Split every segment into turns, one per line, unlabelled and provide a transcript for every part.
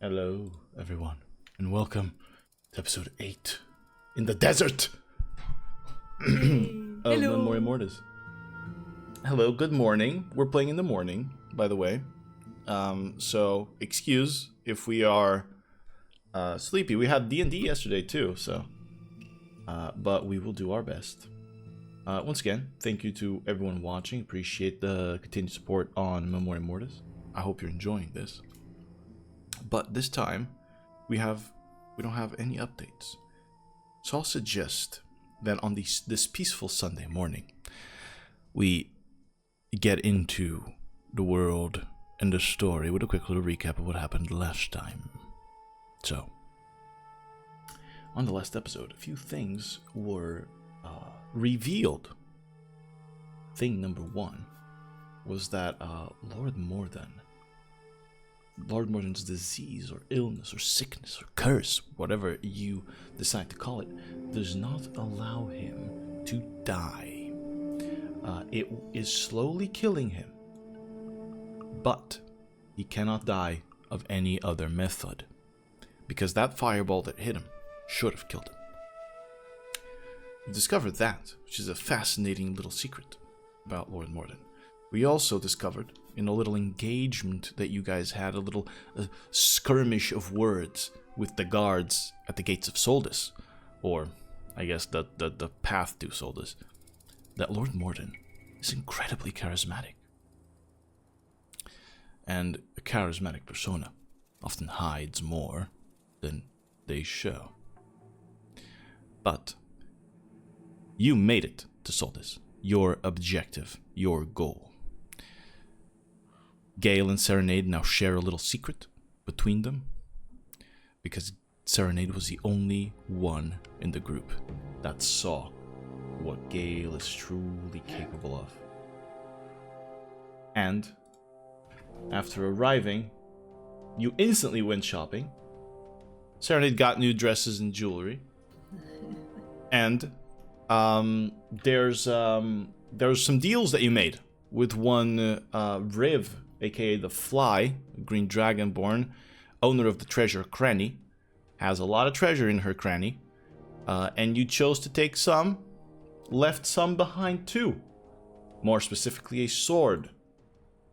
Hello, everyone, and welcome to episode 8 in the desert of Memoria Mortis. Hello, good morning. We're playing in the morning, by the way. So excuse if we are sleepy. We had D&D yesterday too, so but we will do our best. Once again, thank you to everyone watching. Appreciate the continued support on Memoria Mortis. I hope you're enjoying this. But this time, we don't have any updates. So I'll suggest that on this peaceful Sunday morning, we get into the world and the story with a quick little recap of what happened last time. So, on the last episode, a few things were revealed. Thing number one was that Lord Morden's disease or illness or sickness or curse, whatever you decide to call it, does not allow him to die. It is slowly killing him, but he cannot die of any other method, because that fireball that hit him should have killed him. We discovered that, which is a fascinating little secret about Lord Morden. We also discovered, in a little engagement that you guys had, a little skirmish of words with the guards at the gates of Soldis, or I guess the path to Soldis, that Lord Morden is incredibly charismatic. And a charismatic persona often hides more than they show. But you made it to Soldis, your objective, your goal. Gael and Serenade now share a little secret between them, because Serenade was the only one in the group that saw what Gael is truly capable of. And after arriving, you instantly went shopping. Serenade got new dresses and jewelry. And there's some deals that you made with one Riv, aka the Fly, Green Dragonborn, owner of the treasure cranny, has a lot of treasure in her cranny, and you chose to take some, left some behind too. More specifically, a sword,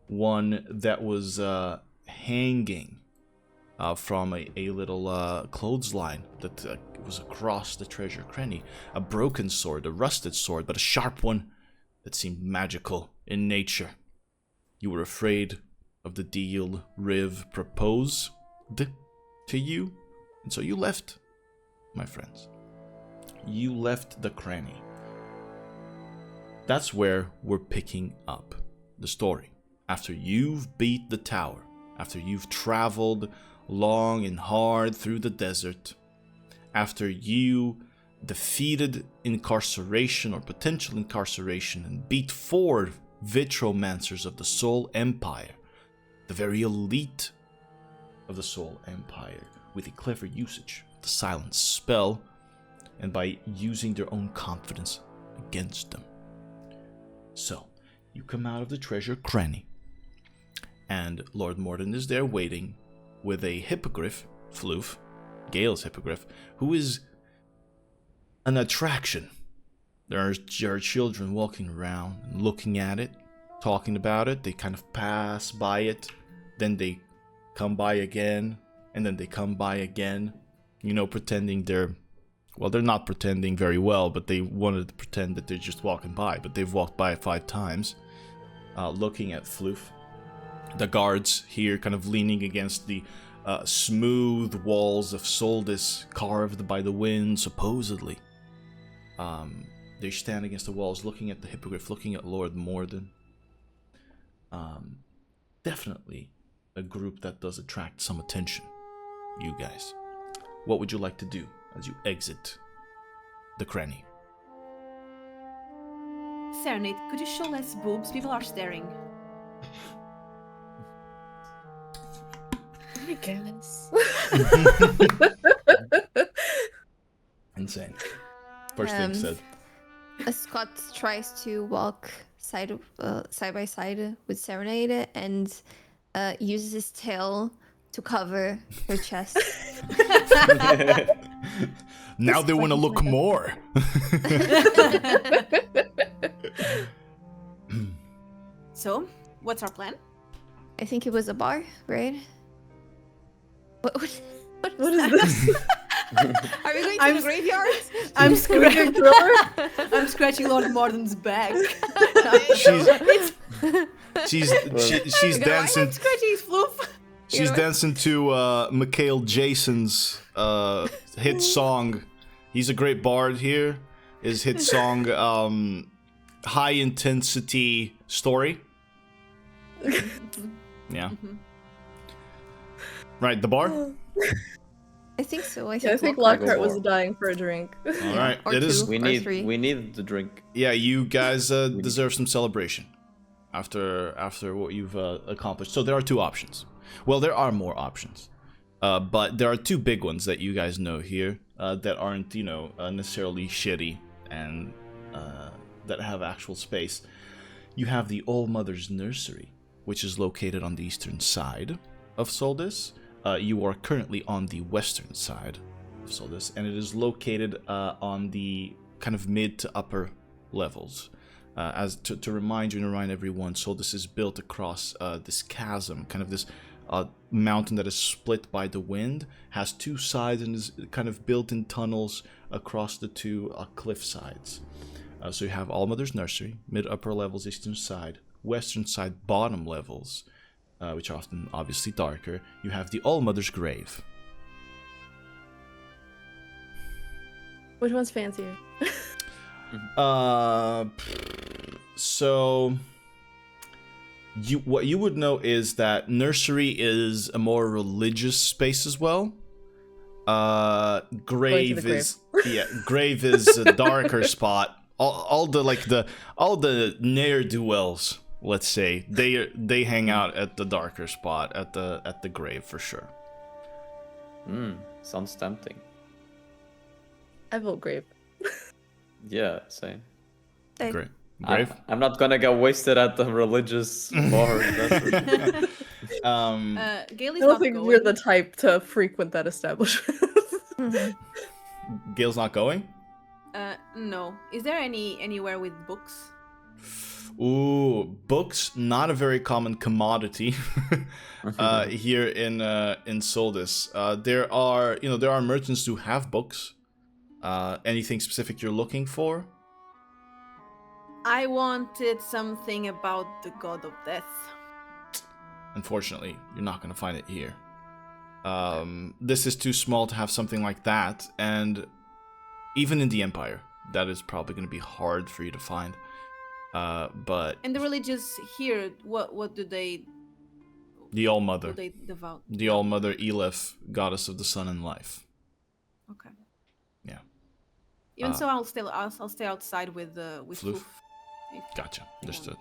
one that was hanging from a little clothesline that was across the treasure cranny. A broken sword, a rusted sword, but a sharp one that seemed magical in nature. You were afraid of the deal Riv proposed to you, and so you left, my friends. You left the cranny. That's where we're picking up the story. After you've beat the tower, after you've traveled long and hard through the desert, after you defeated incarceration or potential incarceration and beat 4 Vitromancers of the Soul Empire, the very elite of the Soul Empire, with a clever usage of the silence spell and by using their own confidence against them. So, you come out of the treasure cranny, and Lord Morden is there waiting with a hippogriff, Floof, Gael's hippogriff, who is an attraction. There are children walking around and looking at it, talking about it. They kind of pass by it, then they come by again, and then they come by again. You know, pretending they're not pretending very well, but they wanted to pretend that they're just walking by, but they've walked by 5 times, looking at Floof. The guards here kind of leaning against the smooth walls of Soldis, carved by the wind, supposedly. They stand against the walls, looking at the hippogriff, looking at Lord Morden. Definitely a group that does attract some attention, you guys. What would you like to do as you exit the cranny?
Serenade, could you show less boobs? People are staring.
I guess.
Insane. First thing said.
Scott tries to walk side by side with Serenade and uses his tail to cover her chest.
Now they want to look more.
So, what's our plan?
I think it was a bar, right? What
What is this?
Are we going to the graveyard?
I'm
Weekend thriller?
I'm scratching Lord Morden's back.
She's
Guys,
dancing.
I'm scratching his floof.
She's
know what?
dancing to Mikhail Jason's hit song. He's a great bard here. His hit song, High Intensity Story. Yeah. Right, the bar?
I think so.
Yeah, I think
Lockhart
Lockhart was
war.
dying for a drink.
All right,
or
it is.
two.
We
Or three.
need the drink.
Yeah, you guys deserve some celebration after what you've accomplished. So there are two options. Well, there are more options, but there are two big ones that you guys know here that aren't, necessarily shitty and that have actual space. You have the All Mother's Nursery, which is located on the eastern side of Soldis. You are currently on the western side of Soldis, and it is located on the kind of mid to upper levels. As to remind you and remind everyone, Soldis is built across this chasm, kind of this mountain that is split by the wind, has two sides and is kind of built in tunnels across the two cliff sides. So you have All Mother's Nursery, mid upper levels, eastern side, western side, bottom levels, which are often obviously darker. You have the All Mother's Grave.
Which one's fancier?
So what you would know is that Nursery is a more religious space as well. Grave is Grave is a darker spot. All the ne'er-do-wells, let's say, they hang out at the darker spot at the grave for sure.
Sounds tempting.
I vote grape.
Yeah, same.
Great. Grave.
I'm not gonna get wasted at the religious bar. That's for sure.
Gail
I
is
don't
not
think
going.
we're the type to frequent that establishment.
Gail's not going?
No. Is there anywhere with books?
Ooh, books, not a very common commodity here in Soldis. There are merchants who have books. Anything specific you're looking for?
I wanted something about the god of death.
Unfortunately, you're not going to find it here. This is too small to have something like that, and even in the Empire, that is probably going to be hard for you to find. But
And the religious here, what do they
the All Mother,
devout?
the All Mother Elif, goddess of the sun and life.
Okay.
Yeah.
Even so, I'll stay outside with
Floof.
Floof.
Gotcha. Understood.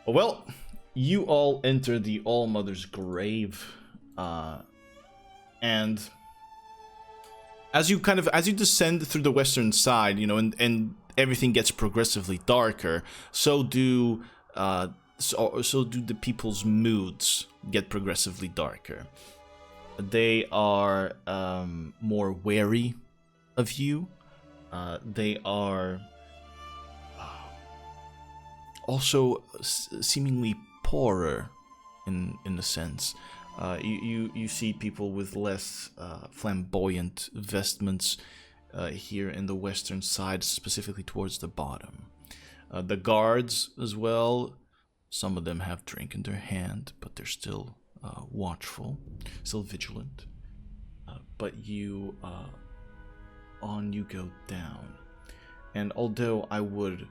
Well, you all enter the All Mother's grave, and as you descend through the western side, and everything gets progressively darker, so do the people's moods get progressively darker. They are more wary of you. They are also seemingly poorer in a sense. You see people with less flamboyant vestments here in the western side, specifically towards the bottom. The guards as well, some of them have drink in their hand, but they're still watchful, still vigilant. But you go down. And although I would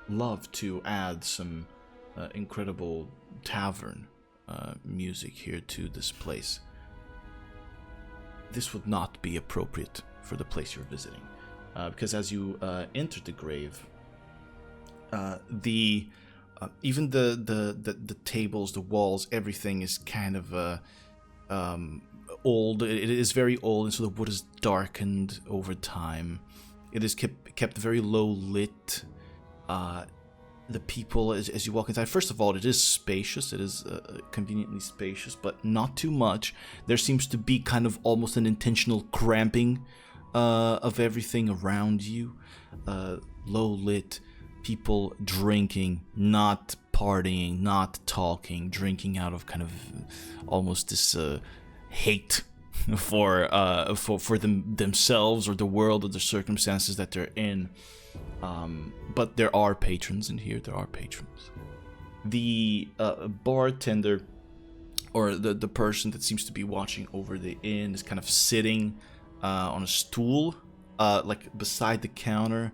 love to add some incredible tavern music here to this place, this would not be appropriate for the place you're visiting, because as you enter the grave, even the tables, the walls, everything is kind of old. It is very old, and so the wood is darkened over time. It is kept very low lit. the people as you walk inside. First of all, it is spacious. It is conveniently spacious, but not too much. There seems to be kind of almost an intentional cramping of everything around you. Low lit, people drinking, not partying, not talking, drinking out of kind of almost this hate for themselves or the world or the circumstances that they're in. But there are patrons in here. There are patrons. The bartender or the person that seems to be watching over the inn is kind of sitting on a stool, like beside the counter,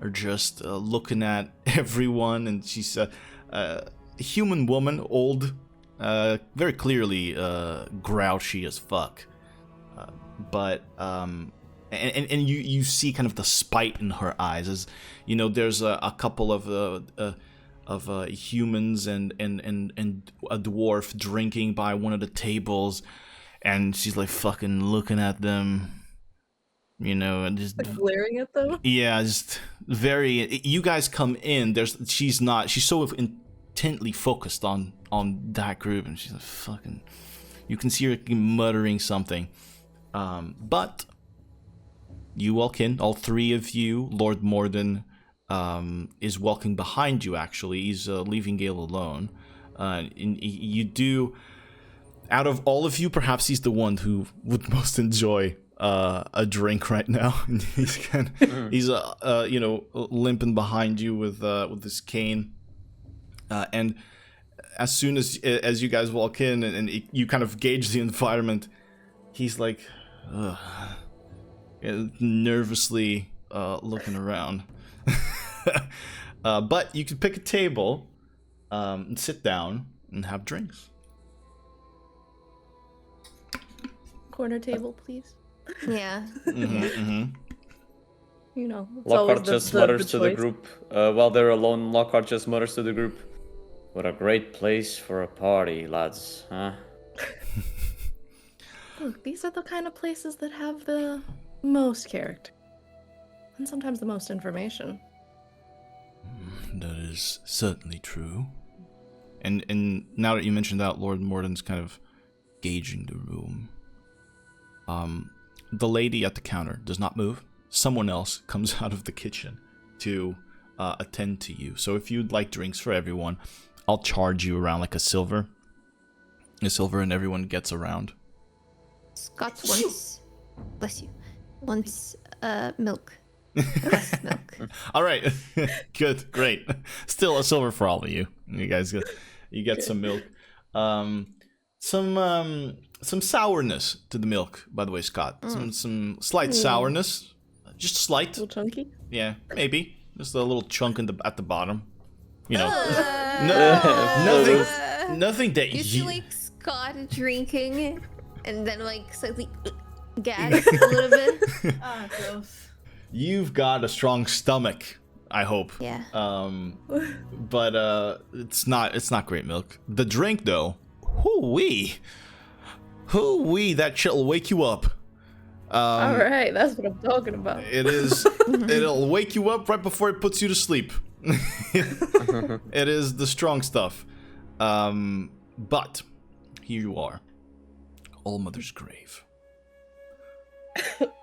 or just looking at everyone. And she's a human woman, old, very clearly grouchy as fuck. But you see kind of the spite in her eyes, as you know. There's a couple of humans and a dwarf drinking by one of the tables, and she's like fucking looking at them, you know, and just
Like glaring at them.
yeah, just very. You guys come in. She's so intently focused on that group, and she's like fucking. You can see her muttering something, but. You walk in, all three of you. Lord Morden is walking behind you, actually. He's leaving Gael alone. And you do, out of all of you, perhaps he's the one who would most enjoy a drink right now. He's limping behind you with his cane. And as soon as you guys walk in and you kind of gauge the environment, he's like, ugh. Nervously looking around. But you can pick a table and sit down and have drinks.
Corner table, please.
Yeah.
Mm-hmm.
You know, it's
Lockhart
always
just mutters
the
to the
choice.
group. While they're alone, Lockhart just mutters to the group. What a great place for a party, lads, huh?
Look, these are the kind of places that have the most character. And sometimes the most information.
That is certainly true. And now that you mentioned that, Lord Morden's kind of gauging the room. The lady at the counter does not move. Someone else comes out of the kitchen to attend to you. So if you'd like drinks for everyone, I'll charge you around like a silver. And everyone gets around.
Scott wants, bless you, wants milk. Breast milk.
All right, good, great. Still a silver for all of you. You guys get some milk. Some sourness to the milk, by the way, Scott. Some slight sourness, just slight.
A little chunky.
Yeah, maybe just a little chunk at the bottom. You know, nothing that
You see like Scott drinking and then like slightly gas a little bit.
Ah, gross.
You've got a strong stomach, I hope.
Yeah.
But it's not great milk. The drink though, hoo-wee, that shit'll wake you up.
All right, that's what I'm talking about.
It'll wake you up right before it puts you to sleep. It is the strong stuff. But here you are, All Mother's Grave.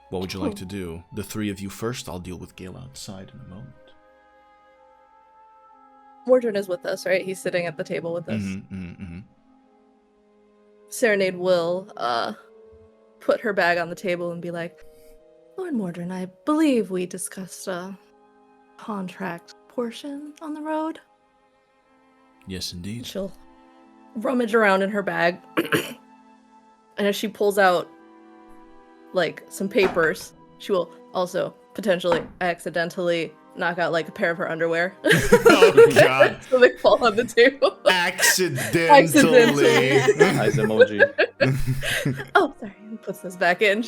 What would you like to do? The three of you first. I'll deal with Gael outside in a moment.
Mordred is with us, right? He's sitting at the table with us. Serenade will put her bag on the table and be like, Lord Mordred, I believe we discussed a contract portion on the road.
Yes, indeed.
She'll rummage around in her bag. And as she pulls out like some papers, she will also potentially accidentally knock out like a pair of her underwear.
Oh god.
So they fall on the table.
Accidentally.
Eyes emoji.
Oh, sorry. And puts this back in.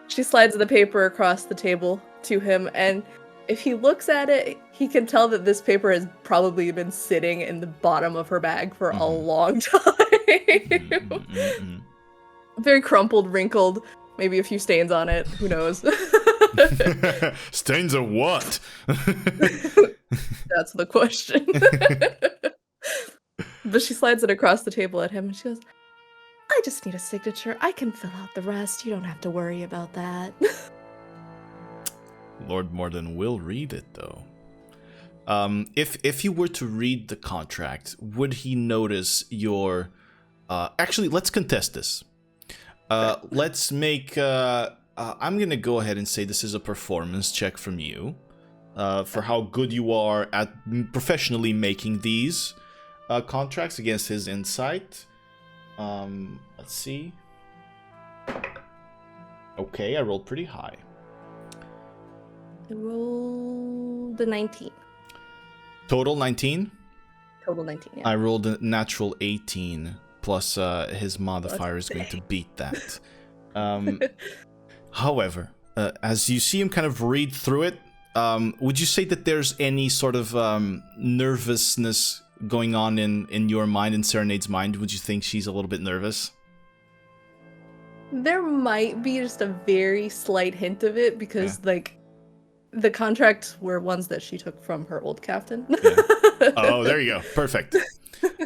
She slides the paper across the table to him, and if he looks at it, he can tell that this paper has probably been sitting in the bottom of her bag for a long time. Very crumpled, wrinkled, maybe a few stains on it. Who knows?
Stains of what?
That's the question. But she slides it across the table at him and she goes, I just need a signature. I can fill out the rest. You don't have to worry about that.
Lord Morden will read it, though. If you were to read the contract, would he notice your... actually, let's contest this. Let's make... I'm going to go ahead and say this is a performance check from you. For how good you are at professionally making these contracts against his insight. Let's see. Okay, I rolled pretty high.
I rolled a 19.
Total 19?
Total 19, yeah.
I rolled a natural 18, plus his modifier is going to beat that. However, as you see him kind of read through it, would you say that there's any sort of nervousness going on in your mind, in Serenade's mind? Would you think she's a little bit nervous?
There might be just a very slight hint of it because, like, the contracts were ones that she took from her old captain.
Yeah. Oh, there you go. Perfect.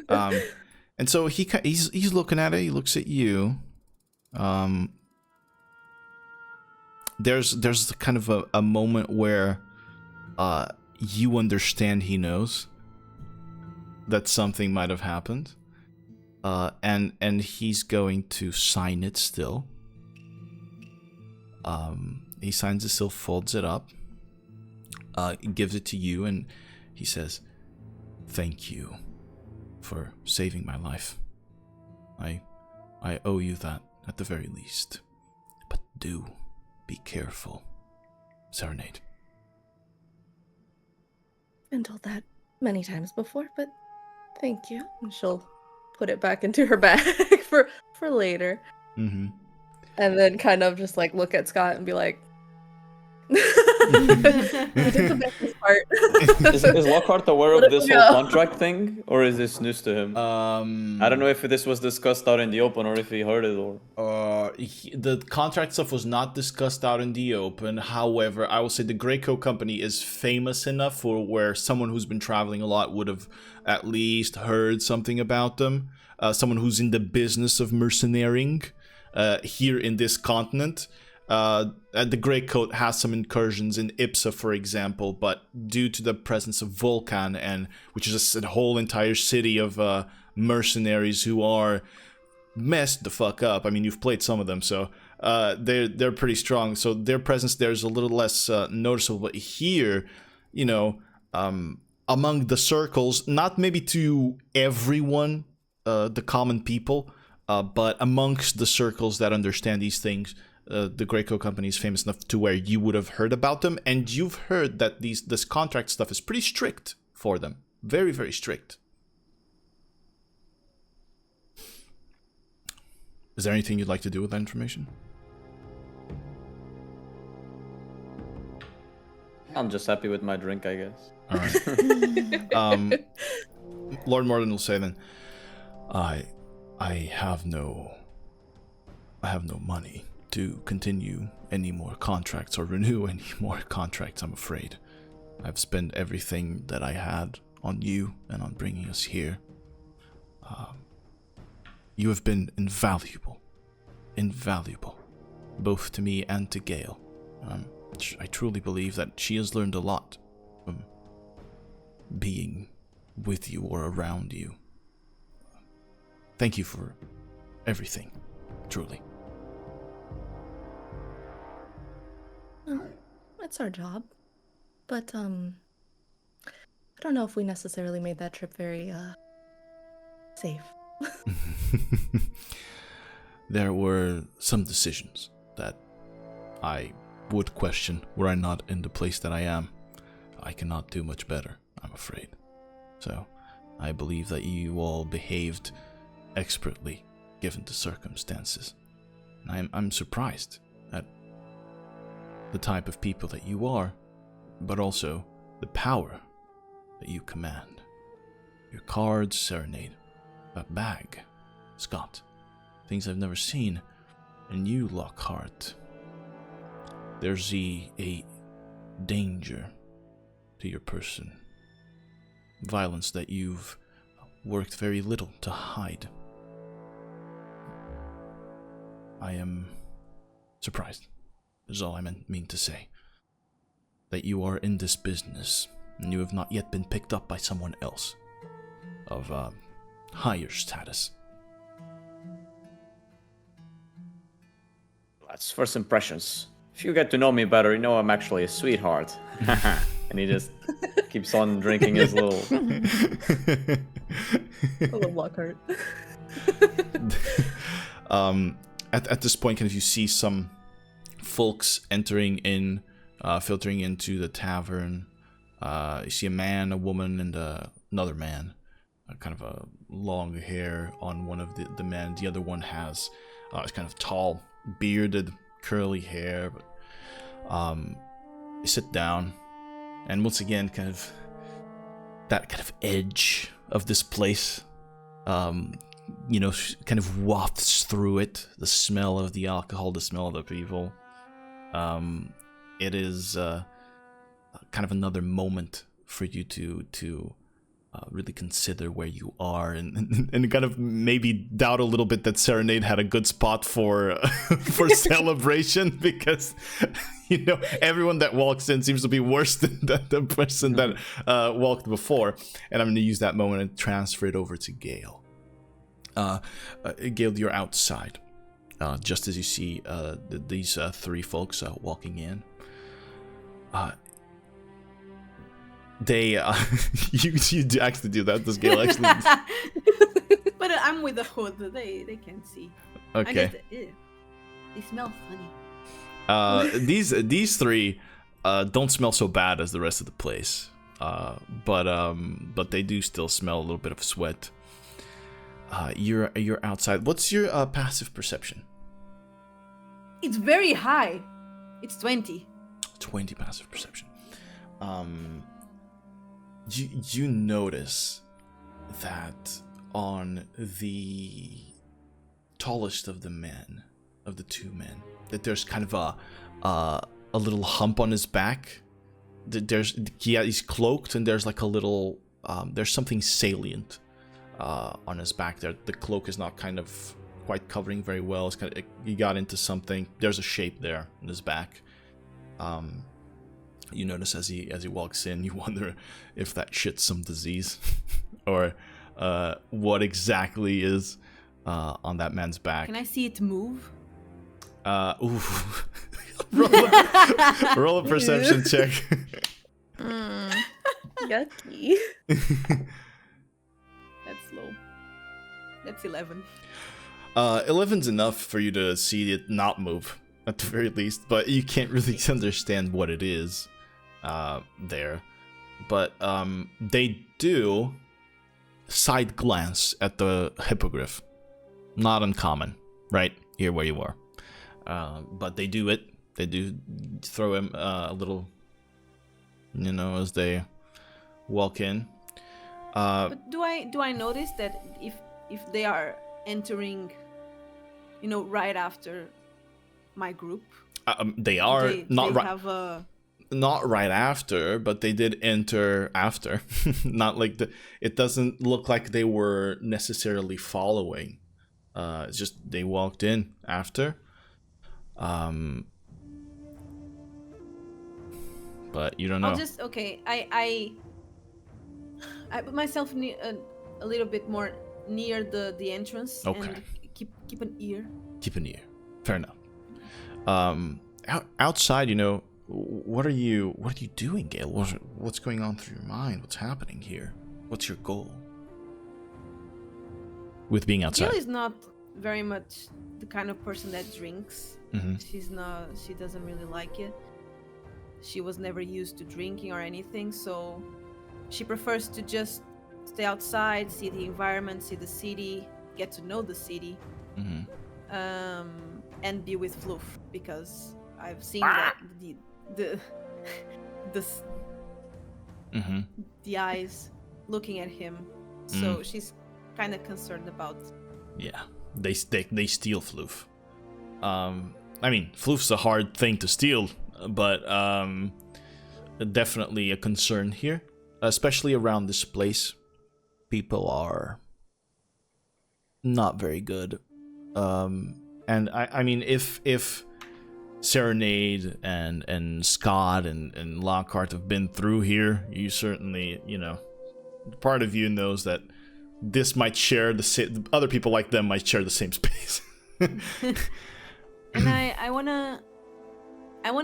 And so he's looking at it. He looks at you. There's kind of a moment where you understand he knows that something might have happened, and he's going to sign it still. He signs it still, folds it up, gives it to you, and he says, "Thank you for saving my life. I owe you that at the very least. But do be careful, Serenade."
Been told that many times before, but thank you. And she'll put it back into her bag for later.
Mm-hmm.
And then kind of just like look at Scott and be like, I did the business part.
Is Lockhart aware
Let
of
it
this
go.
whole contract thing, or is this news to him? I don't know if this was discussed out in the open or if he heard it, or...
The contract stuff was not discussed out in the open. However, I will say the Greycoat Company is famous enough for where someone who's been traveling a lot would have at least heard something about them. Someone who's in the business of mercenarying here in this continent. The Greycoat has some incursions in Ipsa, for example, but due to the presence of Vulcan, and which is a whole entire city of mercenaries who are messed the fuck up. I mean, you've played some of them, so they're pretty strong. So their presence there is a little less noticeable. But here, you know, among the circles, not maybe to everyone, the common people, but amongst the circles that understand these things. The Greycoat Company is famous enough to where you would have heard about them, and you've heard that this contract stuff is pretty strict for them. Very, very strict. Is there anything you'd like to do with that information?
I'm just happy with my drink, I guess.
All right. Lord Morden will say then, I have no money to continue any more contracts or renew any more contracts, I'm afraid. I've spent everything that I had on you and on bringing us here. You have been invaluable, both to me and to Gael. I truly believe that she has learned a lot from being with you or around you. Thank you for everything, truly.
It's our job. But, I don't know if we necessarily made that trip very, safe.
There were some decisions that I would question were I not in the place that I am. I cannot do much better, I'm afraid. So, I believe that you all behaved expertly given the circumstances. And I'm surprised at the type of people that you are, but also the power that you command. Your cards, Serenade, a bag, Scott, things I've never seen, and you, Lockhart. there's a danger to your person. Violence that you've worked very little to hide. I am surprised, is all I mean to say, that you are in this business and you have not yet been picked up by someone else of higher status.
That's first impressions. If you get to know me better, you know I'm actually a sweetheart. And he just keeps on drinking his little...
I love Lockhart.
At this point, kind of, you see some folks entering in, filtering into the tavern. You see a man, a woman, and another man. Kind of a long hair on one of the men. The other one has it's kind of tall, bearded, curly hair. But you sit down, and once again, kind of that kind of edge of this place, you know, kind of wafts through it. The smell of the alcohol, the smell of the people. It is kind of another moment for you to really consider where you are and kind of maybe doubt a little bit that Serenade had a good spot for for celebration, because you know everyone that walks in seems to be worse than the person that walked before. And I'm going to use that moment and transfer it over to Gael. Gael, you're outside, just as you see these three folks walking in. They, you do actually do that. Does Gael actually?
But I'm with the hood. They can't see.
Okay.
I guess they smell funny.
These three don't smell so bad as the rest of the place. But they do still smell a little bit of sweat. You're outside. What's your passive perception?
It's very high. It's 20.
20 passive perception. You notice that on the tallest of the men, of the two men, that there's kind of a little hump on his back. He's cloaked, and there's like a little there's something salient on his back there. The cloak is not kind of quite covering very well. It's kind of, he got into something. There's a shape there in his back. You notice as he walks in, you wonder if that shit's some disease, or what exactly is on that man's back.
Can I see it move?
Ooh. roll a perception check.
Yucky.
That's low. That's 11.
11's enough for you to see it not move, at the very least, but you can't really understand what it is there. But they do side glance at the hippogriff. Not uncommon, right here where you are. But they do it. They do throw him a little, you know, as they walk in.
But do I notice that if they are entering, you know, right after my group?
They are not right after, but they did enter after. Not like it doesn't look like they were necessarily following. It's just they walked in after. But you don't know.
I'll just I put myself a little bit more near the entrance.
Okay.
And keep an ear.
Keep an ear. Fair enough. Outside, you know, what are you doing, Gael? What's going on through your mind? What's happening here? What's your goal with being outside?
Gael is not very much the kind of person that drinks.
Mm-hmm.
She doesn't really like it. She was never used to drinking or anything, so she prefers to just stay outside, see the environment, see the city, get to know the city, and be with Floof, because I've seen that the eyes looking at him, so she's kind of concerned about.
Yeah, they steal Floof. I mean, Floof's a hard thing to steal but definitely a concern here, especially around this place. People are not very good. And I mean, if Serenade and Scott and Lockhart have been through here, you certainly, part of you knows that this might share other people like them might share the same space.
And I wanna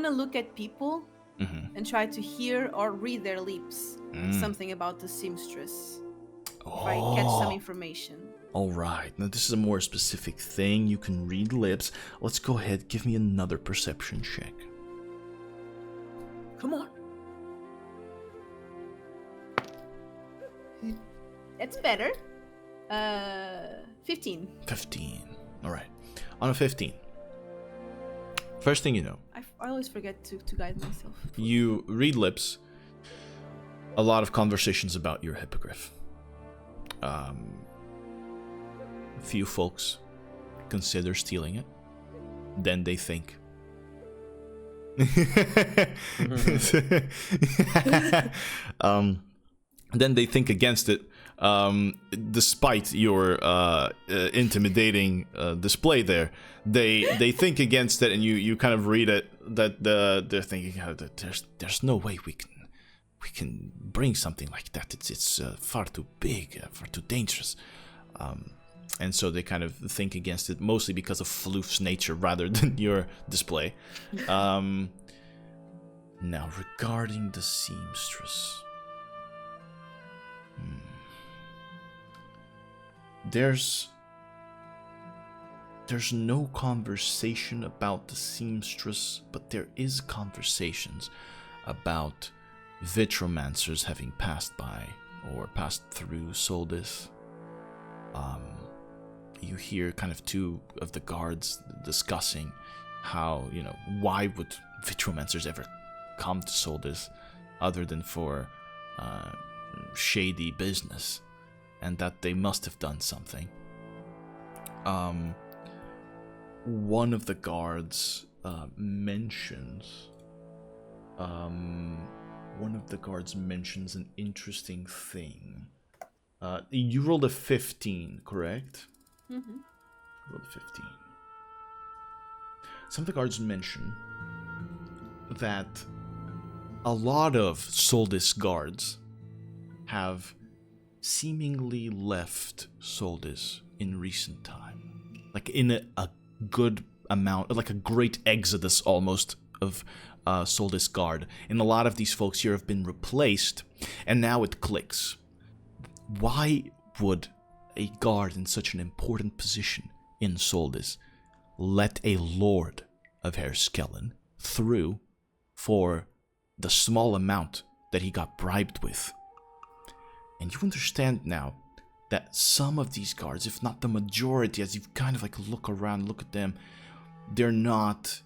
look at people and try to hear or read their lips. Something about the seamstress. If I catch some information.
All right. Now this is a more specific thing. You can read lips. Let's go ahead. Give me another perception check.
Come on. That's better. 15.
15. All right. On a 15. First thing you know.
I always forget to guide myself.
You read lips. A lot of conversations about your hippogriff. A few folks consider stealing it. Then they think. Then they think against it. Despite your intimidating display there, they think against it, and you kind of read it that they're thinking that there's no way we can bring something like that. It's far too big, far too dangerous. And so they kind of think against it, mostly because of Floof's nature rather than your display. Now, regarding the seamstress. There's no conversation about the seamstress, but there is conversations about vitromancers having passed by or passed through Soldis. You hear kind of two of the guards discussing how, why would vitromancers ever come to Soldis other than for shady business, and that they must have done something. One of the guards mentions an interesting thing. You rolled a 15, correct?
Mm-hmm.
You rolled a 15. Some of the guards mention that a lot of Soldis guards have seemingly left Soldis in recent time. Like in a good amount, like a great exodus almost of Soldis guard. And a lot of these folks here have been replaced, and now it clicks. Why would a guard in such an important position in Soldis let a lord of Herskellen through for the small amount that he got bribed with? And you understand now that some of these guards, if not the majority, as you kind of like look around, look at them, they're not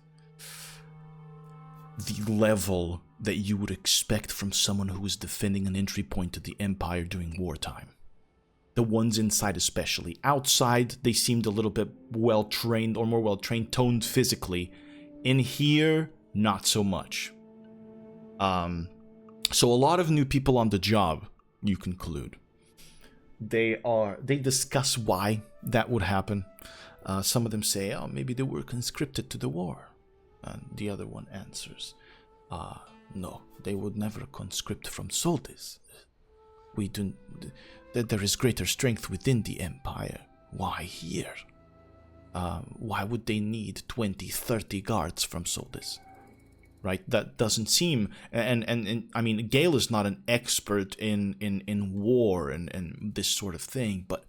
the level that you would expect from someone who is defending an entry point to the Empire during wartime. The ones inside especially. Outside, they seemed a little bit well-trained, or more well-trained, toned physically. In here, not so much. So a lot of new people on the job, you conclude. They discuss why that would happen. Some of them say, maybe they were conscripted to the war. And the other one answers, no, they would never conscript from Soldis. There is greater strength within the Empire. Why here? Why would they need 20, 30 guards from Soldis? Right? That doesn't seem... And I mean, Gael is not an expert in war and this sort of thing, but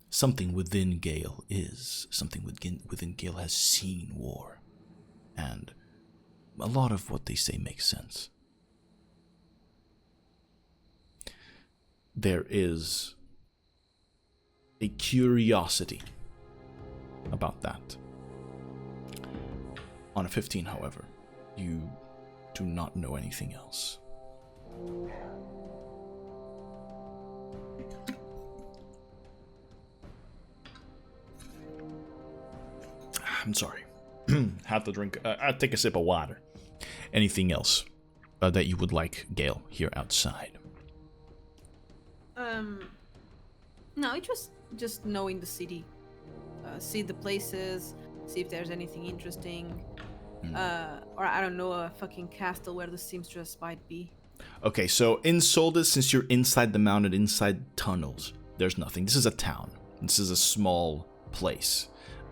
something within Gael is. Something within Gael has seen war. And a lot of what they say makes sense. There is a curiosity about that. On a 15, however, you do not know anything else. I'm sorry. Have to drink. Take a sip of water. anything else that you would like Gael here outside?
No, it was just knowing the city, see the places, see if there's anything interesting, or I don't know, a fucking castle where the seamstress might be.
Okay, so in Soldis, since you're inside the mountain, inside tunnels, there's nothing. This is a town. This is a small place.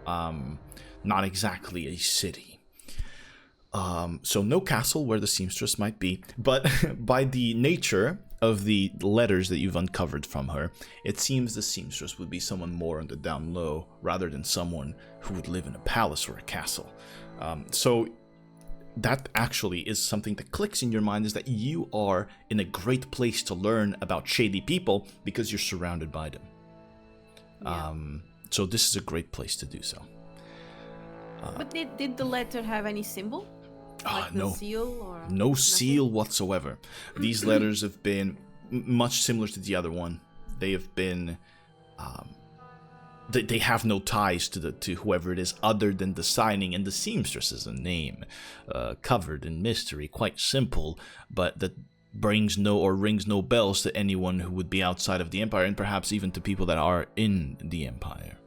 Not exactly a city. So no castle where the seamstress might be, but by the nature of the letters that you've uncovered from her, it seems the seamstress would be someone more on the down low rather than someone who would live in a palace or a castle. So that actually is something that clicks in your mind, is that you are in a great place to learn about shady people because you're surrounded by them.
Yeah.
So this is a great place to do so.
But did the letter have any symbol? Like the
No.
seal or
No
nothing?
seal whatsoever. These letters have been much similar to the other one. They have been, they have no ties to whoever it is other than the signing, and the seamstress is a name covered in mystery, quite simple, but that brings no or rings no bells to anyone who would be outside of the Empire, and perhaps even to people that are in the Empire.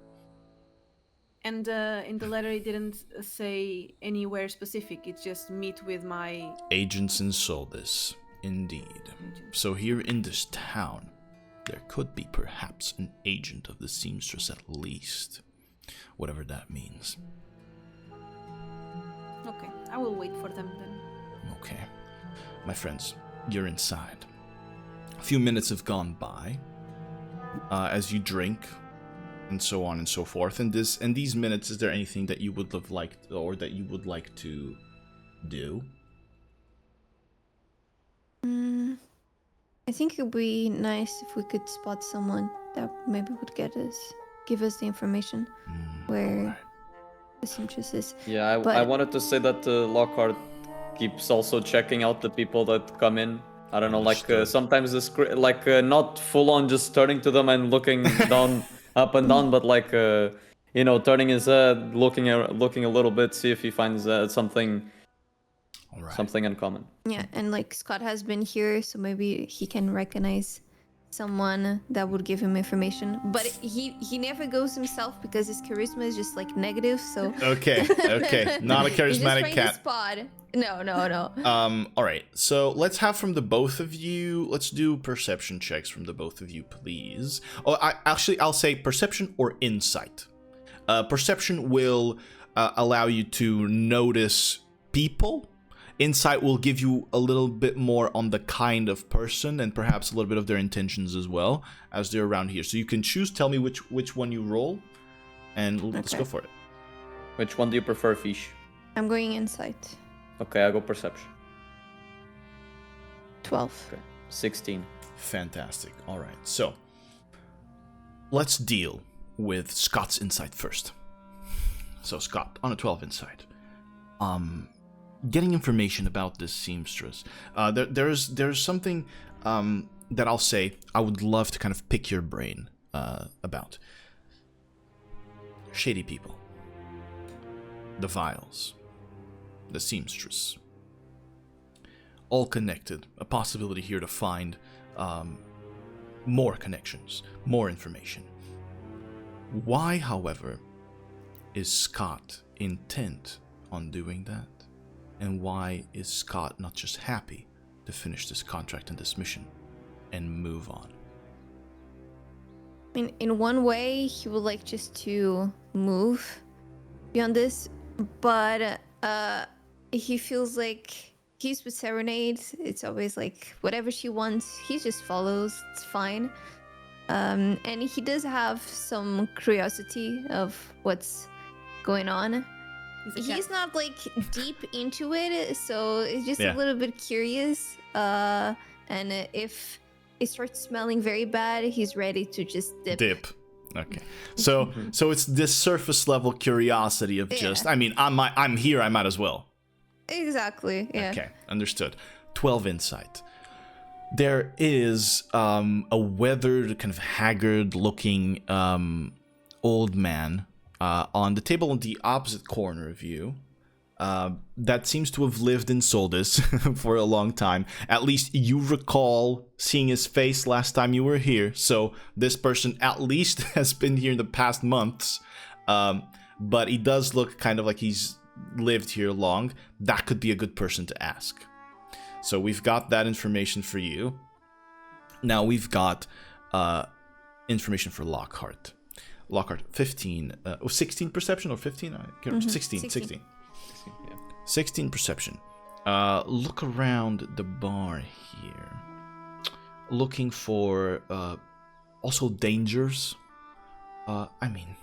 And in the letter, it didn't say anywhere specific. It just meet with my
Agents in Soldis, indeed. So here in this town, there could be perhaps an agent of the seamstress at least, whatever that means.
Okay, I will wait for them then.
Okay, my friends, you're inside. A few minutes have gone by as you drink, and so on and so forth. And these minutes, is there anything that you would have liked or that you would like to do?
I think it would be nice if we could spot someone that maybe would give us the information where the seamstress is.
Yeah,
But-
I wanted to say that Lockhart keeps also checking out the people that come in. I don't know, like
Understood.
sometimes the not full on just turning to them and looking down, up and down, but like turning his head, looking a little bit, see if he finds something
All right.
something uncommon.
Yeah, and like Scott has been here, so maybe he can recognize someone that would give him information. But he never goes himself because his charisma is just like negative. So
Okay, not a
He's just
charismatic
trying to
cat.
spot. No.
All right. So let's have from the both of you. Let's do perception checks from the both of you, please. Oh, I'll say perception or insight. Perception will allow you to notice people. Insight will give you a little bit more on the kind of person and perhaps a little bit of their intentions as well as they're around here. So you can choose. Tell me which one you roll, and let's
Okay.
go for it.
Which one do you prefer, Fish?
I'm going insight.
Okay, I go perception.
12.
Okay, 16.
Fantastic. All right. So let's deal with Scott's insight first. So Scott, on a 12 insight, getting information about this seamstress. There's something that I'll say I would love to kind of pick your brain about. Shady people, the vials, the seamstress, all connected. A possibility here to find more connections, more information. Why, however, is Scott intent on doing that? And why is Scott not just happy to finish this contract and this mission and move on?
I mean, in one way, he would like just to move beyond this, but he feels like he's with Serenade. It's always like whatever she wants, he just follows. It's fine. And he does have some curiosity of what's going on. He's not like deep into it, so he's just
Yeah.
a little bit curious. And if it starts smelling very bad, he's ready to just dip.
Okay. So it's this surface level curiosity of just,
Yeah.
I mean, I'm here, I might as well.
Exactly. Yeah.
Okay, understood. 12 insight. There is a weathered, kind of haggard-looking old man on the table in the opposite corner of you. that seems to have lived in Soldis for a long time. At least you recall seeing his face last time you were here, so this person at least has been here in the past months. But he does look kind of like he's lived here long. That could be a good person to ask. So we've got that information for you. Now we've got information for Lockhart. Lockhart, 16 perception or 15? I can't remember. 16. 16 perception. Look around the bar here. Looking for also dangers. I mean,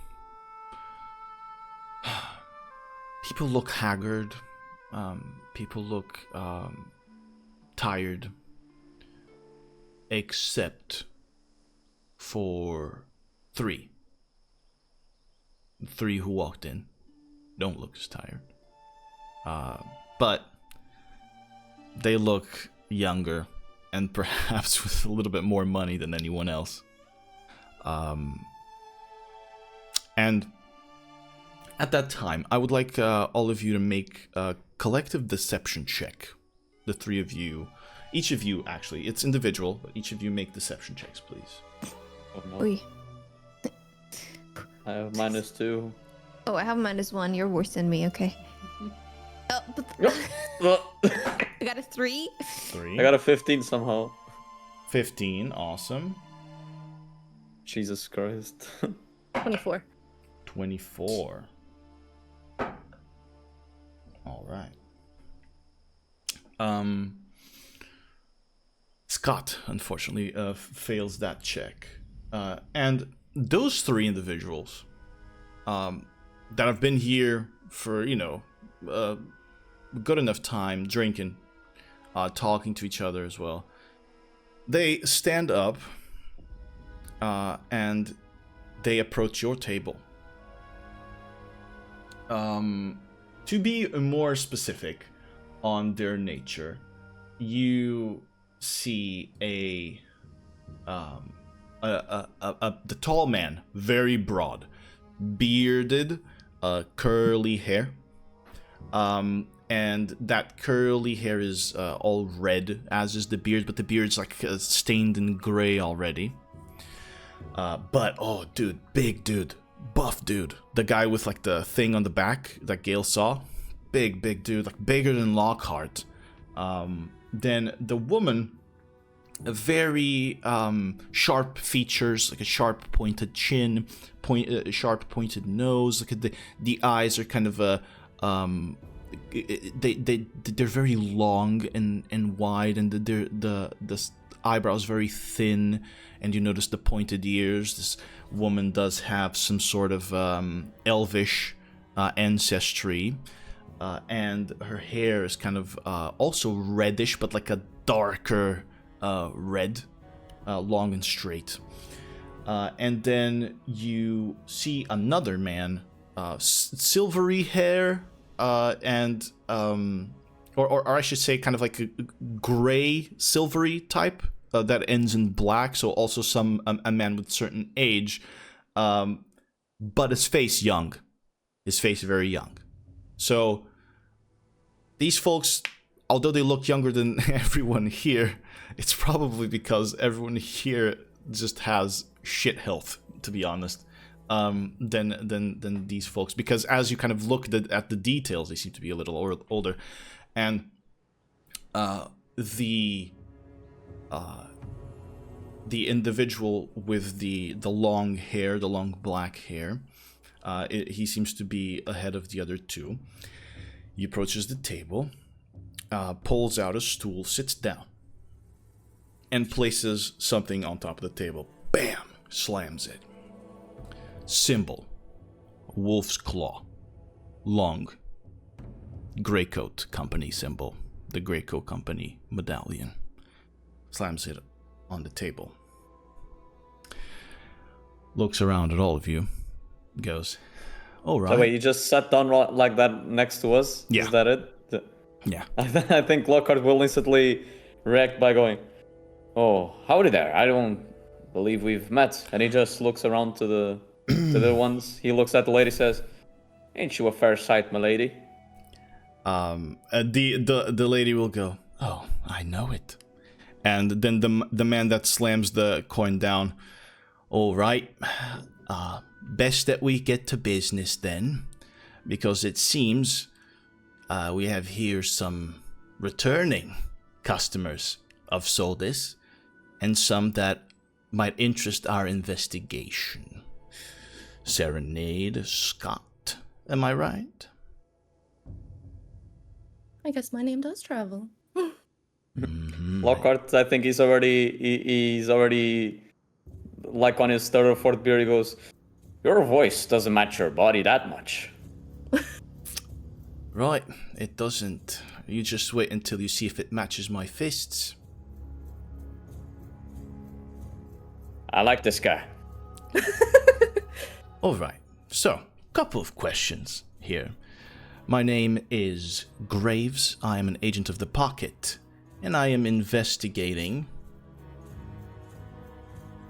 people look haggard. People look tired. Except for 3. 3 who walked in don't look as tired. But they look younger and perhaps with a little bit more money than anyone else. And at that time, I would like all of you to make a collective deception check. The 3 of you, each of you actually, it's individual, but each of you make deception checks, please.
Oh, no.
Oy.
I have -2.
Oh, I have -1. You're worse than me. Okay. I got a 3.
3.
I got a 15 somehow.
15, awesome.
Jesus Christ.
24.
24. All right. Scott, unfortunately, fails that check. And those 3 individuals that have been here for, good enough time, drinking, talking to each other as well, they stand up and they approach your table. To be more specific on their nature, you see the tall man, very broad, bearded, curly hair, and that curly hair is all red, as is the beard, but the beard's like stained in gray already. But oh, dude, big dude, buff dude, the guy with like the thing on the back that Gael saw, big dude, like bigger than Lockhart. Then the woman, a very sharp features, like a sharp pointed chin, sharp pointed nose. Look at the eyes are kind of they're very long and wide, and the eyebrows very thin, and you notice the pointed ears. This woman does have some sort of elvish ancestry, and her hair is kind of also reddish, but like a darker red, long and straight. And then you see another man, silvery hair, and or I should say kind of like a gray silvery type that ends in black, so also a man with certain age, but his face very young. So these folks, although they look younger than everyone here, it's probably because everyone here just has shit health, to be honest, than these folks. Because as you kind of look at the details, they seem to be a little older, and the individual with the long hair, the long black hair, he seems to be ahead of the other 2. He approaches the table, pulls out a stool, sits down, and places something on top of the table. Bam! Slams it. Symbol. Wolf's claw. Long. Greycoat Company symbol. The Greycoat Company medallion. Slams it on the table. Looks around at all of you. Goes, all right.
So wait, you just sat down like that next to us?
Yeah.
Is that it?
Yeah.
I think Lockhart will instantly react by going, "Oh, howdy there. I don't believe we've met." And he just looks around to the ones. He looks at the lady, says, "Ain't you a fair sight, my lady?"
The lady will go, "Oh, I know it." And then the man that slams the coin down, "All right, best that we get to business then, because it seems we have here some returning customers of Soldis, and some that might interest our investigation. Serenade, Scott, am I right?"
I guess my name does travel.
Lockhart, I think he's already like on his third or fourth beer. He goes, "Your voice doesn't match your body that much."
Right, it doesn't. You just wait until you see if it matches my fists.
I like this guy.
Alright, so, couple of questions here. My name is Graves. I am an agent of the Pocket, and I am investigating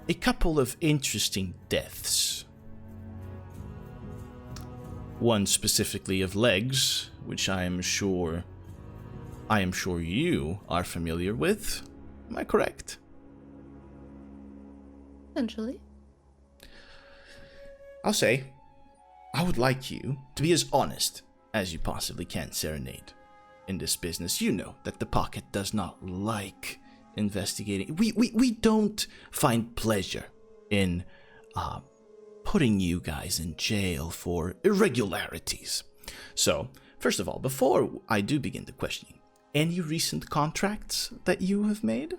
a couple of interesting deaths. One specifically of legs, which I am sure you are familiar with. Am I correct?
Essentially.
I'll say, I would like you to be as honest as you possibly can, Serenade. In this business, you know that the Pocket does not like investigating. We don't find pleasure in putting you guys in jail for irregularities. So, first of all, before I do begin the questioning, any recent contracts that you have made?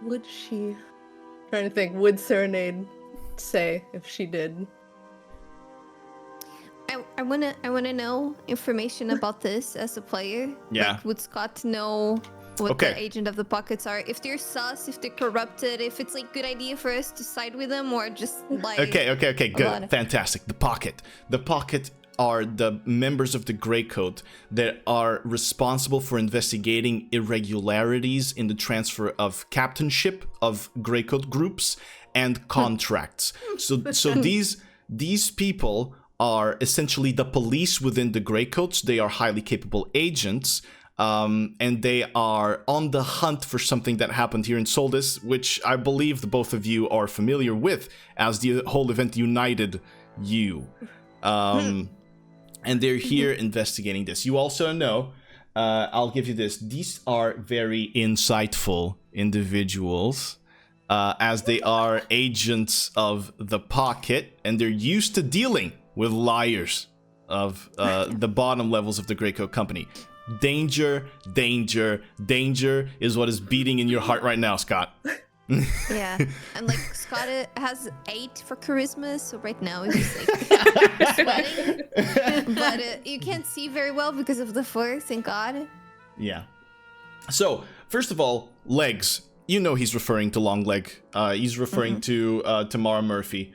Would she... Trying to think, would Serenade say if she did?
I wanna know information about this as a player.
Yeah.
Like, would Scott know what
Okay.
the agent of the Pockets are? If they're sus, if they're corrupted, if it's like good idea for us to side with them or just like
Okay, good.
lot.
Fantastic. The Pocket are the members of the Grey Coat that are responsible for investigating irregularities in the transfer of captainship of Grey Coat groups and contracts. So these people are essentially the police within the Grey Coats. They are highly capable agents. And they are on the hunt for something that happened here in Soldis, which I believe the both of you are familiar with, as the whole event united you. And they're here investigating this. You also know, I'll give you this, these are very insightful individuals, as they are agents of the Pocket, and they're used to dealing with liars of the bottom levels of the Grey Coat Company. Danger, danger, danger is what is beating in your heart right now, Scott.
Yeah, and like Scott has 8 for charisma, so right now he's like sweating. But you can't see very well because of the 4, thank God.
Yeah. So, first of all, legs. You know he's referring to Longleg. He's referring to Tamara Murphy,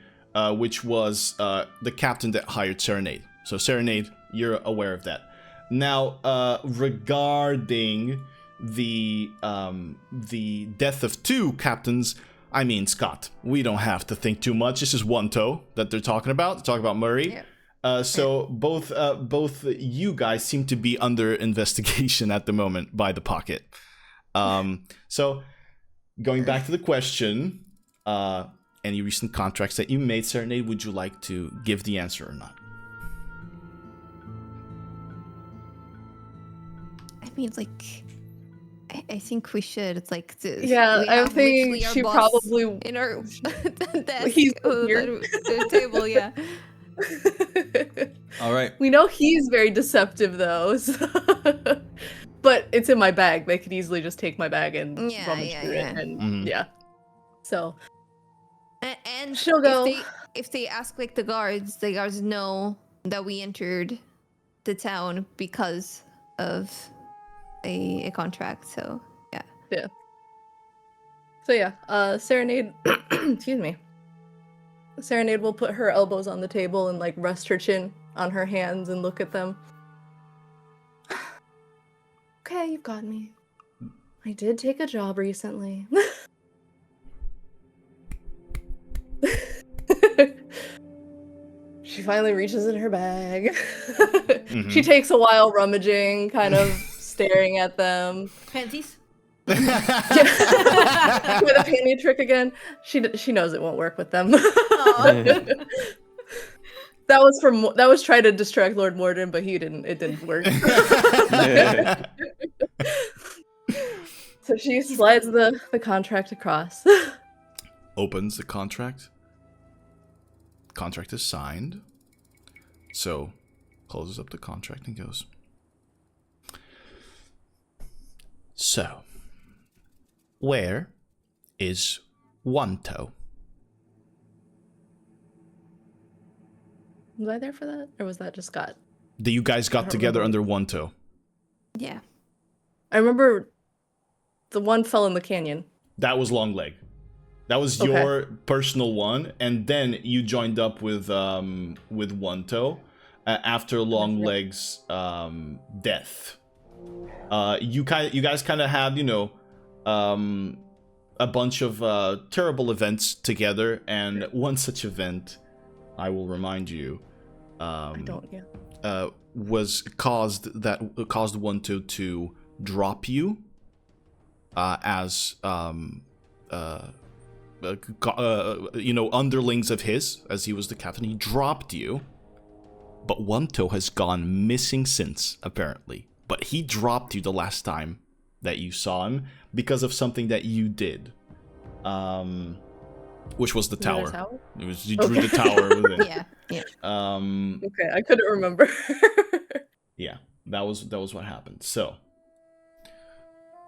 which was the captain that hired Serenade. So, Serenade, you're aware of that. Now, regarding the death of 2 captains, I mean, Scott, we don't have to think too much. This is one toe that they're talking about. They're talking about Murray. Yeah. So both you guys seem to be under investigation at the moment by the Pocket. So going back to the question, any recent contracts that you made, Serenade, would you like to give the answer or not?
I mean, like, I think we should, like,
Yeah, I think she probably
in our desk,
he's here.
the table, yeah.
All right.
We know he's very deceptive, though. So but it's in my bag. They could easily just take my bag and rummage through it, and So,
and
she'll go.
If they ask like the guards know that we entered the town because of a contract. So yeah.
So yeah, Serenade. Excuse me. Serenade will put her elbows on the table and like rest her chin on her hands and look at them. Okay, you've got me. I did take a job recently. She finally reaches in her bag. She takes a while rummaging, kind of staring at them.
Panties?
With a panty trick again. She knows it won't work with them. That was trying to distract Lord Morden, but it didn't work. So she slides the contract across.
Opens the contract. Contract is signed. So closes up the contract and goes. So, where is Wanto?
Was I there for that? Or was that just Scott?
You guys got together under Wanto.
Yeah.
I remember the one fell in the canyon.
That was Longleg. That was your personal one, and then you joined up with Wanto after Longleg's death. You guys kind of had, a bunch of terrible events together, and one such event, I will remind you, was caused Wanto to drop you as underlings of his, as he was the captain. He dropped you, but Wanto has gone missing since, apparently. But he dropped you the last time that you saw him because of something that you did, which was the tower. It was you drew the tower with it.
Yeah.
Okay, I couldn't remember.
Yeah, that was what happened. So,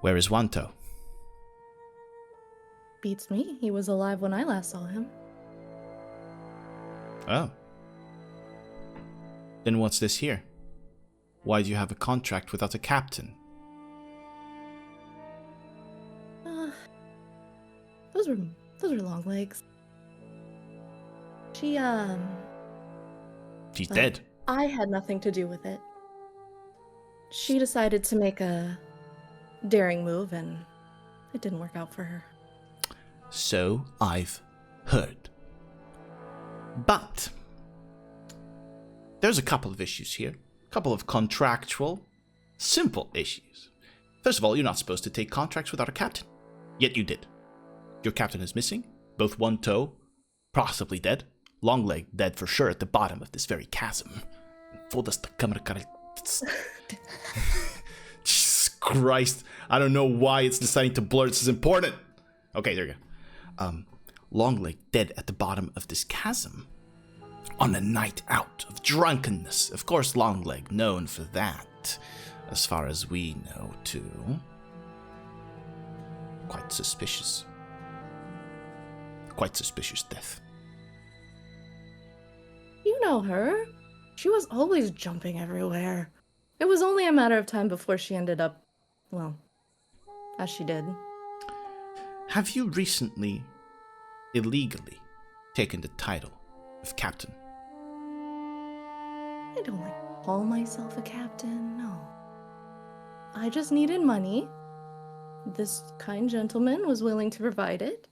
where is Wanto?
Beats me. He was alive when I last saw him.
Oh. Then what's this here? Why do you have a contract without a captain?
Those were long legs. She's
dead.
I had nothing to do with it. She decided to make a daring move, and it didn't work out for her.
So I've heard. But there's a couple of issues here. A couple of contractual, simple issues. First of all, you're not supposed to take contracts without a captain. Yet you did. Your captain is missing. Both one toe, possibly dead. Longleg dead for sure at the bottom of this very chasm. Jesus Christ. I don't know why it's deciding to blur. This is important. Okay, there you go. Longleg dead at the bottom of this chasm. On a night out of drunkenness. Of course, Longleg known for that. As far as we know, too. Quite suspicious. Quite suspicious death.
You know her. She was always jumping everywhere. It was only a matter of time before she ended up, well, as she did.
Have you recently, illegally, taken the title of captain?
I don't like to call myself a captain, no. I just needed money. This kind gentleman was willing to provide it.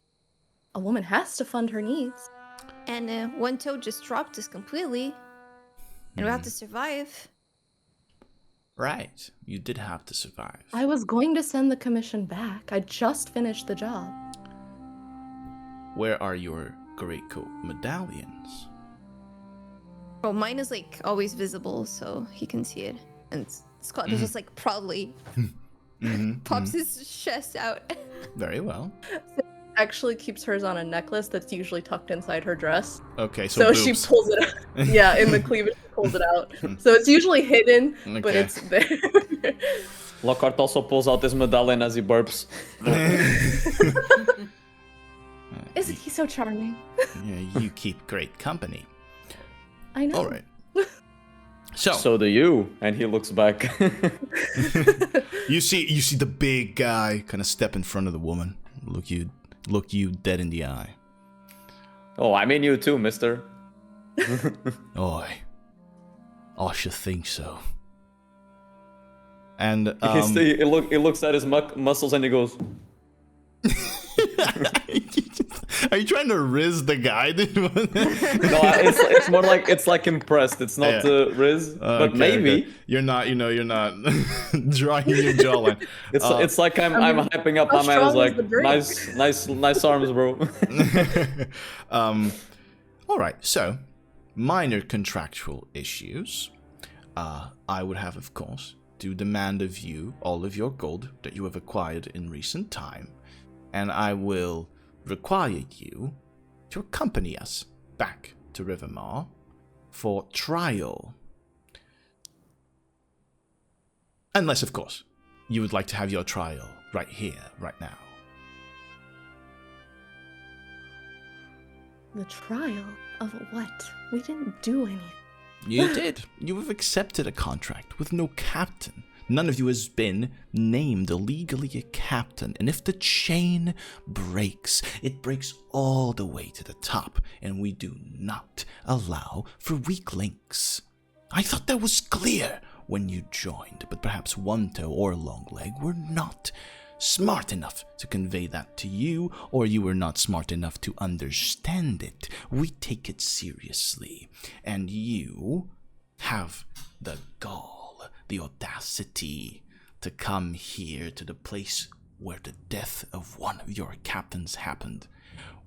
A woman has to fund her needs.
And one toe just dropped us completely. And we have to survive.
Right. You did have to survive.
I was going to send the commission back. I just finished the job.
Where are your greatcoat medallions?
Well, mine is like always visible, so he can see it. And Scott is just like proudly pops his chest out.
Very well.
Actually keeps hers on a necklace that's usually tucked inside her dress.
Okay, so boobs.
She pulls it out. Yeah, in the cleavage, she pulls it out. So it's usually hidden, but it's there.
Lockhart also pulls out his medallion as he burps.
Isn't he so charming?
Yeah, you keep great company.
I know.
All right.
So do you. And he looks back.
You see the big guy kind of step in front of the woman. Look you dead in the eye.
Oh, I mean you too, mister.
Oi. I should think so. And
he looks at his muscles and he goes...
Are Are you trying to riz the guy?
No, it's more like it's like impressed. It's not riz, but
Okay,
maybe
okay. You're not drawing your jawline.
it's like I'm hyping up
how
my man. Is
strong is
like
the drink?
nice arms, bro.
All right. So, minor contractual issues. I would have, of course, to demand of you all of your gold that you have acquired in recent time, and I will require you to accompany us back to Rivermar for trial. Unless, of course, you would like to have your trial right here, right now.
The trial of what? We didn't do anything.
You did. You have accepted a contract with no captain. None of you has been named legally a captain. And if the chain breaks, it breaks all the way to the top. And we do not allow for weak links. I thought that was clear when you joined, but perhaps One Toe or Longleg were not smart enough to convey that to you, or you were not smart enough to understand it. We take it seriously, and you have the gall, the audacity to come here to the place where the death of one of your captains happened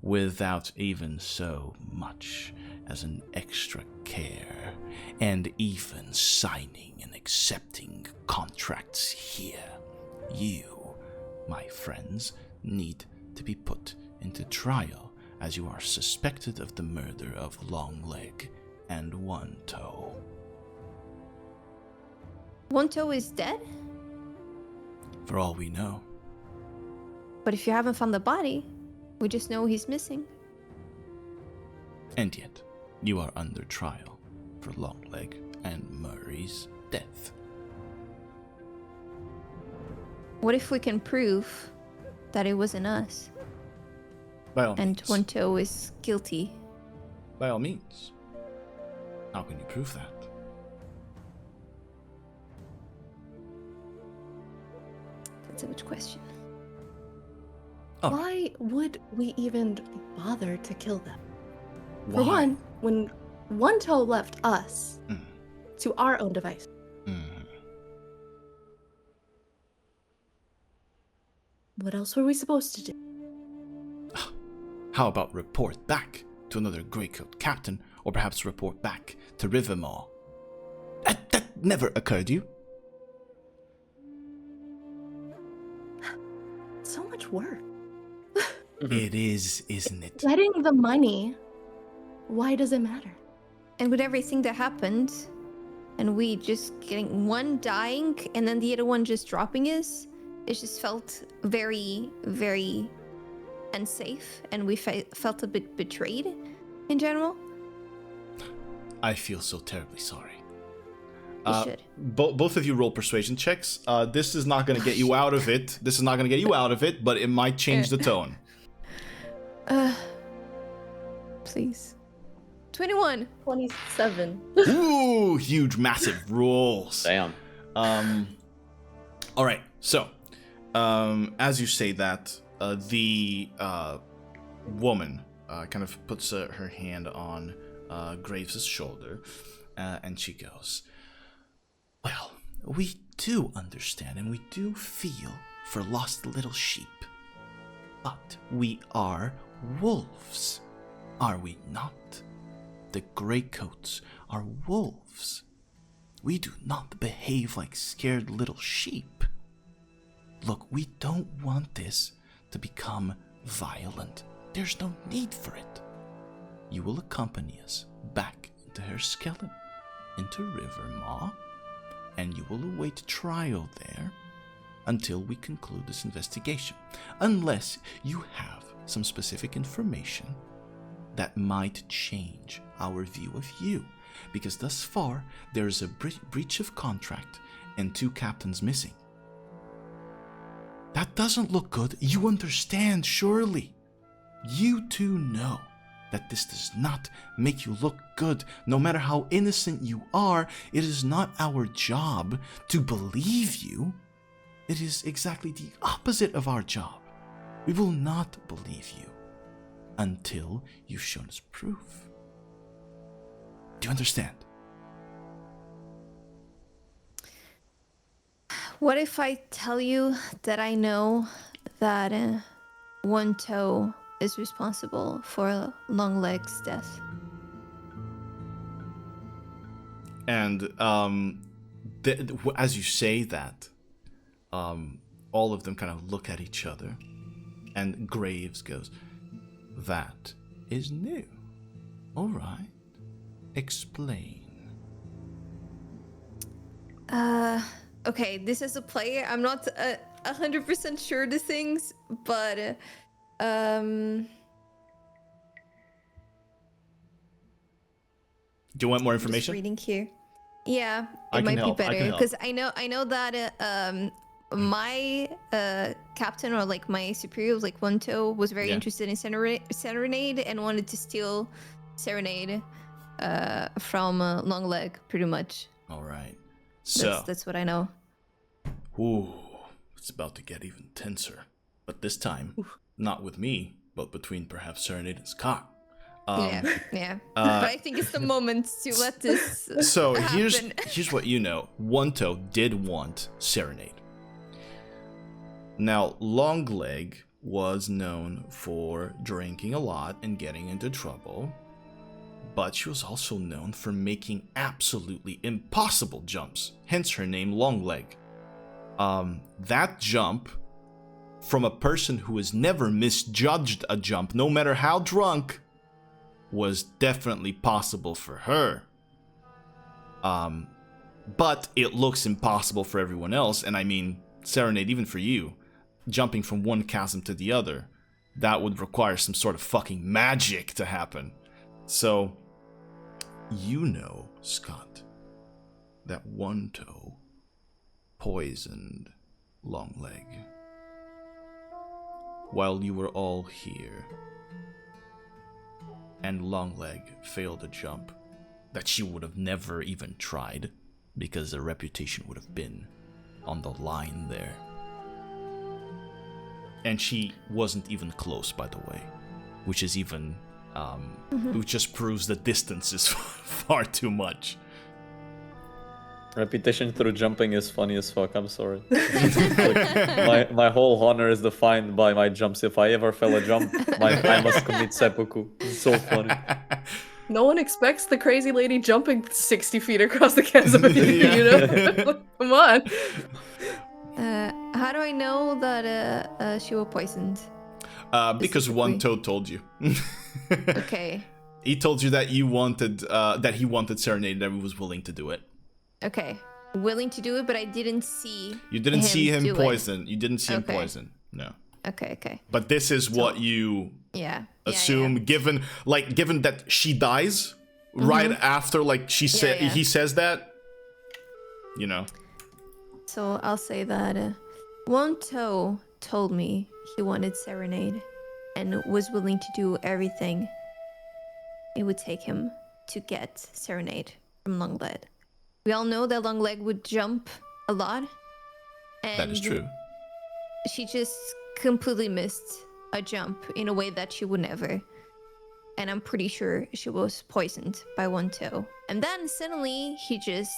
without even so much as an extra care, and even signing and accepting contracts here. You, my friends, need to be put into trial, as you are suspected of the murder of Longleg and One Toe.
One Toe is dead?
For all we know.
But if you haven't found the body, we just know he's missing.
And yet, you are under trial for Longleg and Murray's death.
What if we can prove that it wasn't us
By all
and
means.
One Toe is guilty?
By all means. How can you prove that?
That's a good question.
Oh.
Why would we even bother to kill them? For
Why?
one, when One Toe left us
Mm.
to our own device, what else were we supposed to do?
How about report back to another Greycoat captain, or perhaps report back to Rivermore? That never occurred to you?
So much work.
It is, isn't it?
Getting the money, why does it matter?
And with everything that happened, and we just getting one dying and then the other one just dropping us, it just felt very, very unsafe, and we felt a bit betrayed in general.
I feel so terribly sorry.
You should.
Both of you roll persuasion checks. This is not going to get you out of it. This is not going to get you out of it, but it might change the tone.
Please. 21.
27.
Ooh, huge, massive rolls.
Damn.
All right. So, as you say that, the woman kind of puts her hand on Graves' shoulder, and she goes, "Well, we do understand and we do feel for lost little sheep, but we are wolves, are we not? The Greycoats are wolves. We do not behave like scared little sheep. Look, we don't want this to become violent. There's no need for it. You will accompany us back into her skeleton, into Rivermar, and you will await trial there until we conclude this investigation, unless you have some specific information that might change our view of you, because thus far there is a breach of contract and 2 captains missing. That doesn't look good. You understand, surely. You too know that this does not make you look good. No matter how innocent you are, it is not our job to believe you. It is exactly the opposite of our job. We will not believe you. until you've shown us proof. Do you understand?
What if I tell you that I know that one toe is responsible for Longleg's death?
And as you say that, all of them kind of look at each other, and Graves goes, "That is new. All right. Explain."
Okay, this is a player. I'm not 100% sure the things, but
Do you want more
just
information?
reading here. Yeah,
I
it
can
might
help, I
be
can
better
help.
because I know that my captain or like my superior, like One Toe, was very
Yeah.
interested in Serenade and wanted to steal Serenade from Longleg, pretty much.
All right. So,
That's what I know.
ooh, it's about to get even tenser. But this time, not with me, but between perhaps Serenade and Scott.
Yeah. But I think it's the moment to let this
So
happen.
here's what you know. One Toe did want Serenade. Now, Longleg was known for drinking a lot and getting into trouble, but she was also known for making absolutely impossible jumps, hence her name Longleg. That jump from a person who has never misjudged a jump, no matter how drunk, was definitely possible for her. But it looks impossible for everyone else, and I mean, Serenade, even for you, jumping from one chasm to the other, that would require some sort of fucking magic to happen. So, you know, Scott, that One Toe poisoned Longleg while you were all here, and Longleg failed a jump that she would have never even tried because her reputation would have been on the line there. And she wasn't even close, by the way, which is even which just proves the distance is far too much.
Reputation through jumping is funny as fuck, I'm sorry. Like, my whole honor is defined by my jumps. If I ever fail a jump, I must commit seppuku. It's so funny.
No one expects the crazy lady jumping 60 feet across the chasm, you know? Come on.
How do I know that she was poisoned?
Because One Toe told you.
Okay.
He told you that you wanted that he wanted Serenade, that he was willing to do it.
Okay. Willing to do it, but I didn't see.
You didn't see him
do it.
poison. You didn't see him
Okay.
poison. No.
Okay.
But this is what you
Yeah.
assume, given that she dies right after, like she said,
Yeah.
he says that. You know.
So I'll say that One Toe told me he wanted Serenade and was willing to do everything it would take him to get Serenade from Longleg. We all know that Longleg would jump a lot. And
That is true.
she just completely missed a jump in a way that she would never. And I'm pretty sure she was poisoned by One Toe. And then suddenly he just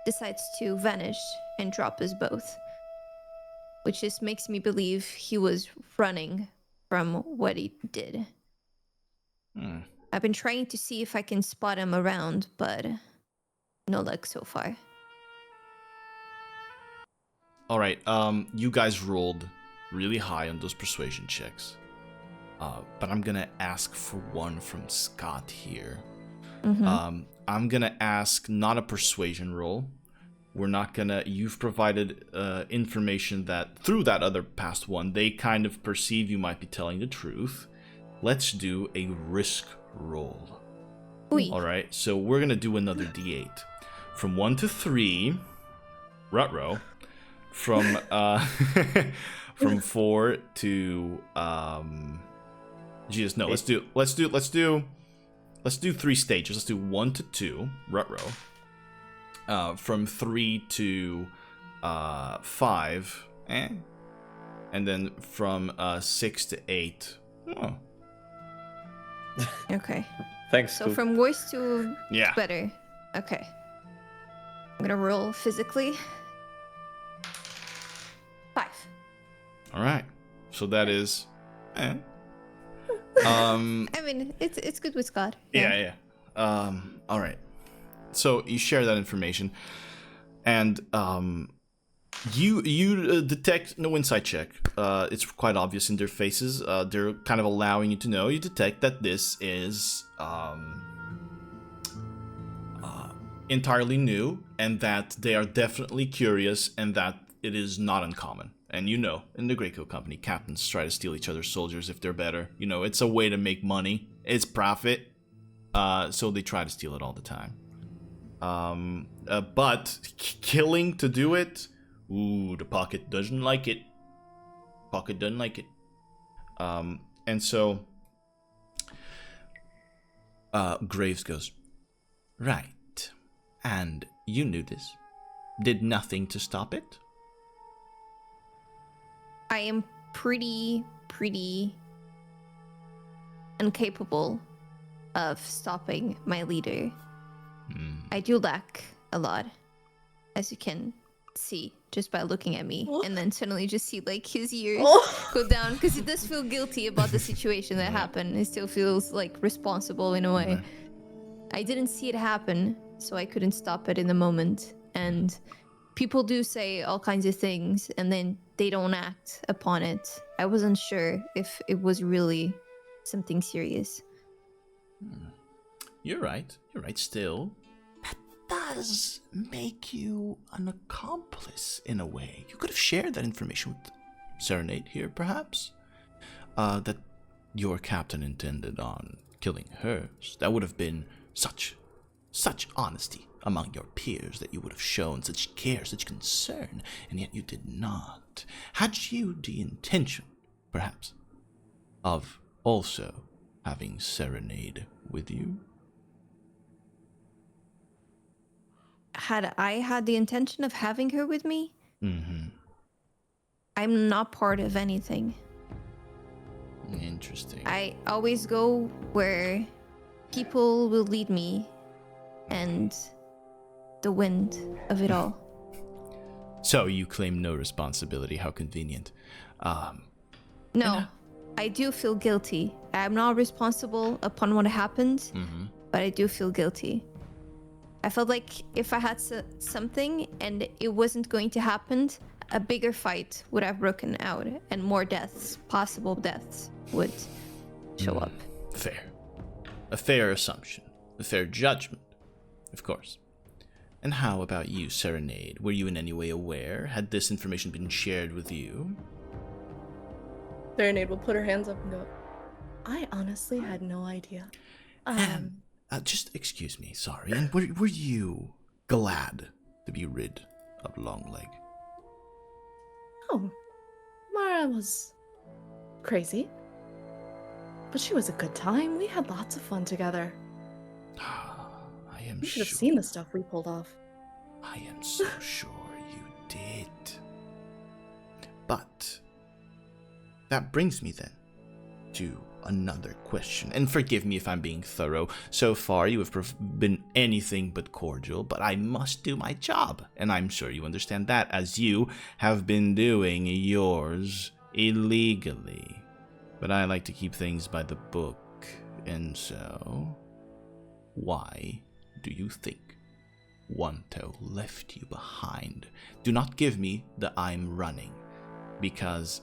decides to vanish and drop us both. Which just makes me believe he was running from what he did. I've been trying to see if I can spot him around, but no luck so far.
All right. You guys rolled really high on those persuasion checks. But I'm gonna ask for one from Scott here. I'm gonna ask not a persuasion roll. We're not gonna. You've provided information that through that other past one, they kind of perceive you might be telling the truth. Let's do a risk roll.
Oui.
All right. So we're gonna do another D8 from 1 to 3. Rutrow. From from 4 to Jesus, no. Let's do 3 stages. Let's do 1 to 2. Rutrow. From 3 to 5, and then from 6 to 8. Oh,
Okay.
Thanks.
So
Coop.
from worse to
Yeah.
better. Okay. I'm gonna roll physically. 5.
All right. So that is.
I mean, it's good with Scott.
Yeah. All right. So you share that information, and you detect no insight check. It's quite obvious in their faces. They're kind of allowing you to know. You detect that this is entirely new, and that they are definitely curious, and that it is not uncommon. And you know, in the Greco company, captains try to steal each other's soldiers if they're better. You know, it's a way to make money. It's profit. So they try to steal it all the time. But killing to do it, ooh, the pocket doesn't like it. Pocket doesn't like it. And so Graves goes, right. And you knew this. Did nothing to stop it?
I am pretty incapable of stopping my leader. I do lack a lot, as you can see just by looking at me, and then suddenly just see like his ears go down, because he does feel guilty about the situation that happened. He still feels like responsible in a way.
Right.
I didn't see it happen, so I couldn't stop it in the moment. And people do say all kinds of things, and then they don't act upon it. I wasn't sure if it was really something serious.
You're right still. That does make you an accomplice in a way. You could have shared that information with Serenade here, perhaps. That your captain intended on killing hers. That would have been such honesty among your peers, that you would have shown such care, such concern, and yet you did not. Had you the intention, perhaps, of also having Serenade with you?
Had I had the intention of having her with me?
Mm-hmm.
I'm not part of anything.
Interesting.
I always go where people will lead me, and the wind of it all.
So you claim no responsibility. How convenient.
No, I do feel guilty. I'm not responsible upon what happened, but I do feel guilty. I felt like if I had something and it wasn't going to happen, a bigger fight would have broken out, and more deaths, possible deaths, would show up.
Fair. A fair assumption. A fair judgment, of course. And how about you, Serenade? Were you in any way aware? Had this information been shared with you?
Serenade will put her hands up and go, I honestly had no idea.
And, just excuse me, sorry. And were you glad to be rid of Longleg?
Oh, Mara was crazy. But she was a good time. We had lots of fun together.
I am
You should have
sure.
seen the stuff we pulled off.
I am so sure you did. But that brings me then to another question. And forgive me if I'm being thorough. So far, you have been anything but cordial, but I must do my job. And I'm sure you understand that, as you have been doing yours illegally. But I like to keep things by the book. And so, why do you think Wanto left you behind? Do not give me the I'm running, because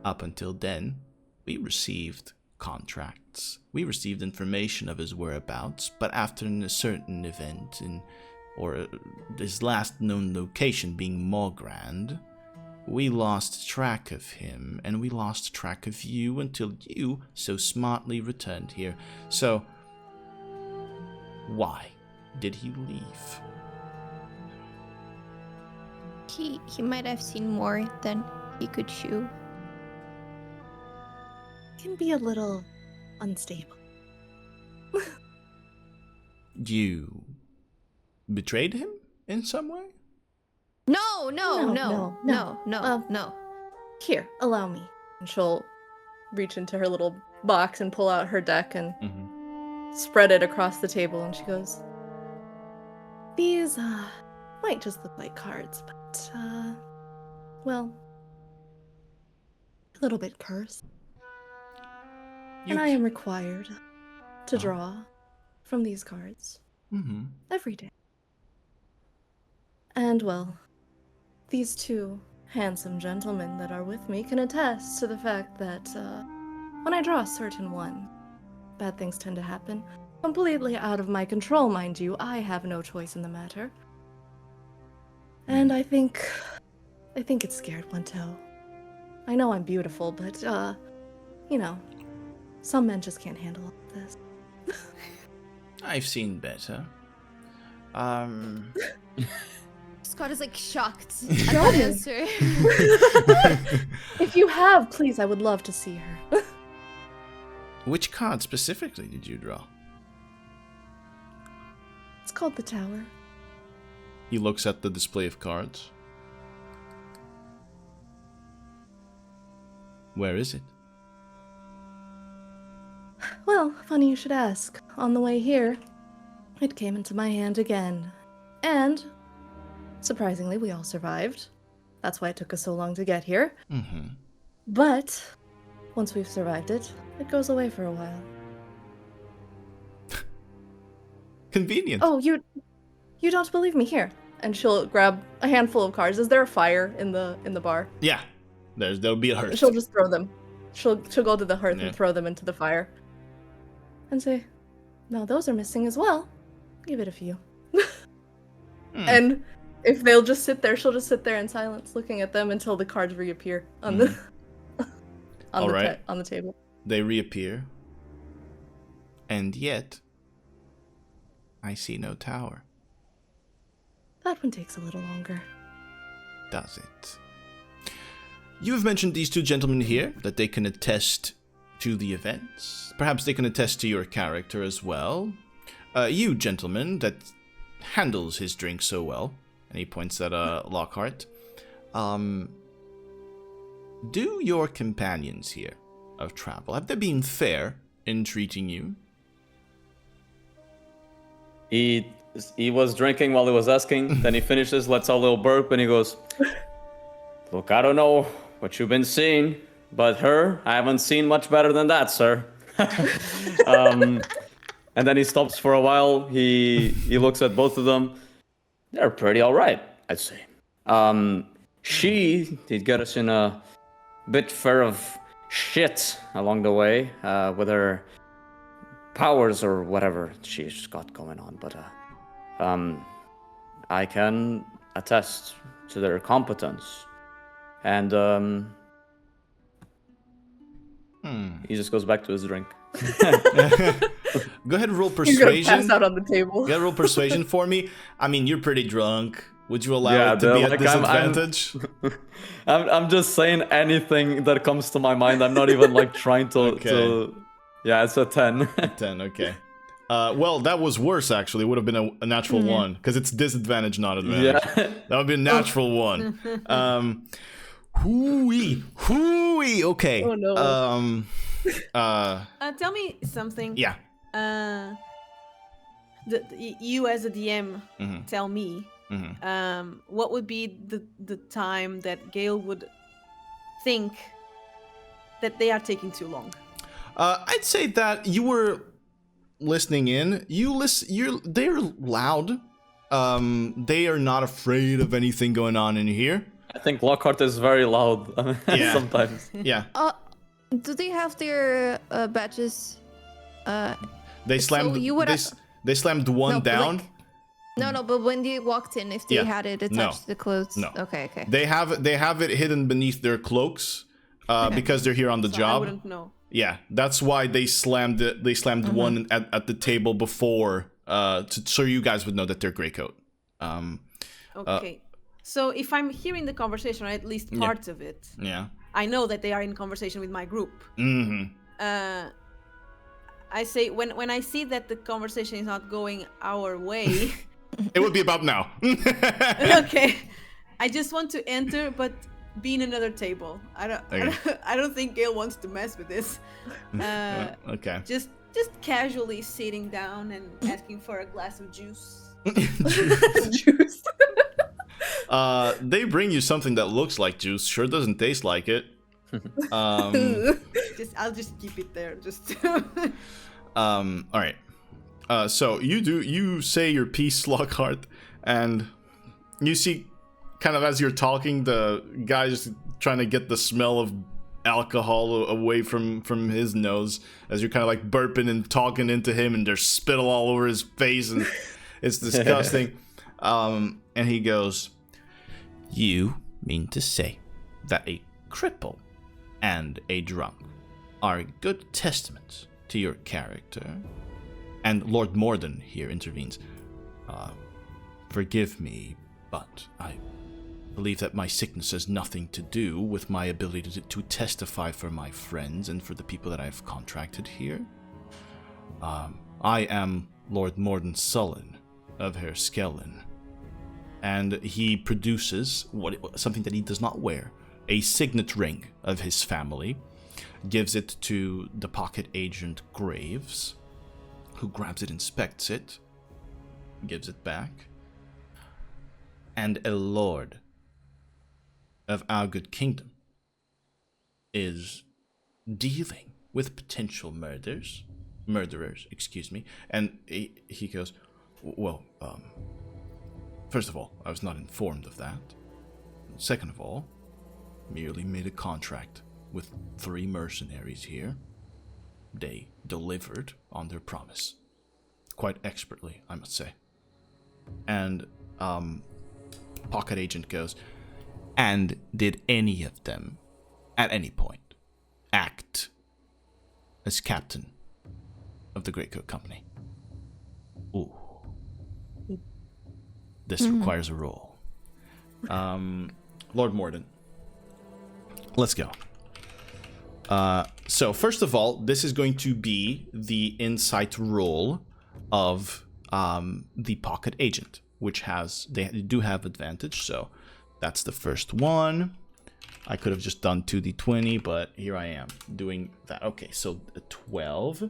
up until then, we received contracts. We received information of his whereabouts, but after a certain event, or his last known location being Morgrand, we lost track of him, and we lost track of you until you so smartly returned here. So, why did he leave?
He might have seen more than he could chew.
Can be a little unstable.
You betrayed him in some way?
No.
No. Here, allow me. And she'll reach into her little box and pull out her deck and
Mm-hmm.
spread it across the table, and she goes, "These might just look like cards, but well, a little bit cursed. And I am required to draw from these cards every day. And well, these two handsome gentlemen that are with me can attest to the fact that when I draw a certain one, bad things tend to happen. Completely out of my control, mind you. I have no choice in the matter. And I think it scared one toe. I know I'm beautiful, but you know, some men just can't handle all of this."
I've seen better.
Scott is like shocked
Show
at that
me.
answer.
If you have, please, I would love to see her.
Which card specifically did you draw?
It's called the Tower.
He looks at the display of cards. Where is it?
Well, funny you should ask. On the way here, it came into my hand again. And, surprisingly, we all survived. That's why it took us so long to get here.
Mm-hmm.
But, once we've survived it, it goes away for a while.
Convenient.
Oh, you don't believe me? Here. And she'll grab a handful of cards. Is there a fire in the bar?
Yeah. There'll be a hearth.
She'll just throw them. She'll go to the hearth
Yeah.
and throw them into the fire. And say, "No, those are missing as well. Give it a few." And if they'll just sit there, she'll just sit there in silence, looking at them until the cards reappear on the on the table.
They reappear. And yet, I see no tower.
That one takes a little longer.
Does it? You have mentioned these two gentlemen here, that they can attest to the events. Perhaps they can attest to your character as well. You, gentleman, that handles his drink so well, and he points at Lockhart. Do your companions here of travel, have they been fair in treating you?
He was drinking while he was asking. Then he finishes, lets out a little burp, and he goes, "Look, I don't know what you've been seeing, but her, I haven't seen much better than that, sir." And then he stops for a while. He looks at both of them. They're pretty all right, I'd say. She did get us in a bit fair of shit along the way with her powers or whatever she's got going on. But I can attest to their competence. And he just goes back to his drink.
Go ahead and roll
He's gonna
persuasion.
pass out on the table.
Go ahead and roll persuasion for me. I mean, you're pretty drunk. Would you allow
Yeah,
it to be
like,
at disadvantage?
I'm just saying anything that comes to my mind. I'm not even like trying to.
Okay.
Yeah, it's a 10.
10, okay. Well, that was worse, actually. It would have been a natural one, because it's disadvantage, not advantage.
Yeah.
That would be a natural one. Hooey. Okay.
Oh, no.
Tell me something.
Yeah.
You as a DM,
Mhm.
tell me. What would be the time that Gael would think that they are taking too long?
I'd say that you were listening in. They're loud. They are not afraid of anything going on in here.
I think Lockhart is very loud
Yeah.
sometimes.
Yeah.
Do they have their badges?
They slammed.
you would-
They slammed one
No, but
down.
No, but when they walked in, if they
Yeah.
had it attached
No.
to the clothes.
No.
Okay.
They have it hidden beneath their cloaks because they're here on the
So I
job.
wouldn't know.
Yeah, that's why they slammed it. They slammed one at the table before, so you guys would know that they're Greycoat.
Okay. So if I'm hearing the conversation, or at least parts of it,
Yeah.
I know that they are in conversation with my group.
Mm-hmm.
I say when I see that the conversation is not going our way.
It would be about now.
Okay. I just want to enter, but being another table. I don't.
Okay.
I don't think Gail wants to mess with this.
Okay.
Just casually sitting down and asking for a glass of juice.
Juice.
They bring you something that looks like juice. Sure doesn't taste like it.
I'll just keep it there. Just.
All right. So you say your piece, Lockhart, and you see, kind of as you're talking, the guy's trying to get the smell of alcohol away from his nose as you're kind of like burping and talking into him, and there's spittle all over his face, and it's disgusting. And he goes, "You mean to say that a cripple and a drunk are good testaments to your character?" And Lord Morden here intervenes. "Forgive me, but I believe that my sickness has nothing to do with my ability to testify for my friends and for the people that I've contracted here. I am Lord Morden Sullen of Herr Skellen." And he produces something that he does not wear, a signet ring of his family, gives it to the pocket agent Graves, who grabs it, inspects it, gives it back. "And a lord of our good kingdom is dealing with potential murderers, And he goes, "Well, first of all, I was not informed of that. Second of all, merely made a contract with 3 mercenaries here. They delivered on their promise. Quite expertly, I must say." And pocket agent goes, "And did any of them, at any point, act as captain of the Greatcoat Company?" Ooh. This requires a roll. Lord Morden, let's go. So first of all, this is going to be the insight roll of the pocket agent, which they do have advantage, so that's the first one. I could have just done 2d20, but here I am doing that. Okay, so a 12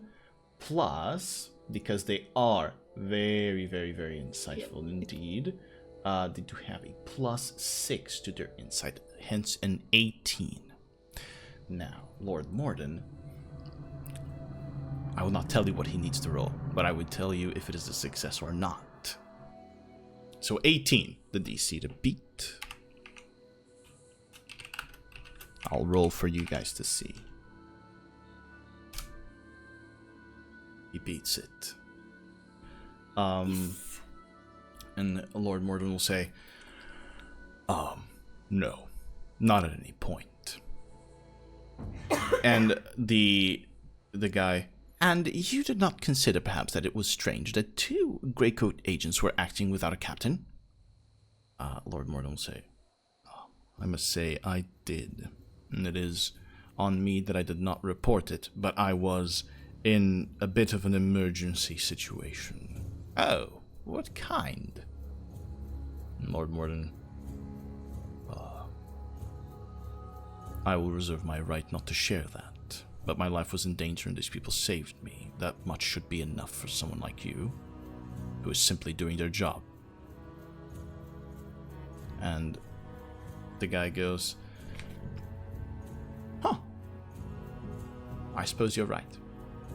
plus, because they are very, very, very insightful indeed. They do have a +6 to their insight, hence an 18. Now, Lord Morden, I will not tell you what he needs to roll, but I would tell you if it is a success or not. So 18, the DC to beat. I'll roll for you guys to see. He beats it. And Lord Morden will say, "No, not at any point." And the guy, "And you did not consider perhaps that it was strange that 2 Greycoat agents were acting without a captain?" Lord Morden will say, "I must say I did. And it is on me that I did not report it, but I was in a bit of an emergency situation." "Oh, what kind?" Lord Morden, "I will reserve my right not to share that, but my life was in danger and these people saved me. That much should be enough for someone like you, who is simply doing their job." And the guy goes, "Huh. I suppose you're right.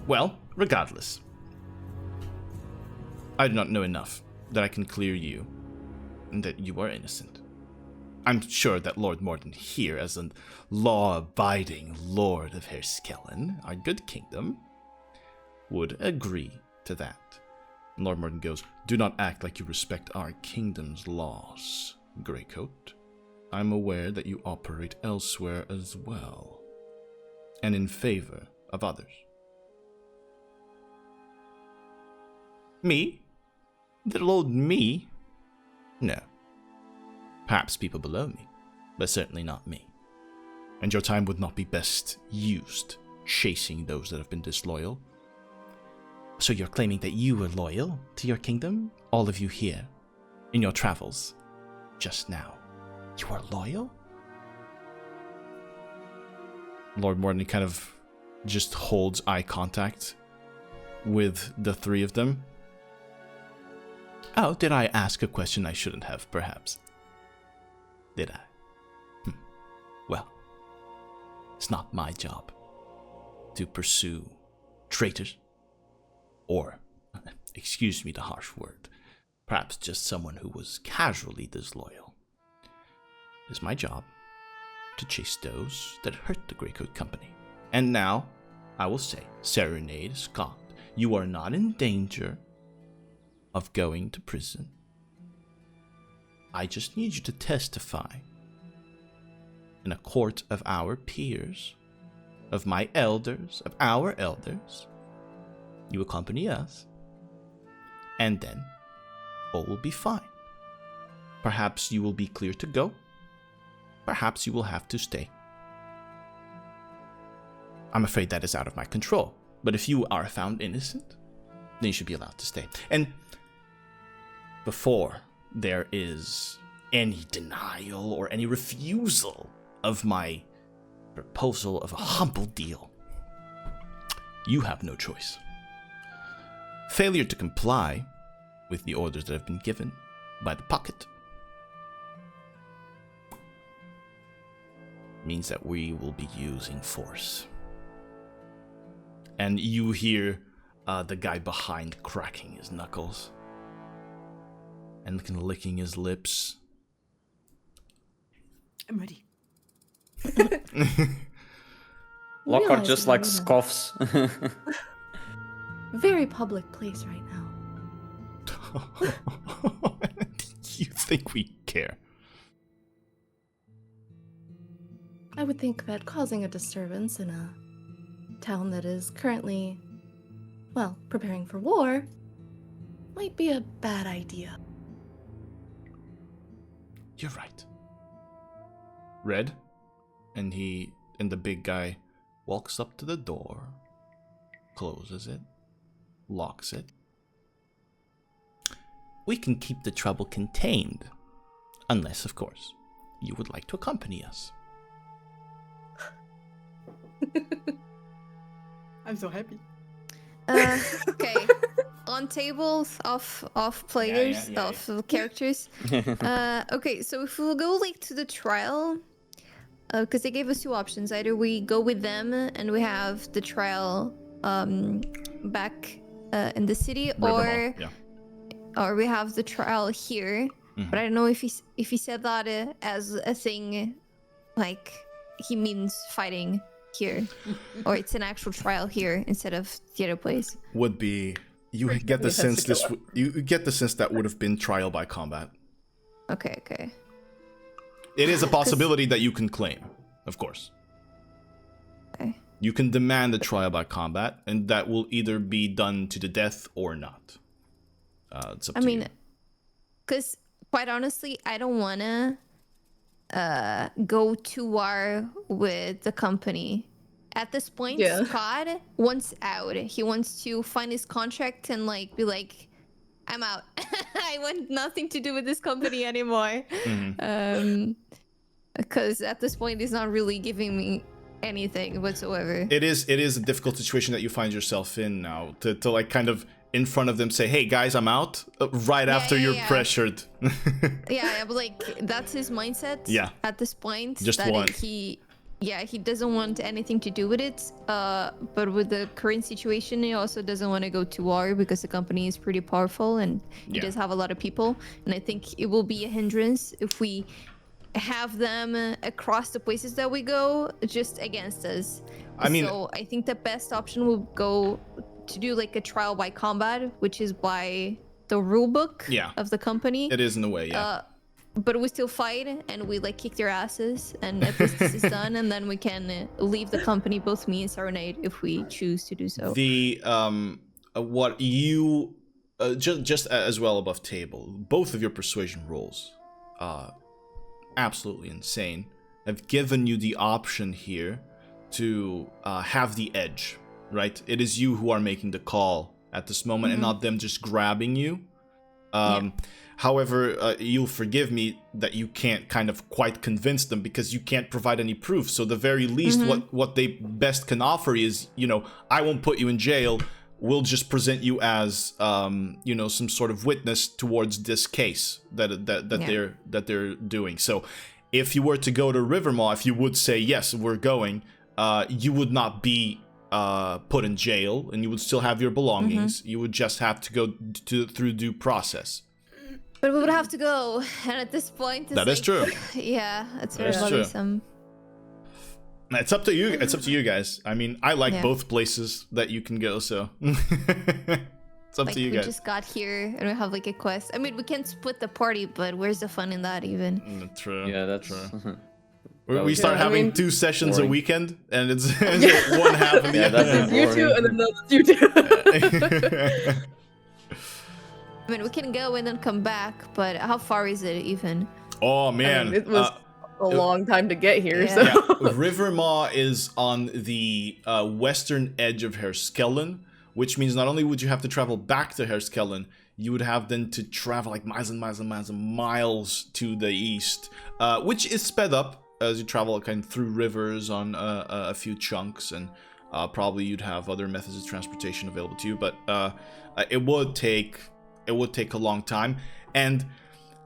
Well, regardless, I do not know enough that I can clear you, and that you are innocent. I'm sure that Lord Morden here, as a law-abiding Lord of Herr Skellen, our good kingdom, would agree to that." And Lord Morden goes, "Do not act like you respect our kingdom's laws, Greycoat. I'm aware that you operate elsewhere as well, and in favor of others." "Me? Little old me? No. Perhaps people below me, but certainly not me. And your time would not be best used chasing those that have been disloyal." "So you're claiming that you were loyal to your kingdom? All of you here, in your travels, just now. You are loyal?" Lord Morton kind of just holds eye contact with the three of them. Oh, did I ask a question I shouldn't have, perhaps? Did I? Well, it's not my job to pursue traitors, or, excuse me the harsh word, perhaps just someone who was casually disloyal. It is my job to chase those that hurt the Greycoat Company. And now, I will say, Serenade, Scott, you are not in danger of going to prison. I just need you to testify in a court of our peers, of my elders, of our elders. You accompany us, and then all will be fine. Perhaps you will be clear to go. Perhaps you will have to stay. I'm afraid that is out of my control. But if you are found innocent, then you should be allowed to stay. And before there is any denial or any refusal of my proposal of a humble deal, you have no choice. Failure to comply with the orders that have been given by the pocket means that we will be using force. And you hear the guy behind cracking his knuckles and licking his lips.
I'm ready.
Lockhart just like scoffs.
Very public place right now.
You think we care?
I would think that causing a disturbance in a town that is currently, well, preparing for war might be a bad idea.
You're right. Red, and the big guy walks up to the door, closes it, locks it. We can keep the trouble contained, unless, of course, you would like to accompany us.
I'm so happy.
Okay. On tables of players, of characters. Okay, so if we'll go like to the trial, because they gave us two options. Either we go with them and we have the trial back in the city, or we have the trial here.
Mm-hmm.
But I don't know if he said that as a thing, like he means fighting here, or it's an actual trial here instead of the other place.
Would be you get the sense that would have been trial by combat.
Okay.
It is a possibility that you can claim, of course.
Okay.
You can demand a trial by combat, and that will either be done to the death or not. It's up to you.
Because quite honestly, I don't wanna go to war with the company. At this point, Scott wants out. He wants to find his contract and like be like, I'm out. I want nothing to do with this company anymore.
Mm-hmm.
Because at this point, he's not really giving me anything whatsoever.
It is a difficult situation that you find yourself in now to like kind of in front of them say, hey guys, I'm out, after you're pressured.
But like that's his mindset at this point.
Just
that
one.
He doesn't want anything to do with it. But with the current situation, he also doesn't want to go to war because the company is pretty powerful and he does have a lot of people. And I think it will be a hindrance if we have them across the places that we go just against us. So I think the best option will go to do like a trial by combat, which is by the rule book of the company.
It is in a way,
but we still fight and we like kick their asses, and at least this is done, and then we can leave the company, both me and Serenade, if we choose to do so.
The what you just as well above table, both of your persuasion rolls, absolutely insane, have given you the option here to have the edge, right? It is you who are making the call at this moment, and not them just grabbing you. However, you'll forgive me that you can't kind of quite convince them because you can't provide any proof. So the very least, what they best can offer is, I won't put you in jail. We'll just present you as, some sort of witness towards this case that they're doing. So if you were to go to Rivermaw, if you would say yes, we're going, you would not be put in jail, and you would still have your belongings. You would just have to go through due process.
But we would have to go, and at this point,
that is true.
Yeah, it's very
That is true.
bothersome.
It's up to you. It's up to you guys. I mean, I like both places that you can go, so it's up to you guys.
We just got here and we have like a quest. I mean, we can split the party, but where's the fun in that even?
True.
Yeah, that's
true. We start having 2 sessions
boring.
a weekend, and it's one half of the other.
This is you two, and then that's you two.
I mean, we can go and then come back, but how far is it even?
Oh man,
I mean, it was a long time to get here.
Yeah.
So
Rivermaw is on the western edge of Herskellen, which means not only would you have to travel back to Herskellen, you would have then to travel like miles and miles and miles and miles to the east, which is sped up as you travel kind of through rivers on a few chunks, and probably you'd have other methods of transportation available to you, but it would take a long time. And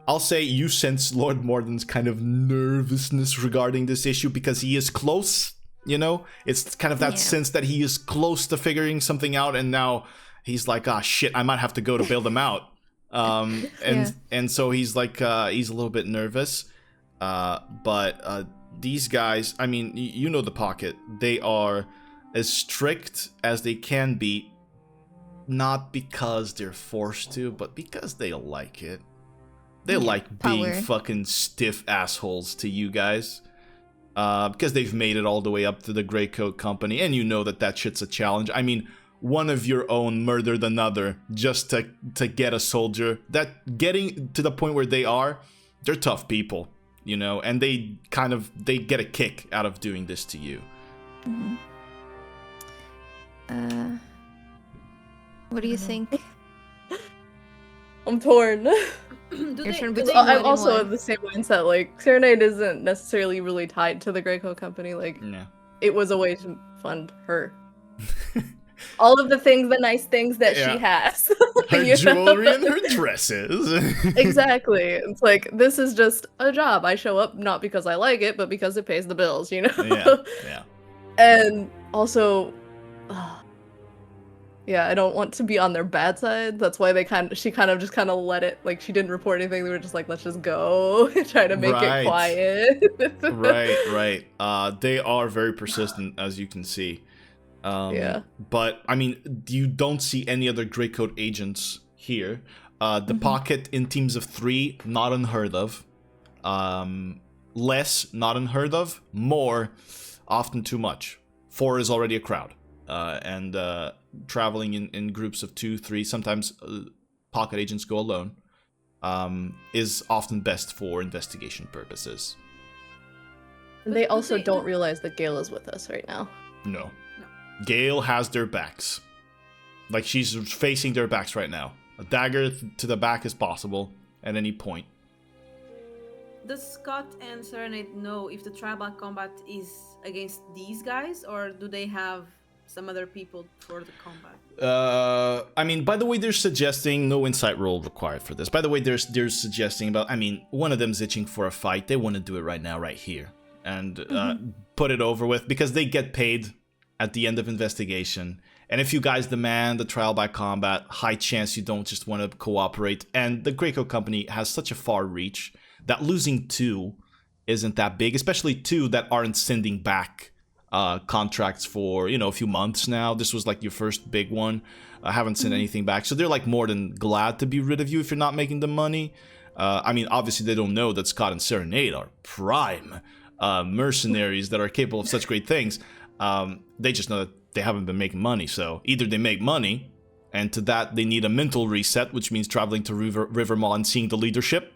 I'll say you sense Lord Morden's kind of nervousness regarding this issue because he is close, It's kind of that sense that he is close to figuring something out, and now he's like, shit, I might have to go to bail them out. And so he's like, he's a little bit nervous. But these guys, I mean, the Pocket, they are as strict as they can be, not because they're forced to, but because they like it. They like being fucking stiff assholes to you guys. Because they've made it all the way up to the Grey Coat Company, and that shit's a challenge. I mean, one of your own murdered another just to get a soldier. That getting to the point where they're tough people, and they get a kick out of doing this to you.
What do you think?
I'm torn. I'm also of the same mindset. Like, Serenade isn't necessarily really tied to the Grey Coat Company. Like, it was a way to fund her. All of the nice things that she has.
Her jewelry and her dresses.
Exactly. It's like, this is just a job. I show up not because I like it, but because it pays the bills,
Yeah.
And also, I don't want to be on their bad side. That's why she kind of just let it, like, she didn't report anything. They were just like, let's just go, try to make it quiet.
Right. They are very persistent, as you can see. But, I mean, you don't see any other Greycoat agents here. The Pocket in teams of 3, not unheard of. Less, not unheard of. More, often too much. 4 is already a crowd. And traveling in groups of 2, 3, sometimes Pocket agents go alone, is often best for investigation purposes.
And they also don't realize that Gael is with us right now.
No. Gael has their backs. Like, she's facing their backs right now. A dagger to the back is possible at any point.
Does Scott and Serenade know if the tribal combat is against these guys, or do they have some other people for the combat?
I mean, by the way, they're suggesting no insight roll required for this. By the way, they're suggesting about, I mean, one of them's itching for a fight. They want to do it right now, right here, and put it over with, because they get paid at the end of investigation. And if you guys demand the trial by combat, high chance you don't just want to cooperate. And the Grey Coat Company has such a far reach that losing 2 isn't that big, especially 2 that aren't sending back contracts for, a few months now. This was like your first big one. I haven't sent anything back. So they're like more than glad to be rid of you if you're not making the money. I mean, obviously they don't know that Scott and Serenade are prime mercenaries that are capable of such great things. They just know that they haven't been making money. So either they make money, and to that they need a mental reset, which means traveling to Rivermaw and seeing the leadership,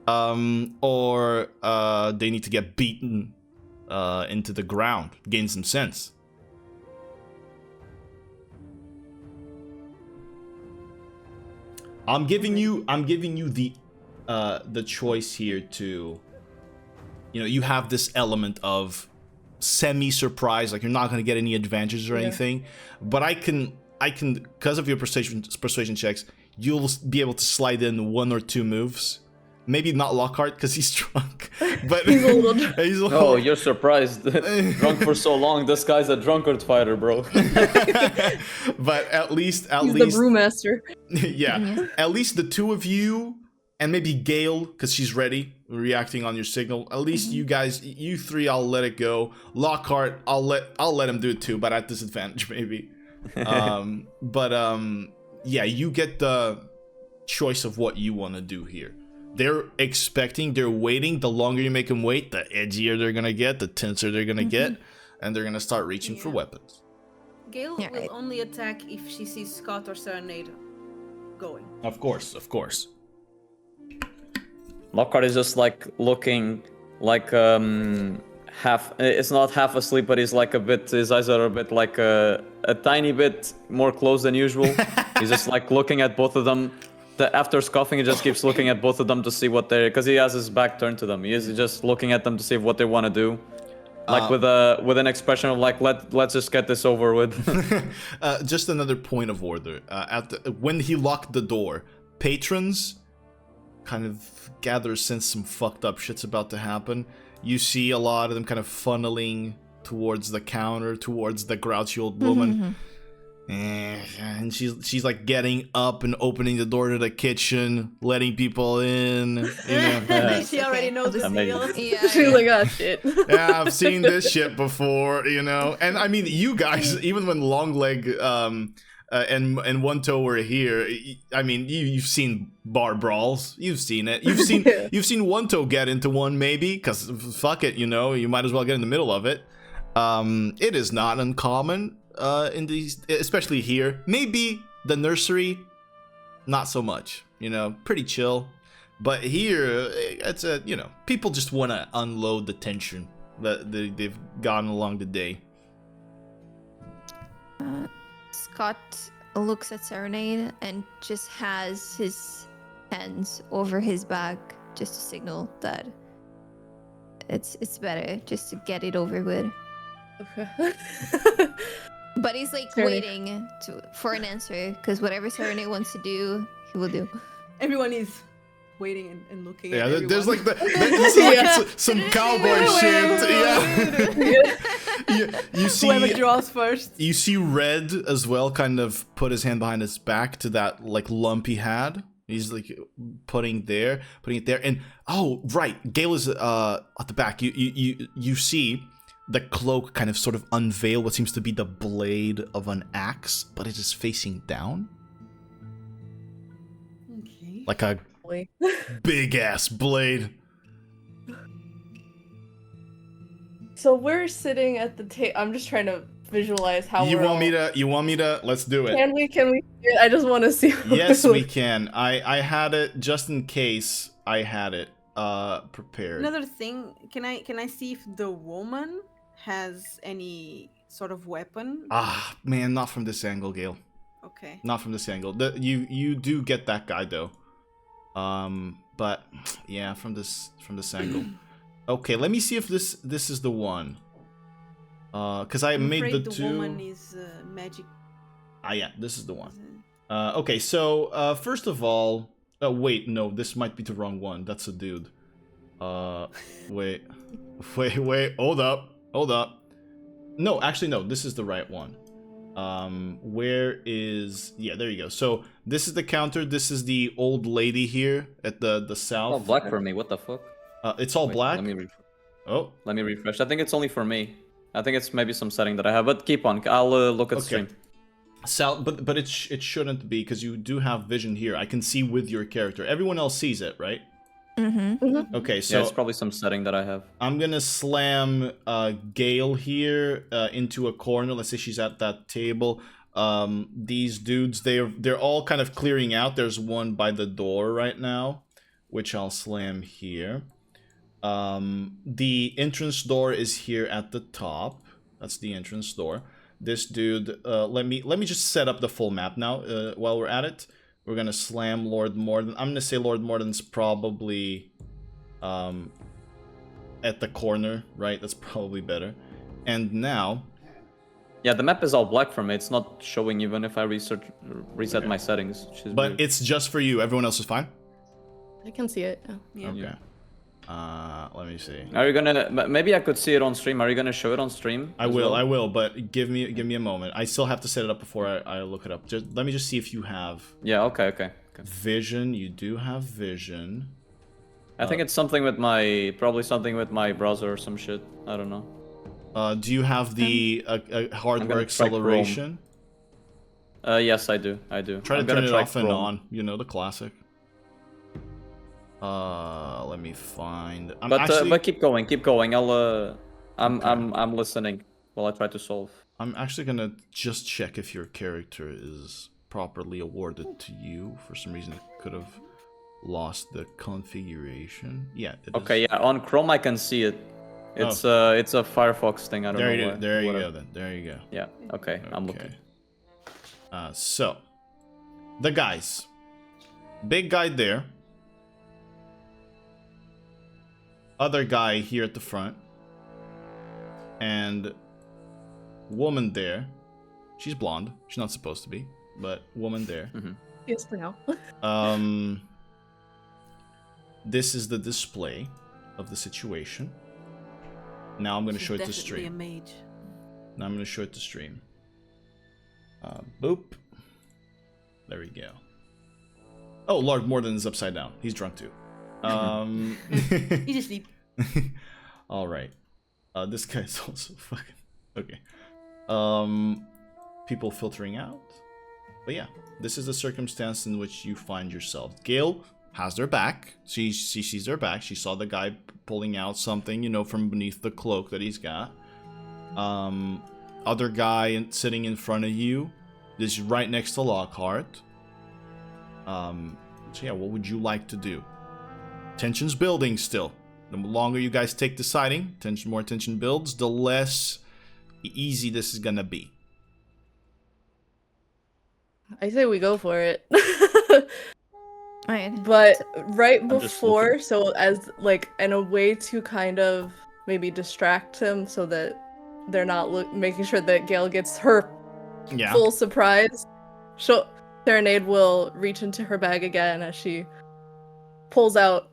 or they need to get beaten into the ground, gain some sense. I'm giving you the choice here to, you know, you have this element of semi-surprise, like you're not going to get any advantages or anything, but I can because of your persuasion checks, you'll be able to slide in 1 or 2 moves. Maybe not Lockhart because he's drunk, but
He's a little
Oh, you're surprised. Drunk for so long. This guy's a drunkard fighter, bro.
But at least
He's the brewmaster.
yeah, at least the 2 of you and maybe Gael, because she's ready, reacting on your signal. At least you guys, you 3, I'll let it go. Lockhart, I'll let him do it too, but at disadvantage maybe. Yeah, you get the choice of what you want to do here. They're waiting. The longer you make them wait, the edgier they're gonna get, the tenser they're gonna get, and they're gonna start reaching for weapons.
Gail will only attack if she sees Scott or Serenade going.
Of course.
Lockhart is just like looking like half. It's not half asleep, but he's like a bit. His eyes are a bit like a tiny bit more closed than usual. He's just like looking at both of them. After scoffing, he just keeps looking at both of them to see what they're, because he has his back turned to them. He is just looking at them to see what they want to do, like with an expression of like let's just get this over with.
Just another point of order. When he locked the door, patrons kind of gather a sense some fucked up shit's about to happen. You see a lot of them kind of funneling towards the counter, towards the grouchy old woman. And she's like getting up and opening the door to the kitchen, letting people in. You know,
she already knows the deal.
Yeah.
She's like, oh shit.
Yeah, I've seen this shit before, you know. And I mean, you guys, even when Longleg and One Toe were here, I mean, you've seen bar brawls. You've seen it. You've seen One Toe get into one, maybe, because fuck it, you know, you might as well get in the middle of it. It is not uncommon. In these, especially here, maybe the nursery, not so much. You know, pretty chill. But here, it's you know, people just want to unload the tension that they've gotten along the day.
Scott looks at Serenade and just has his hands over his back just to signal that it's better just to get it over with.
Okay.
But he's like waiting for an answer, because whatever Serenade wants to do, he will do.
Everyone is waiting and looking at everyone.
There's like some cowboy shit. Yeah. You see
whoever draws first.
You see Red as well kind of put his hand behind his back to that like lump he had. He's like putting it there. And oh right, Gael is at the back. You see the cloak kind of sort of unveil what seems to be the blade of an axe, but it is facing down.
Okay.
Like a big ass blade.
So we're sitting at the table. I'm just trying to visualize how
You want me to let's do it.
Can we? I just want to see.
Yes, we can. I had it just in case I had it prepared.
Another thing, can I see if the woman has any sort of weapon?
Ah, man, not from this angle, Gael.
Okay.
Not from this angle. You do get that guy though. But yeah, from this angle. Okay, let me see if this is the one. Cuz I
I'm
made
afraid
the
the
two.
woman is magic.
Ah yeah, this is the one. Okay, so first of all, oh wait, no, this might be the wrong one. That's a dude. Wait, hold up. No, actually no, this is the right one. Where is, yeah, there you go. So this is the counter. This is the old lady here at the south.
Oh, black for me. What the fuck?
It's all black.
Let me refresh. I think it's only for me. I think it's maybe some setting that I have, but keep on. I'll look at stream.
But it shouldn't be, because you do have vision here. I can see with your character. Everyone else sees it, right?
Mm-hmm.
Okay, so
yeah, it's probably some setting that I have.
I'm gonna slam Gael here into a corner. Let's say she's at that table. These dudes, they're all kind of clearing out. There's one by the door right now, which I'll slam here. The entrance door is here at the top. That's the entrance door. This dude, let me just set up the full map now while we're at it. We're gonna slam Lord Morden. I'm gonna say Lord Morden's probably at the corner, right? That's probably better. And now,
Yeah, the map is all black for me. It's not showing even if I reset my settings. Which is
but
weird.
it's just for you. Everyone else is fine.
I can see it.
Yeah.
Okay. Let me see.
Are you gonna? Maybe I could see it on stream. Are you gonna show it on stream?
I
as
will.
well?
I will. But give me a moment. I still have to set it up before I look it up. Let me just see if you have
Yeah. Okay.
vision. You do have vision.
I think it's something with probably something with my browser or some shit. I don't know.
Do you have the hardware
gonna try Chrome.
acceleration?
Yes, I do.
Try
I'm
to turn
gonna
it
try
off and
Chrome.
on. You know, the classic. Let me find.
But keep going. I'm listening while I try to solve.
I'm actually gonna just check if your character is properly awarded to you. For some reason, it could have lost the configuration. Yeah. It
Okay,
is.
yeah. On Chrome, I can see it. It's a Firefox thing. I don't know why.
There you
Whatever.
go. Then there you go.
Yeah. Okay. I'm looking.
So, the guys. Big guy there. Other guy here at the front. And woman there. She's blonde. She's not supposed to be, but woman there.
Yes, for now.
This is the display of the situation. Now I'm going to
She's
show it to
definitely
stream.
a mage.
Now I'm going to show it to stream. Boop. There we go. Oh, Lord Morden is upside down. He's drunk too.
He's asleep.
All right. This guy's also fucking okay. People filtering out. But yeah, this is the circumstance in which you find yourself. Gael has their back. She sees their back. She saw the guy pulling out something, you know, from beneath the cloak that he's got. Other guy sitting in front of you is right next to Lockhart. So yeah, what would you like to do? Tension's building still. The longer you guys take deciding, more tension builds, the less easy this is gonna be.
I say we go for it.
Alright.
But right
just
before,
looking.
so as like in a way to kind of maybe distract him so that they're not making sure that Gail gets her
Yeah.
full surprise. Serenade will reach into her bag again as she pulls out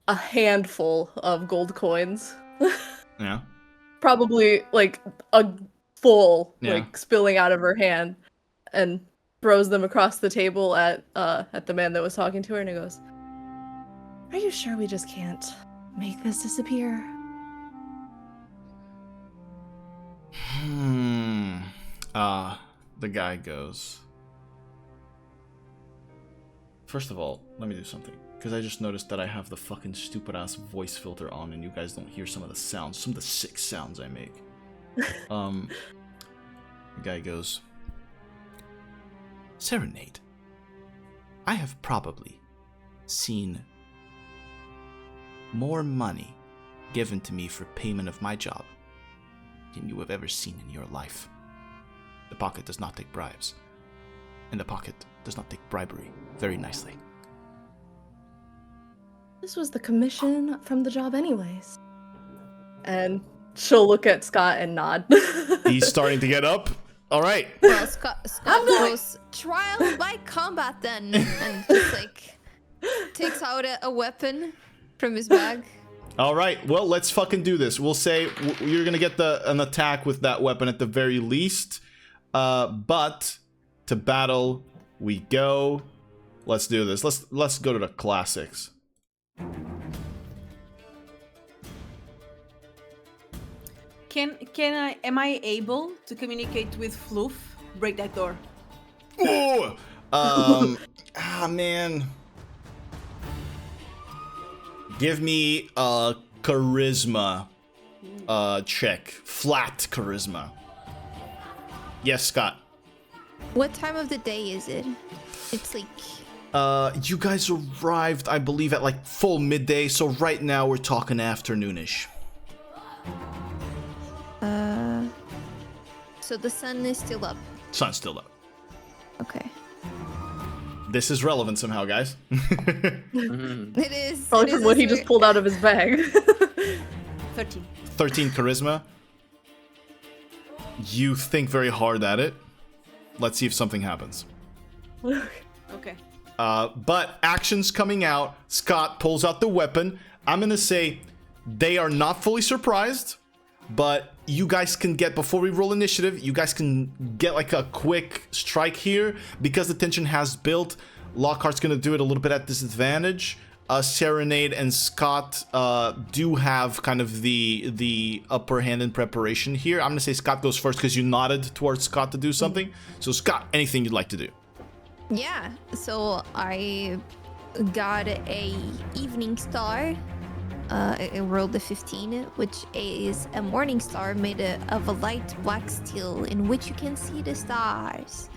a handful of gold coins.
Yeah.
Probably like a full,
Yeah.
like spilling out of her hand, and throws them across the table at the man that was talking to her, and he goes, "Are you sure we just can't make this disappear?"
The guy goes, first of all, let me do something. Because I just noticed that I have the fucking stupid ass voice filter on and you guys don't hear some of the sounds, some of the sick sounds I make. The guy goes, Serenade, I have probably seen more money given to me for payment of my job than you have ever seen in your life. The pocket does not take bribes, and the pocket does not take bribery very nicely.
This was the commission from the job anyways. And she'll look at Scott and nod.
He's starting to get up. All right.
Well, Scott goes, trial by combat then. And just like takes out a weapon from his bag.
All right. Well, let's fucking do this. We'll say you're going to get an attack with that weapon at the very least. But to battle we go. Let's do this. Let's go to the classics.
Am I able to communicate with Fluff? Break that door.
Ooh! Man. Give me a charisma check. Flat charisma. Yes, Scott.
What time of the day is it? It's like...
You guys arrived, I believe, at like full midday, so right now we're talking afternoonish.
So the sun is still up.
Sun's still up.
Okay.
This is relevant somehow, guys.
It is.
Probably
it
from
is
what he
a
just
ver-
pulled out of his bag.
13.
13 charisma. You think very hard at it. Let's see if something happens.
Okay.
But actions coming out. Scott pulls out the weapon. I'm gonna say they are not fully surprised, but you guys can get, before we roll initiative, you guys can get like a quick strike here because the tension has built. Lockhart's gonna do it a little bit at disadvantage. Serenade and Scott do have kind of the upper hand in preparation here. I'm gonna say Scott goes first because you nodded towards Scott to do something. So Scott, anything you'd like to do?
Yeah. So I got a evening star. I rolled a 15, which is a morning star made of a light black steel in which you can see the stars.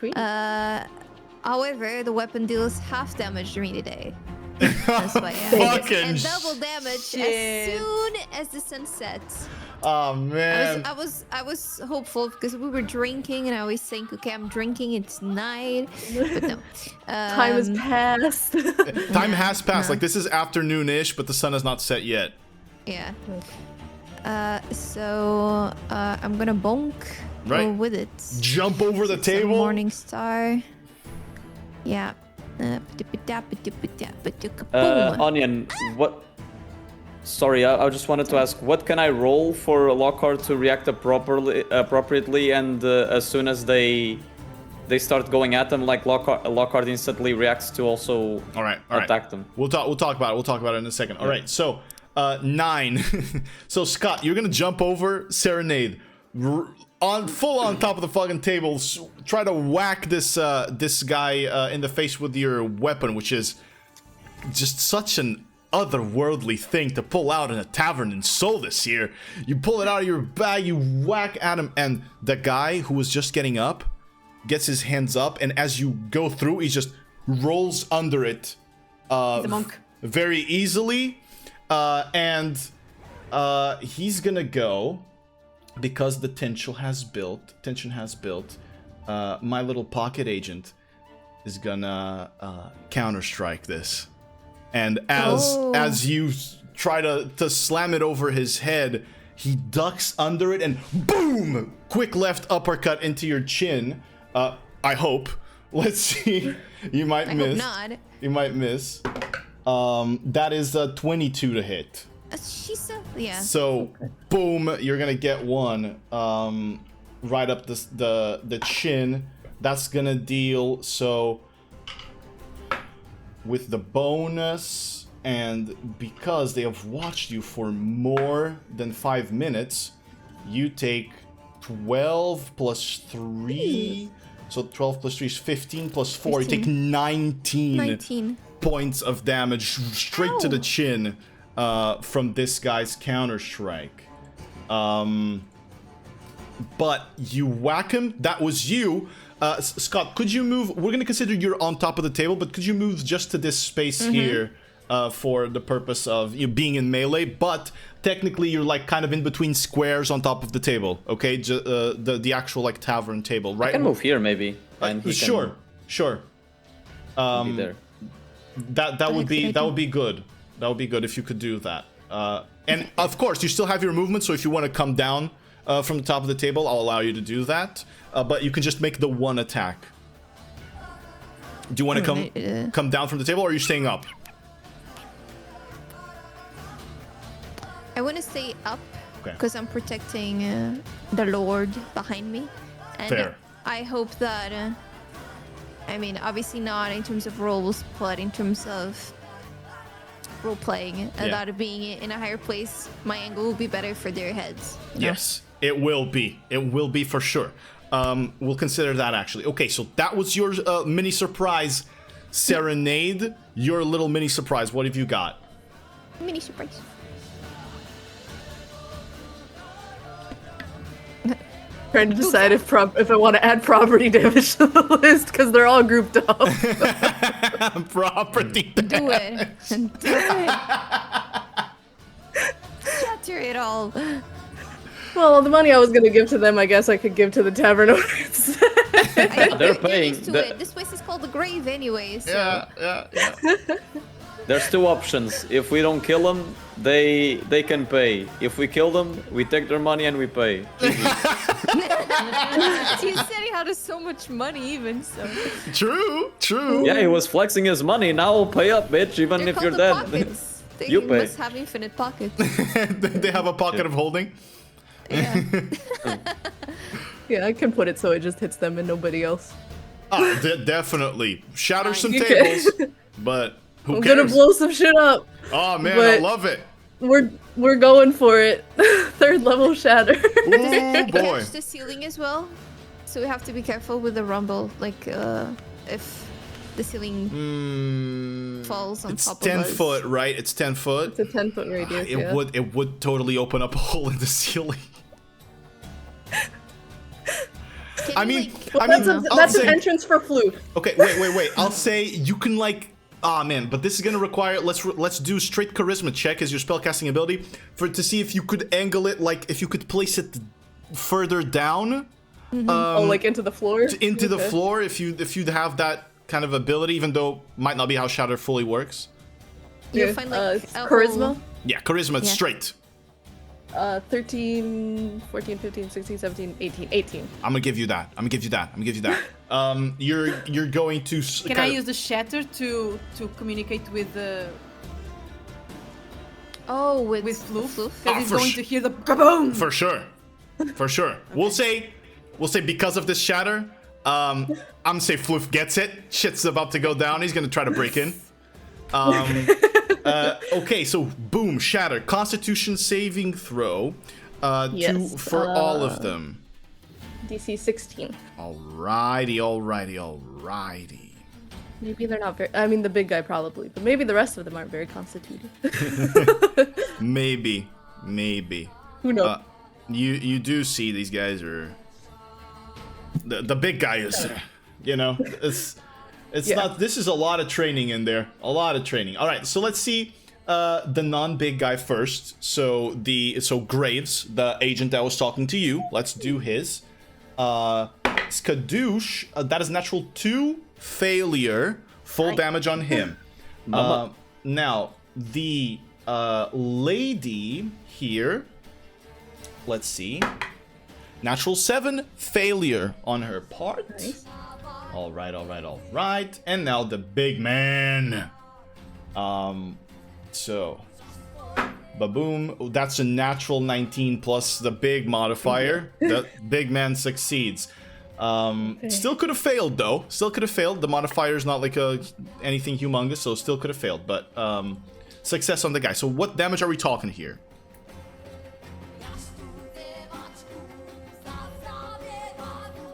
Sweet.
However, the weapon deals half damage during the day. That's why
Fucking
and double damage
shit.
as soon as the sun sets.
Oh man.
I was hopeful because we were drinking and I was saying, okay, I'm drinking, it's night, but no.
Time has passed.
Time has passed. Like, this is afternoon-ish, but the sun has not set yet.
Yeah. So I'm gonna bonk.
Right.
Go with it.
Jump over the
It's a
table.
Morning star. Yeah. Boom.
Onion, what? Sorry, I just wanted to ask, what can I roll for Lockhart to react appropriately, and as soon as they start going at them, like Lockhart instantly reacts to also
All right.
attack them.
We'll talk about it. We'll talk about it in a second. All right. So 9. So Scott, you're gonna jump over Serenade, on top of the fucking table. Try to whack this guy in the face with your weapon, which is just such an otherworldly thing to pull out in a tavern in Solus here. You pull it out of your bag, you whack at him, and the guy who was just getting up gets his hands up, and as you go through, he just rolls under it
He's a monk.
very easily, and he's gonna go, because the tension has built, my little pocket agent is gonna counter-strike this. And as you try to slam it over his head, he ducks under it and boom! Quick left uppercut into your chin. I hope. Let's see. You might
I
miss.
hope not.
You might miss. That is a 22 to hit.
Yeah.
So, boom, you're gonna get one right up the chin. That's gonna deal, so with the bonus, and because they have watched you for more than 5 minutes, you take 12 plus 3. So 12 plus 3 is 15 plus 4. 15. You take 19 points of damage straight to the chin from this guy's counter-strike. But you whack him. That was you. Scott, could you move? We're going to consider you're on top of the table, but could you move just to this space here for the purpose of you being in melee? But technically, you're like kind of in between squares on top of the table, okay? The actual like tavern table, right?
I can move here maybe. And he
Sure.
Be there.
That would be good. That would be good if you could do that. And of course, you still have your movement, so if you want to come down from the top of the table, I'll allow you to do that. But you can just make the one attack. Do you want to come down from the table, or are you staying up?
I want to stay up
Okay.
because I'm protecting the Lord behind me. And
Fair.
I hope that, I mean, obviously not in terms of roles, but in terms of role playing, that being in a higher place, my angle will be better for their heads. you know?
Yes, it will be. It will be for sure. We'll consider that actually. Okay, so that was your mini surprise, Serenade. Your little mini surprise. What have you got?
Mini surprise.
Trying to decide if I want to add property damage to the list because they're all grouped up.
Property.
Do it. Do it. Shatter it all.
Well, the money I was going to give to them, I guess I could give to the tavern owner instead.
They're
You're
paying.
used to it. This place is called the grave anyway. So.
Yeah.
There's two options. If we don't kill them, they can pay. If we kill them, we take their money and we pay.
He said he had so much money even, so.
True.
Yeah, he was flexing his money. Now I'll pay up, bitch, even
They're
if you're
called the
dead.
pockets. They
You pay.
must have infinite pockets.
They have a pocket of holding.
Yeah.
Yeah, I can put it so it just hits them and nobody else.
Definitely. Shatter some
You
tables,
can-
but who
I'm
cares?
gonna blow some shit up.
Oh man, I
but-
love it.
We're going for it. 3rd level shatter.
Oh boy.
Catch the ceiling as well, so we have to be careful with the rumble. Like, if the ceiling falls on
It's
top
10
of us.
foot, right? It's 10 foot.
It's a 10-foot radius. Yeah.
It would totally open up a hole in the ceiling.
Can
I
you,
mean,
like-
I mean,
That's
I'll
an
say-
entrance for flute.
Okay, wait. I'll say you can like. Ah man, but this is gonna require. Let's do straight charisma check as your spellcasting ability to see if you could angle it, like if you could place it further down.
Like into the floor.
Into the
Okay.
floor if you'd have that kind of ability, even though might not be how Shatter fully works.
You'll
Yeah,
find like
it's
a
charisma.
hole.
Yeah, charisma it's
Yeah.
straight.
13, 14, 15, 16, 17, 18. 18.
I'm gonna give you that. You're going to.
Can I use the shatter to communicate with the
Oh, with
Floof?
Floof.
Because he's
for
going
sh-
to hear the kaboom.
For sure. We'll say because of this shatter, I'm gonna say Floof gets it. Shit's about to go down. He's gonna try to break in. Okay, so boom, shatter. Constitution saving throw.
Yes,
for all of them.
DC 16.
Alrighty.
Maybe they're not very. I mean, the big guy probably, but maybe the rest of them aren't very constituted.
Maybe.
Who knows?
You do see these guys are. The big guy is, it's
Yeah.
not. This is a lot of training in there. A lot of training. All right, so let's see the non-big guy first. So Graves, the agent that was talking to you. Let's do his. Skadoosh, that is natural 2 failure, full damage on him. Now the lady here. Let's see. Natural 7 failure on her part.
Nice.
All right. And now the big man. So, baboom. That's a natural 19 plus the big modifier. The big man succeeds. Still could have failed though. The modifier is not like anything humongous, so still could have failed. But success on the guy. So what damage are we talking here?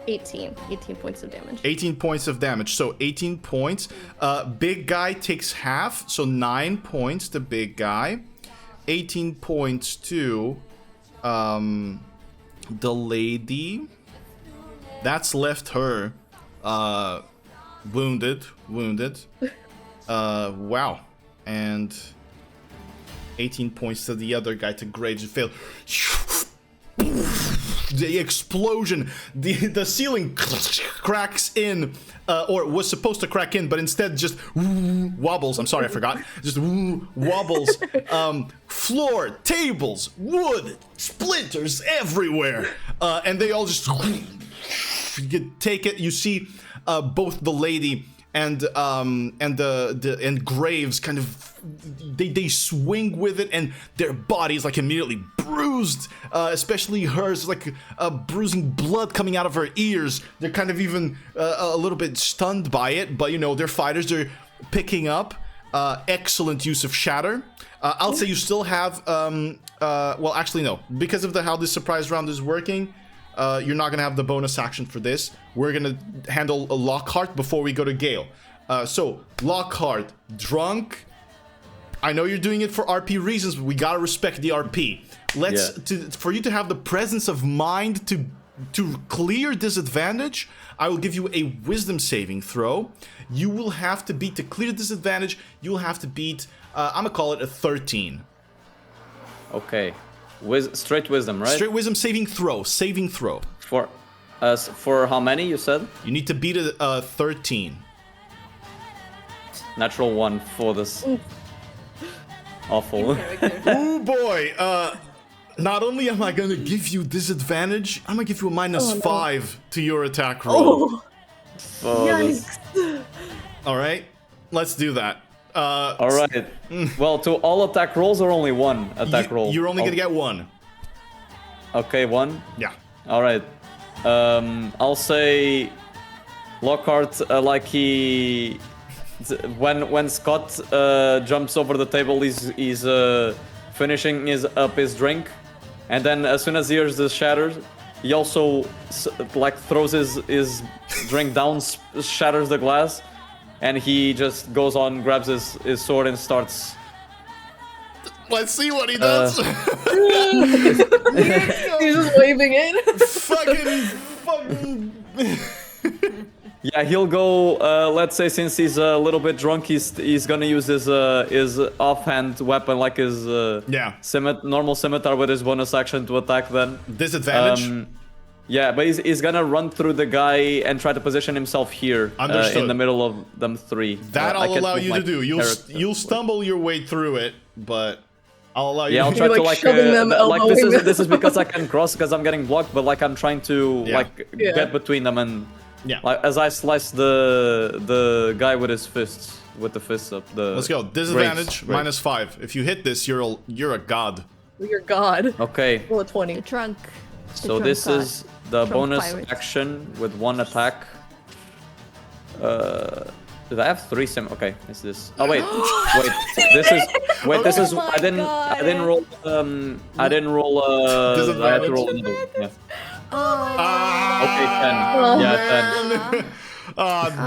18 points of damage.
18 points of damage. So 18 points. Big guy takes half. So 9 points to big guy. 18 points to the lady. That's left her wounded. Wow. And 18 points to the other guy, to Graves, who failed. The explosion, the ceiling cracks in, or was supposed to crack in, but instead just wobbles. I'm sorry, I forgot. Just wobbles. Floor, tables, wood, splinters everywhere, and they all just take it. You see both the lady and Graves kind of they swing with it, and their bodies like immediately bruised, especially hers, like bruising, blood coming out of her ears. They're kind of even a little bit stunned by it, but they're fighters. They're picking up. Excellent use of shatter. I'll say you still have well, actually no, because of how this surprise round is working. You're not gonna have the bonus action for this. We're gonna handle Lockhart before we go to Gael. So Lockhart, drunk. I know you're doing it for RP reasons, but we gotta respect the RP. For you to have the presence of mind to clear disadvantage, I will give you a wisdom saving throw. You will have to beat, to clear disadvantage, you will have to beat, I'm gonna call it a 13.
Okay. Straight wisdom, right?
Straight wisdom saving throw.
For For how many you said?
You need to beat a 13.
Natural 1 for this. Awful.
Oh boy. Not only am I gonna give you disadvantage, I'm gonna give you a -5 to your attack roll.
Yikes.
All right, let's do that.
All right. Well, to all attack rolls or only one attack roll?
You're only gonna get one.
Okay, one.
Yeah.
All right. I'll say Lockhart, like he, when Scott jumps over the table, he's finishing up his drink, and then as soon as he hears the shatters, he also like throws his drink down, shatters the glass, and he just goes on, grabs his sword and starts.
Let's see what he does.
He's just waving it.
fucking.
Yeah, he'll go. Let's say since he's a little bit drunk, he's gonna use his offhand weapon, like his normal scimitar with his bonus action to attack. Then
Disadvantage.
Yeah, but he's gonna run through the guy and try to position himself here in the middle of them three.
That I'll allow you to do. You'll stumble your way through it, but I'll allow you.
Yeah, I'll try to like this is because I can cross because I'm getting blocked, but like I'm trying to get between them and like as I slice the guy with his fists with the fists up.
Let's go. Disadvantage -5. If you hit this, you're a god.
You're god.
Okay.
Roll a 20.
The trunk.
So this is the bonus action with one attack. Did I have 3 sim? Okay, it's this. Oh wait, this is. I didn't roll. I had to roll another. Yeah. Okay, 10. Yeah, 10.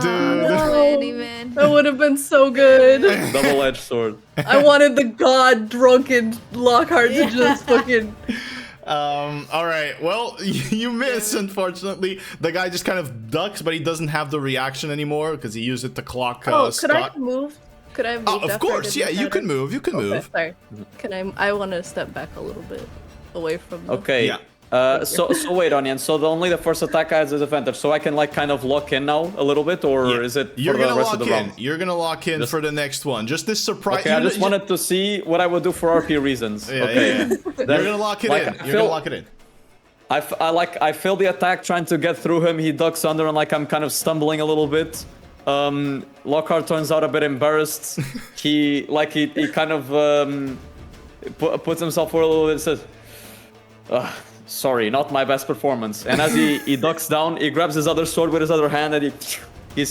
Dude.
Man.
That would have been so good.
Double-edged sword.
I wanted the god drunken Lockhart to just fucking.
All right. Well, you miss, unfortunately. The guy just kind of ducks, but he doesn't have the reaction anymore because he used it to clock
could
Scott.
I move? Could I move?
Of course, yeah. You can move. You can move.
Sorry. Can I want to step back a little bit away from.
Okay.
Yeah.
So wait, Onion. So only the first attack has disadvantage. So I can like kind of lock in now a little bit, or is it for the rest of the round?
You're gonna lock in for the next one. Just this surprise.
Okay, I just wanted to see what I would do for RP reasons. Okay.
You're gonna lock it in. You're gonna lock it in.
I feel the attack trying to get through him. He ducks under and like I'm kind of stumbling a little bit. Lockhart turns out a bit embarrassed. he kind of puts himself for a little bit and says, sorry, not my best performance. And as he ducks down, he grabs his other sword with his other hand and he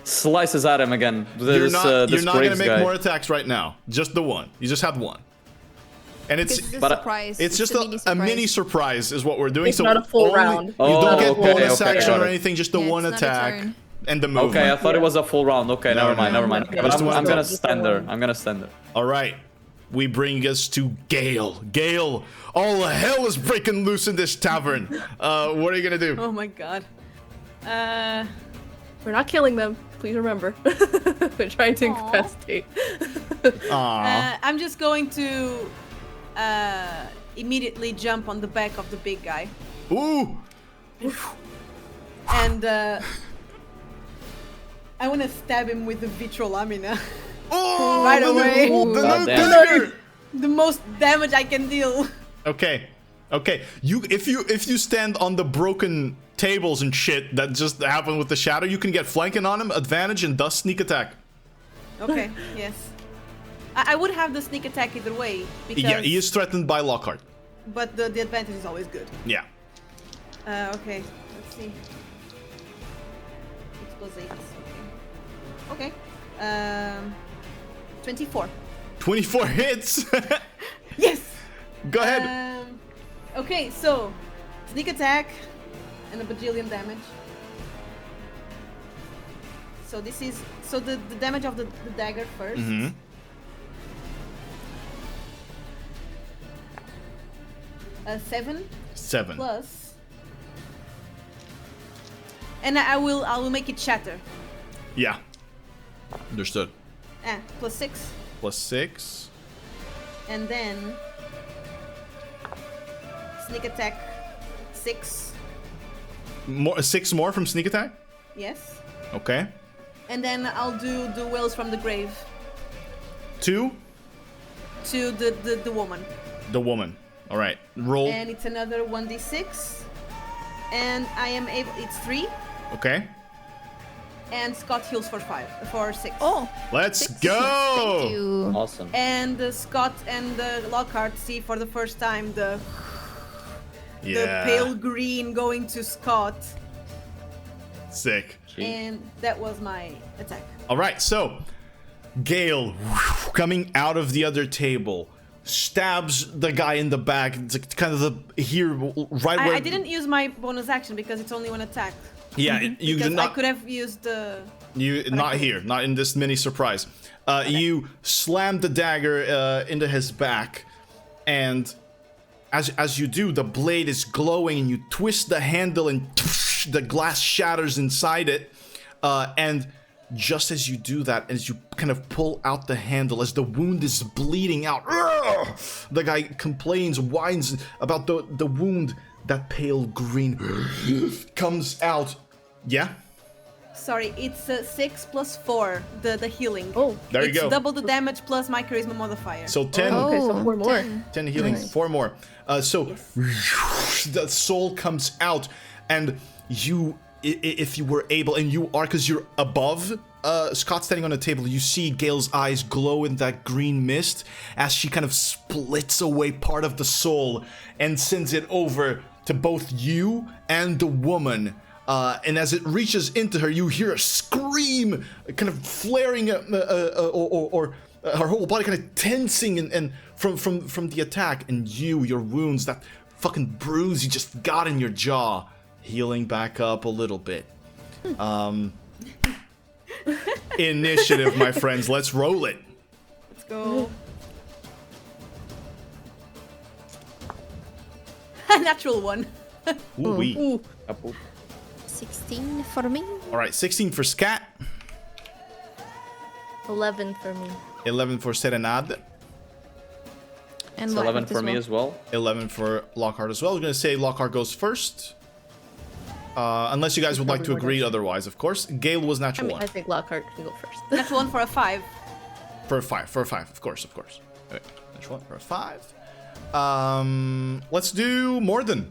slices at him again.
You're not gonna make more attacks right now. Just the one. You just had one. And it's just a mini surprise is what we're doing.
It's not a full round.
You don't get bonus action or anything, just the one attack and the movement.
Okay, I thought it was a full round. Okay, never mind. But I'm gonna stand there.
All right. We bring us to Gael. Gael, all the hell is breaking loose in this tavern. What are you gonna do?
Oh my god.
We're not killing them. Please remember. We're trying to incapacitate.
I'm just going to immediately jump on the back of the big guy.
Ooh!
And I want to stab him with the vitral lamina.
Oh!
Right away.
The
most damage I can deal.
Okay. If you stand on the broken tables and shit that just happened with the shadow, you can get flanking on him, advantage, and thus sneak attack.
Okay. Yes. I would have the sneak attack either way. Because,
yeah, he is threatened by Lockhart.
But the advantage is always good.
Yeah.
Okay. Let's see. 6 + 8. Okay. 24.
24 hits.
Yes.
Go ahead.
Okay, so sneak attack and a bajillion damage. So this is the damage of the dagger first.
Mm-hmm. Seven
plus, and I will make it shatter.
Yeah. Understood.
+6.
+6.
And then sneak attack 6.
6 more from sneak attack.
Yes.
Okay.
And then I'll do the Wills from the Grave
2.
to the woman.
The woman. All right. Roll.
And it's another 1d6. And I am able. It's 3.
Okay.
And Scott heals for 6.
Oh,
Let's
thank
go.
you.
Awesome.
And Scott and Lockhart see for the first time the pale green going to Scott.
Sick.
And that was my attack.
All right. So, Gael coming out of the other table stabs the guy in the back. It's kind of right where
I didn't use my bonus action because it's only one attack.
Yeah, you
Because
did not.
I could have used the.
Not here, not in this mini surprise. You slam the dagger into his back, and as you do, the blade is glowing, and you twist the handle, and the glass shatters inside it. And just as you do that, as you kind of pull out the handle, as the wound is bleeding out, the guy complains, whines about the wound. That pale green comes out. Yeah?
Sorry, it's 6 plus 4, the healing.
Oh,
there you go.
It's double the damage plus my charisma modifier.
So 10.
Okay, so 4 more.
10 healing,
Nice.
4 more. So the soul comes out, and you, if you were able, and you are, because you're above Scott standing on the table, you see Gail's eyes glow in that green mist as she kind of splits away part of the soul and sends it over to both you and the woman. And as it reaches into her, you hear a scream, kind of flaring, or her whole body kind of tensing, and from the attack, and your wounds, that fucking bruise you just got in your jaw, healing back up a little bit. Initiative, my friends. Let's roll it.
Let's go. Natural 1.
Ooh-wee.
Ooh,
16 for me.
All right, 16 for Scat,
11 for me.
11 for Serenade,
And
It's
Lockhart
11 for me as well.
11 for Lockhart as well. I was going to say Lockhart goes first. Unless you guys would like to
Probably more
agree
dice.
otherwise, of course. Gale was
I
natural
mean,
1.
I think Lockhart can go first.
Natural 1 for a 5.
For a 5, of course. Okay, natural 1 for a 5. Let's do Morden.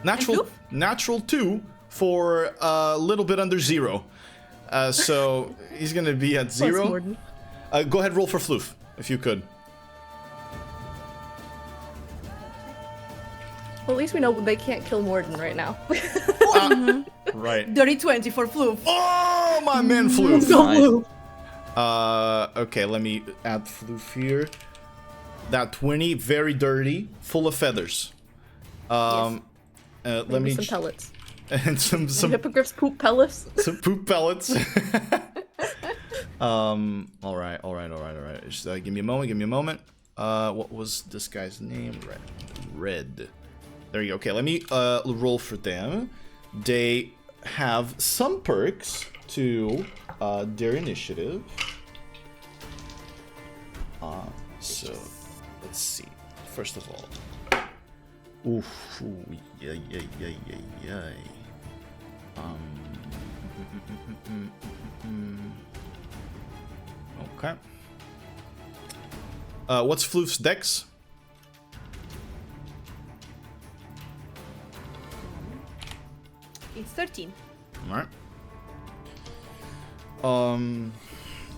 Natural 2 for a little bit under 0. So he's going to be at 0.
Morden.
Go ahead, roll for Floof, if you could.
Well, at least we know they can't kill Morden right now.
Right.
Dirty 20 for Floof.
Oh, my man Floof.
Nice.
Okay, let me add Floof here. That 20, very dirty, full of feathers. Let
Maybe
me
some pellets.
and some
Hippogriff's poop pellets.
some poop pellets. All right. Just, give me a moment. What was this guy's name? Red. There you go. Okay, let me roll for them. They have some perks to their initiative. So let's see. First of all, yeah. Okay. What's Floof's dex?
It's 13.
Alright.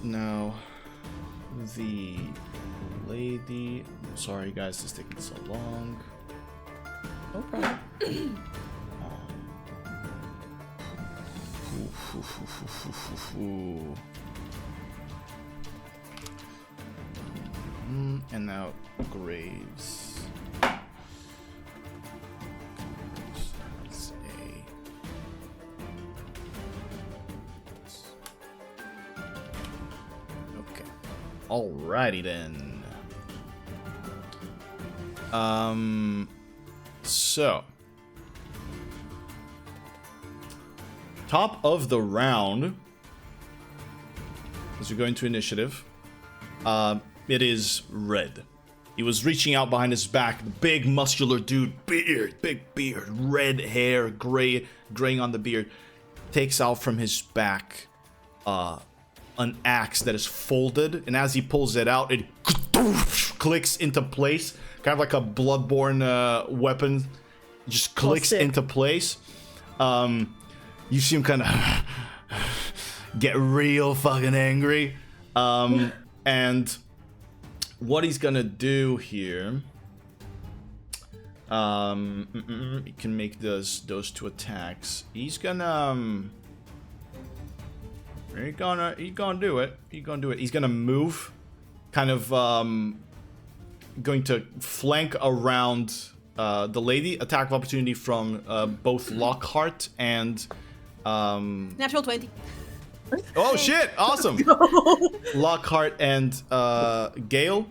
Now the lady. Sorry guys, this is taking so long.
No problem.
And now Graves. Let's say. Okay. Alrighty then. So top of the round, as we go into initiative, it is red. He was reaching out behind his back. Big, muscular dude, big beard, red hair, graying on the beard. Takes out from his back an axe that is folded, and as he pulls it out, it clicks into place, kind of like a bloodborne weapon. Just clicks into place. You see him kind of get real fucking angry. And what he's gonna do here, he can make those 2 attacks. He's gonna do it. He's gonna move, kind of going to flank around the lady. Attack of opportunity from both Lockhart and
Natural 20.
oh shit! Awesome. Lockhart and Gael.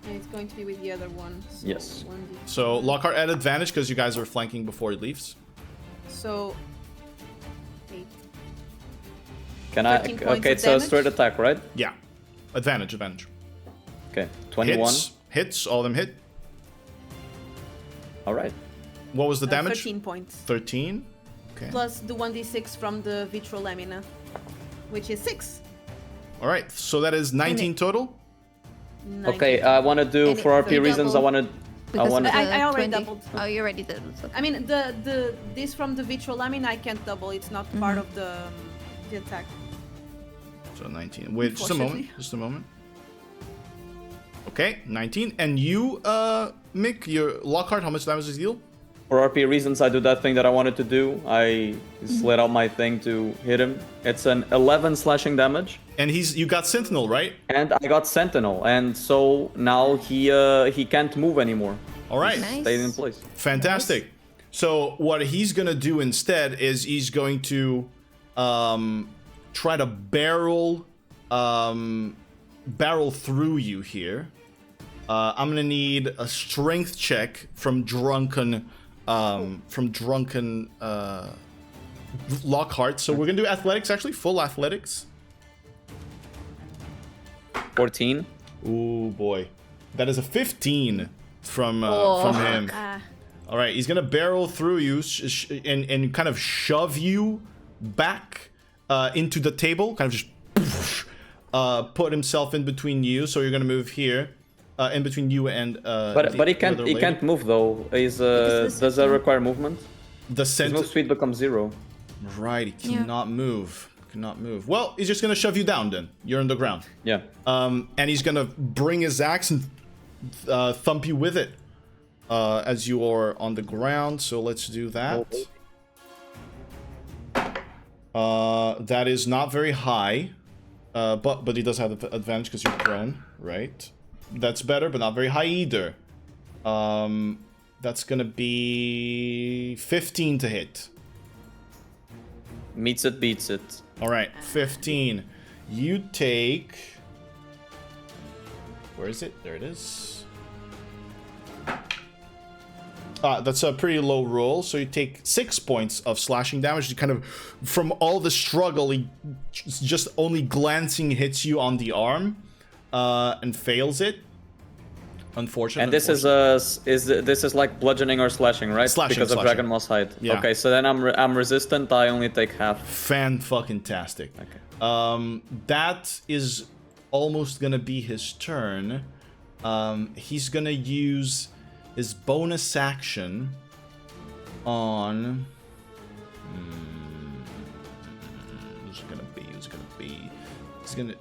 And it's going to be with the other one. So
Yes.
1d.
So Lockhart at advantage because you guys are flanking before he leaves.
So 8.
Can I?
13 points
Okay,
of
it's a
damage.
straight attack, right?
Yeah, advantage.
Okay, 21.
Hits. All of them hit.
All right.
What was the damage?
13 points.
13. Okay.
Plus the 1d6 from the vitro lamina, which is 6.
All right. So that is 19 total.
19.
Okay, I want to do
And
for
it-
RP
we
reasons.
double.
I want to.
Because
wanna-
of the
I already
20.
doubled.
Oh, you already did. Okay.
I mean, this from the vitro lamina I can't double. It's not part of the attack.
So 19. Wait, just a
Unfortunately.
moment. Okay, 19. And you, Mick, your Lockhart, how much damage does he deal?
For RP reasons, I do that thing that I wanted to do. I slid out my thing to hit him. It's an 11 slashing damage,
And you got Sentinel, right?
and I got Sentinel, and so now he can't move anymore.
All right.
Nice.
Stayed in place.
Fantastic. So what he's gonna do instead is he's going to try to barrel through you here. I'm gonna need a strength check from drunken Lockhart. So we're gonna do athletics, actually, full athletics.
14.
Ooh boy, that is a 15 from him.
Ah,
All right, he's gonna barrel through you and kind of shove you back into the table, kind of just put himself in between you. So you're gonna move here, in between you and.
But he can't move though. He's
Because
does that require movement?
The
His
center.
move speed becomes 0.
Right, he cannot move. Cannot move. Well, he's just gonna shove you down. Then you're on the ground.
Yeah.
And he's gonna bring his axe and thump you with it as you are on the ground. So let's do that. That is not very high, but he does have the advantage because you're prone, right? That's better, but not very high either. That's gonna be 15 to hit.
Meets it, beats it.
All right, 15. You take. Where is it? There it is. That's a pretty low roll. So you take 6 points of slashing damage. You kind of, from all the struggle, he just only glancing hits you on the arm, and fails it. Unfortunately.
And this is like bludgeoning or slashing, right?
Slashing,
because of
slashing.
Dragon Moss height.
Yeah.
Okay, so then I'm resistant. I only take half.
Fan-fucking-tastic.
Okay.
That is almost gonna be his turn. He's gonna use his bonus action on. Who's it gonna be?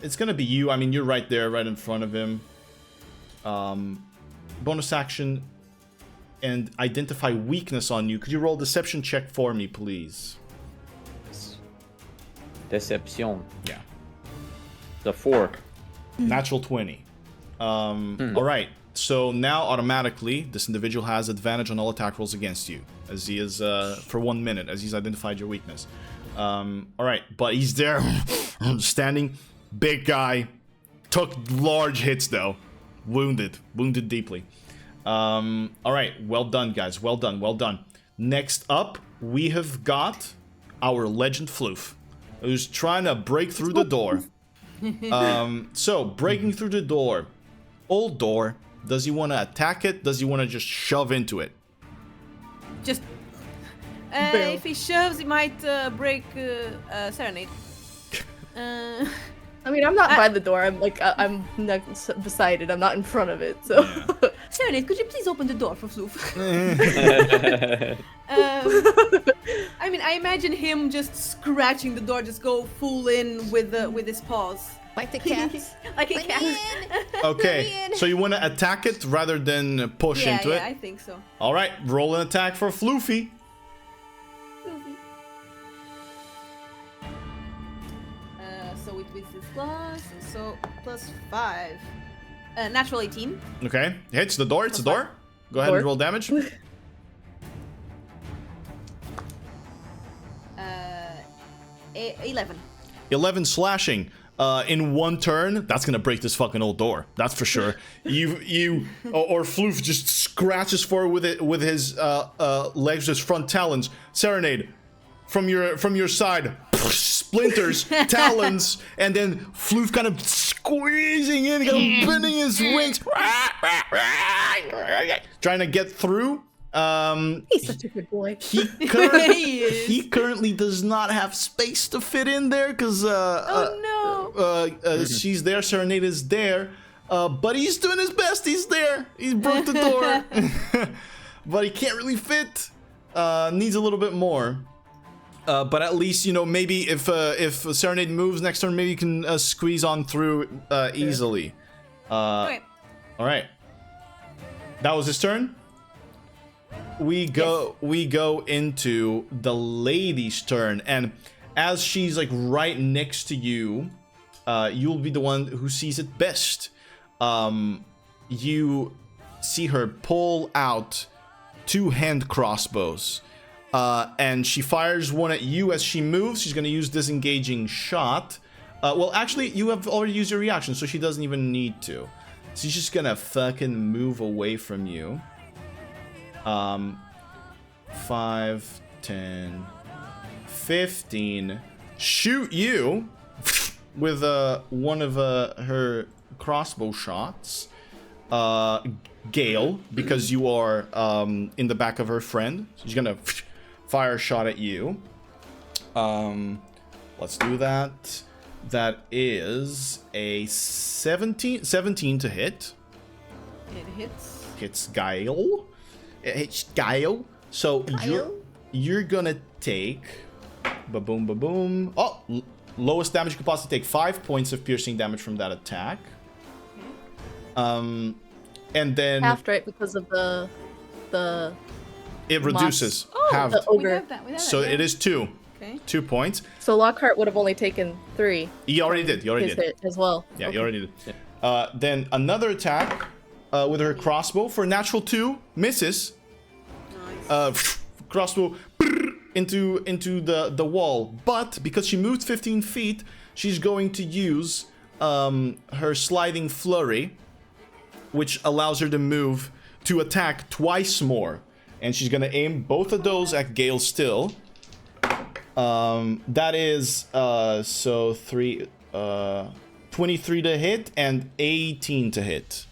It's gonna be you. I mean, you're right there, right in front of him. Bonus action and identify weakness on you. Could you roll a deception check for me, please?
Deception.
Yeah.
The 4.
Natural 20. All right. So now automatically, this individual has advantage on all attack rolls against you, as he is for 1 minute, as he's identified your weakness. All right, but he's there, standing, big guy, took large hits though, wounded deeply. All right, well done, guys. Well done. Next up, we have got our legend Floof, who's trying to break through the door. So breaking through the door, old door, Does he want to attack it? Does he want to just shove into it?
Just.
Boom.
If he shoves, he might break Serenade.
I mean, I'm not by the door. I'm like, I'm next beside it. I'm not in front of it. So.
Yeah.
Serenade, could you please open the door for Floof? I mean, I imagine him just scratching the door, just go full in with his paws.
Like the cat.
Like a
Let
cat.
me in.
Okay, so you want to attack it rather than push into it?
I think so.
All right, roll an attack for Floofy.
So it with his claws, so +5. Natural 18.
Okay, hits the door. It's the
Plus
door. Go ahead and roll damage.
11.
11 slashing. In one turn, that's gonna break this fucking old door. That's for sure. Or Floof just scratches forward with his legs, his front talons. Serenade, from your side, splinters, talons, and then Floof kind of squeezing in, kind of bending his wings, trying to get through.
He's such a good boy.
He currently does not have space to fit in there because she's there. Serenade is there, but he's doing his best. He's there. He broke the door, but he can't really fit. Needs a little bit more. But at least, you know, maybe if Serenade moves next turn, maybe you can squeeze on through easily.
Okay.
All right. That was his turn. We go into the lady's turn, and as she's like right next to you, you'll be the one who sees it best. You see her pull out 2 hand crossbows, and she fires one at you as she moves. She's gonna use disengaging shot. Well, actually, you have already used your reaction, so she doesn't even need to. She's just gonna fucking move away from you. 5, 10, 15. Shoot you with one of her crossbow shots. Gael, because you are in the back of her friend. She's gonna fire a shot at you. Let's do that. That is a 17 to hit.
It hits.
Hits Gael. It's Gael. So you're gonna take ba-boom, ba-boom. Oh, lowest damage you could possibly take. 5 points of piercing damage from that attack. And then
Half, right? Because of the
it reduces.
Oh,
halved.
the
We
ogre.
have that.
So it is 2.
Okay.
2 points.
So Lockhart would have only taken 3.
He already did. He already
His
did.
hit as well.
Yeah,
Okay.
you already did. Then another attack with her crossbow for a natural 2 misses.
Nice.
Crossbow into the wall, but because she moved 15 feet, she's going to use her sliding flurry, which allows her to move to attack twice more, and she's gonna aim both of those at Gael still. That is so 23 to hit and 18 to hit.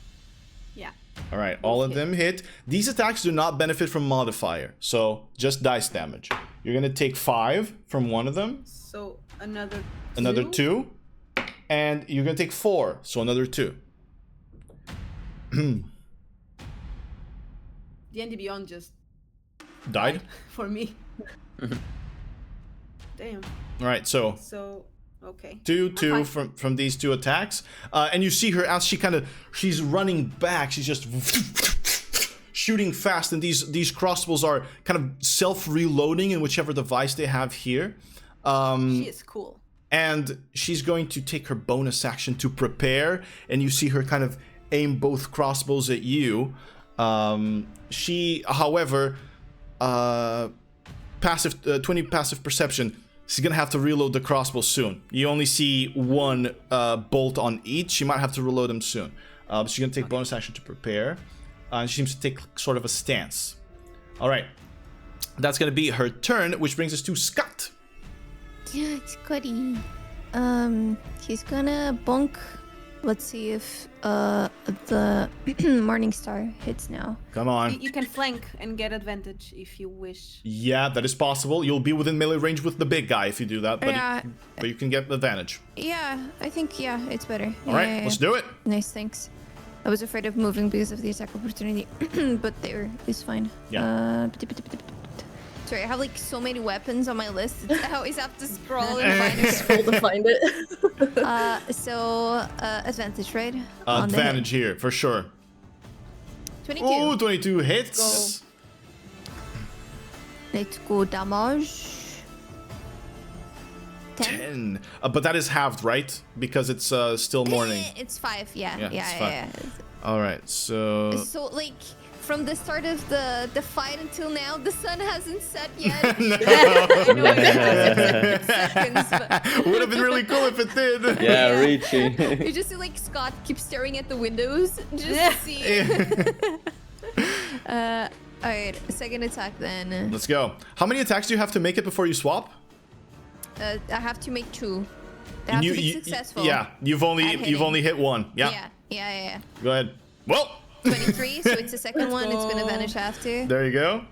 Yeah.
All right, all of them hit. These attacks do not benefit from modifier, so just dice damage. You're gonna take 5 from one of them,
So another 2.
another 2, and you're gonna take 4, so another 2.
D&D Beyond just
Died.
for me. Damn.
All right, so
So okay.
2
I'm
from these 2 attacks, and you see her as she's running back. She's just shooting fast, and these crossbows are kind of self-reloading in whichever device they have here.
She is cool.
And she's going to take her bonus action to prepare, and you see her kind of aim both crossbows at you. She, however, 20 passive perception. She's gonna have to reload the crossbow soon. You only see one bolt on each. She might have to reload them soon. She's gonna take bonus action to prepare. And she seems to take sort of a stance. All right, that's gonna be her turn, which brings us to Scott.
Yeah, it's Scotty. He's gonna bonk let's see if the Morning Star hits now.
Come on.
You can flank and get advantage if you wish.
Yeah, that is possible. You'll be within melee range with the big guy if you do that, but,
Yeah.
but you can get advantage.
Yeah, I think it's better.
All right, let's do it.
Nice, thanks. I was afraid of moving because of the attack opportunity, but there is fine.
Yeah.
Sorry, I have like so many weapons on my list. I always have to scroll and find it.
Scroll to find it.
So advantage, right? On the
Advantage here, for sure.
22.
Oh, 22 hits.
Let's go damage.
10. But that is halved, right? Because it's still morning.
It's 5, yeah.
Yeah,
Yeah,
it's
yeah,
fine.
yeah.
All right, so...
So, like, from the start of the fight until now, the sun hasn't set yet.
I know
It's seconds, but
Would have been really cool if it did.
Yeah, reaching.
you just see, like, Scott keep staring at the windows just to see. Alright, second attack then.
Let's go. How many attacks do you have to make it before you swap?
I have to make 2. They have to be successful.
Yeah, you've only
hitting.
hit 1. Yeah.
Yeah.
Go ahead. Well,
23, so it's the second one. It's gonna
go.
vanish after.
there you go.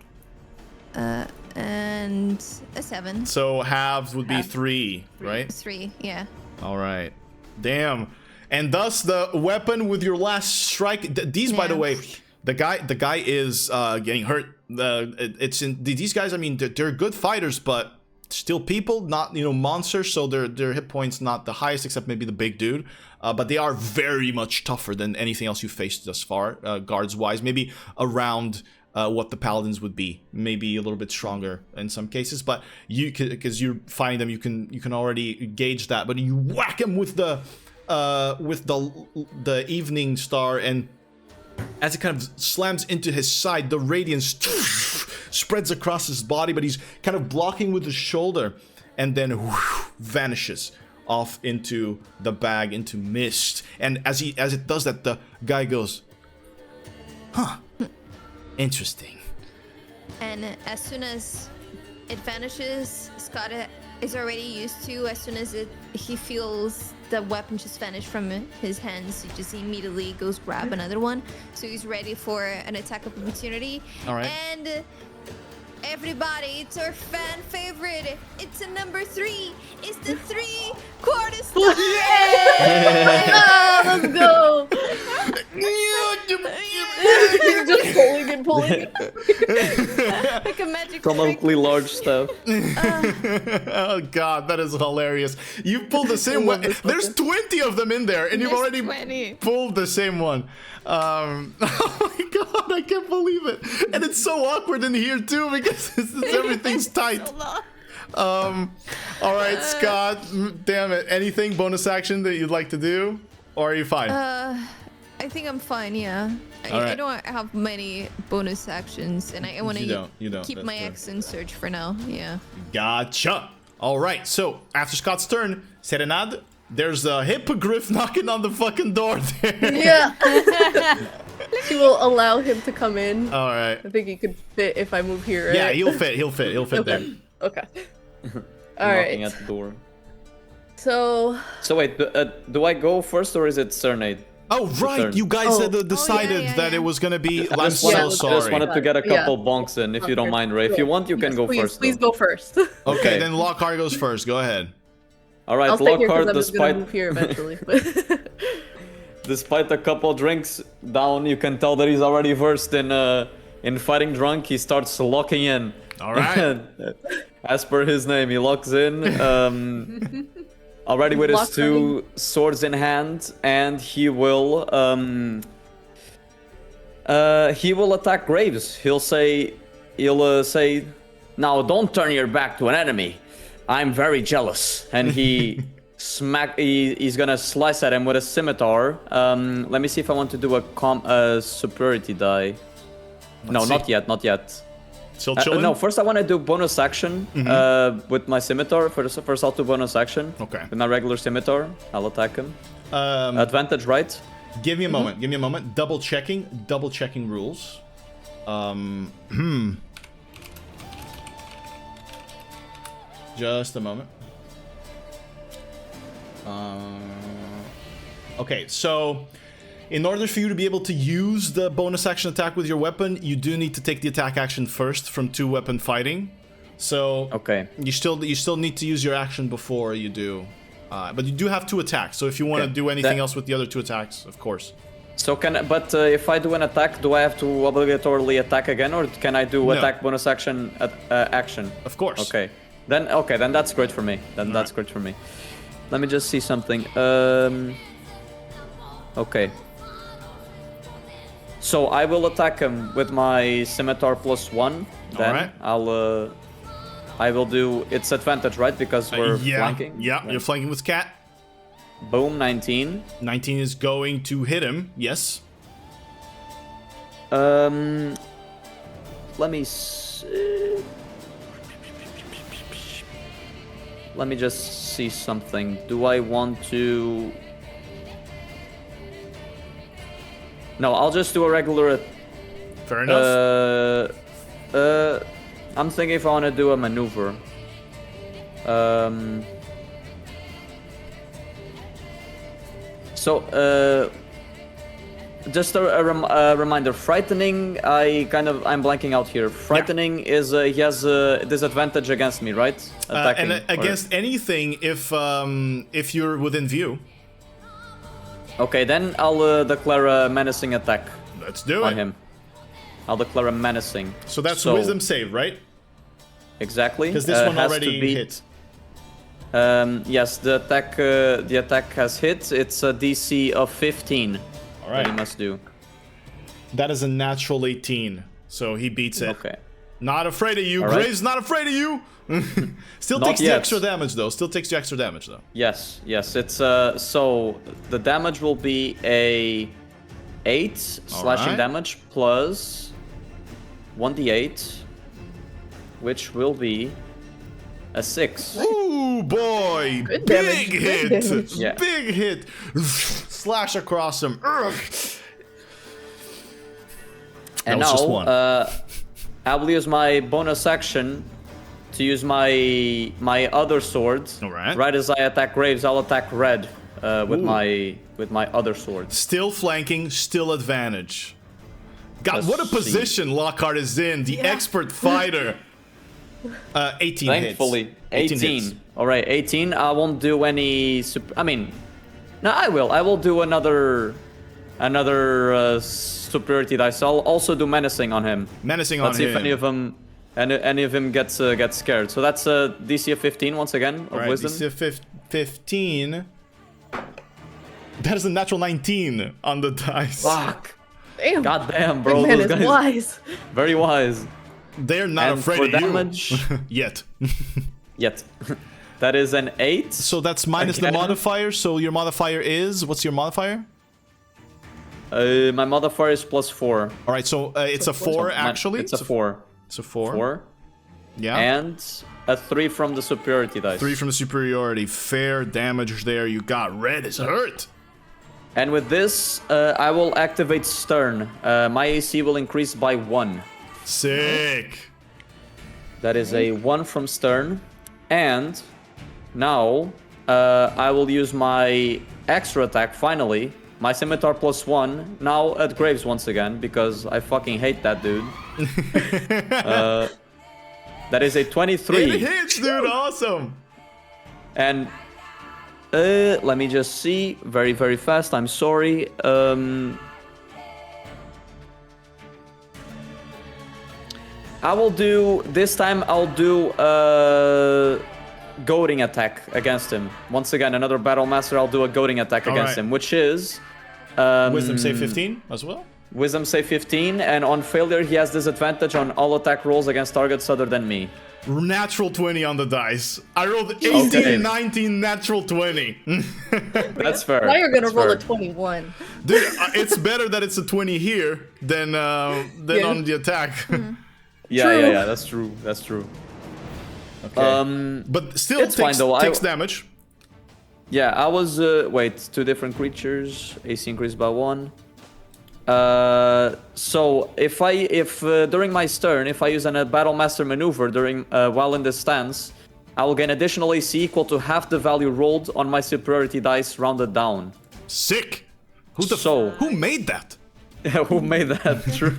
And a 7.
So halved would be
Halved.
3, right?
3, yeah.
All right. Damn. And thus the weapon with your last strike. These, by the
Yeah.
way, the guy is getting hurt. These guys. I mean, they're good fighters, but still people, not monsters. So their hit points not the highest, except maybe the big dude. But they are very much tougher than anything else you faced thus far, guards wise. Maybe around what the paladins would be, maybe a little bit stronger in some cases. But because you find them, you can already gauge that. But you whack him with the evening star, and as it kind of slams into his side, the radiance spreads across his body, but he's kind of blocking with his shoulder, and then vanishes off into the bag, into mist. And as it does that, the guy goes, "Huh, interesting."
And as soon as it vanishes, Scott is already used to. As soon as he feels the weapon just vanish from his hands, he just immediately goes grab another one. So he's ready for an attack of opportunity.
All right.
And everybody, it's our fan favorite. It's a number 3. It's the 3/4 star.
Ah, let's go. Just pulling and pulling.
Like a magic trick.
Comically large stuff.
Oh god, that is hilarious. You pulled the same one. There's 20 of them in there, and you've
There's
already
20.
pulled the same one. Oh my god, I can't believe it. And it's so awkward in here too, because everything's tight. All right, Scott, damn it. Anything bonus action that you'd like to do, or are you fine?
I think I'm fine, yeah. I
Alright.
don't have many bonus actions, and I want
You
to
don't,
keep
that's
my
good.
X in search for now, yeah.
Gotcha. All right, so after Scott's turn, Serenade, there's a hippogriff knocking on the fucking door there.
Yeah. She will allow him to come in.
All right.
I think he could fit if I move here, right?
Yeah, he'll fit there.
Okay.
Knocking
Alright.
at the door.
So,
Wait, do I go first or is it Serenade?
Oh, right.
turn.
You guys decided
yeah,
that
yeah.
it was going to be...
I
I'm
just
so
wanted- I
sorry.
just wanted to get a
Yeah.
couple bonks in, if you don't mind, Ray. If you want, you can go
please,
first.
Please
though.
go first.
Okay, then Lockhart goes first. Go ahead.
All right,
I'll stay here because
Lockhart,
I'm just gonna move here eventually.
despite a couple drinks down, you can tell that he's already versed in fighting drunk. He starts locking in.
All right.
As per his name, he locks in. Already with his
Lock
2 swords in hand, and he will attack Graves. He'll say, "Now don't turn your back to an enemy. I'm very jealous." And he's gonna slice at him with a scimitar. Let me see if I want to do a superiority die.
Let's see.
Not yet.
Still chilling?
No, first I want to do bonus action with my scimitar. First I'll do bonus action.
Okay.
With my regular scimitar, I'll attack him. Advantage, right?
Give me a moment. Give me a moment. Double checking rules. Just a moment. Okay, so in order for you to be able to use the bonus action attack with your weapon, you do need to take the attack action first from 2-weapon fighting. So
Okay.
you still need to use your action before you do. But you do have 2 attacks, so if you want to
Okay.
do anything
That-
else with the other 2 attacks, of course.
So but if I do an attack, do I have to obligatorily attack again, or can I do
No.
attack bonus action action?
Of course.
Okay. Then that's great for me. Then that's great for me. Let me just see something. Okay. So I will attack him with my scimitar +1. Then
Alright.
I will do its advantage, right? Because we're flanking.
Yeah,
Right.
you're flanking with Cat.
Boom, 19.
19 is going to hit him, yes.
Let me see. Let me just see something. Do I want to? No, I'll just do a regular.
Fair enough.
I'm thinking if I want to do a maneuver. Just a reminder. Frightening. I'm blanking out here. Frightening is he has a disadvantage against me, right? Attacking,
and against anything if you're within view.
Okay, then I'll declare a menacing attack
Let's do
on
it.
him. I'll declare a menacing.
So that's wisdom save, right?
Exactly.
Because this one
has
already
to beat,
hit.
Yes, the attack has hit. It's a DC of 15.
All
That he
right.
must do.
That is a natural 18. So he beats it.
Okay.
Not afraid of you.
All right.
Graves not afraid of you. Still
Not
takes the
yet.
extra damage though. Still takes the extra damage though.
Yes. It's so the damage will be a 8 slashing
right.
damage plus 1d8, which will be a 6.
Ooh boy!
Good
Big
damage, good
hit!
damage.
Yeah.
Big hit! Slash across him. Ugh.
And
was
now,
just one.
I will use my bonus action to use my other sword.
Alright.
Right as I attack Graves, I'll attack Red with
Ooh.
my other sword.
Still flanking, still advantage. God,
Let's
what a
see.
position Lockhart is in. The expert fighter. 18
Thankfully,
hits.
18.
hits.
All right, 18. I won't do any. No, I will. I will do another superiority dice. I'll also do menacing on him.
Menacing
Let's
on
see
him.
if any of them gets scared. So that's a DC of 15 once again of
Alright,
wisdom.
DC 15. That is a natural 19 on the dice.
Fuck.
Damn.
God damn,
Big
bro.
man
Those
is
guys
wise.
very wise.
They're not
And
afraid
for
of you.
damage-
Yet.
Yet. That is an 8.
So that's minus the
Again.
modifier. So your modifier is, what's your modifier?
My modifier is +4.
All right, so it's a 4 actually.
It's a 4.
It's a 4.
4.
Yeah.
And a 3 from the superiority dice.
3 from the superiority. Fair damage there. You got Red is hurt.
And with this, I will activate Stern. My AC will increase by 1.
Sick.
That is a 1 from Stern. And now I will use my extra attack finally. My scimitar +1. Now at Graves once again because I fucking hate that dude. That is a 23.
It hits, dude. Awesome.
And let me just see very, very fast. I'm sorry. I will do this time. I'll do a goading attack against him. Once again, another battle master. I'll do a goading attack against
Alright.
him, which is
Wisdom save 15 as well.
wisdom save 15, and on failure he has disadvantage on all attack rolls against targets other than me.
Natural 20 on the dice. I rolled 18,
Okay.
19, natural 20.
That's fair.
Now you're gonna
That's
roll
fair.
a 21.
Dude, it's better that it's a 20 here than
Yeah.
on the attack.
Yeah. That's true. That's true.
Okay. But still
it's fine,
takes,
though.
takes damage.
Yeah, I was wait, 2 different creatures, AC increased by 1. So if during my turn, if I use a battle master maneuver during while in this stance, I will gain additional AC equal to half the value rolled on my superiority dice rounded down.
Sick. Who made that?
Yeah, who made that? True.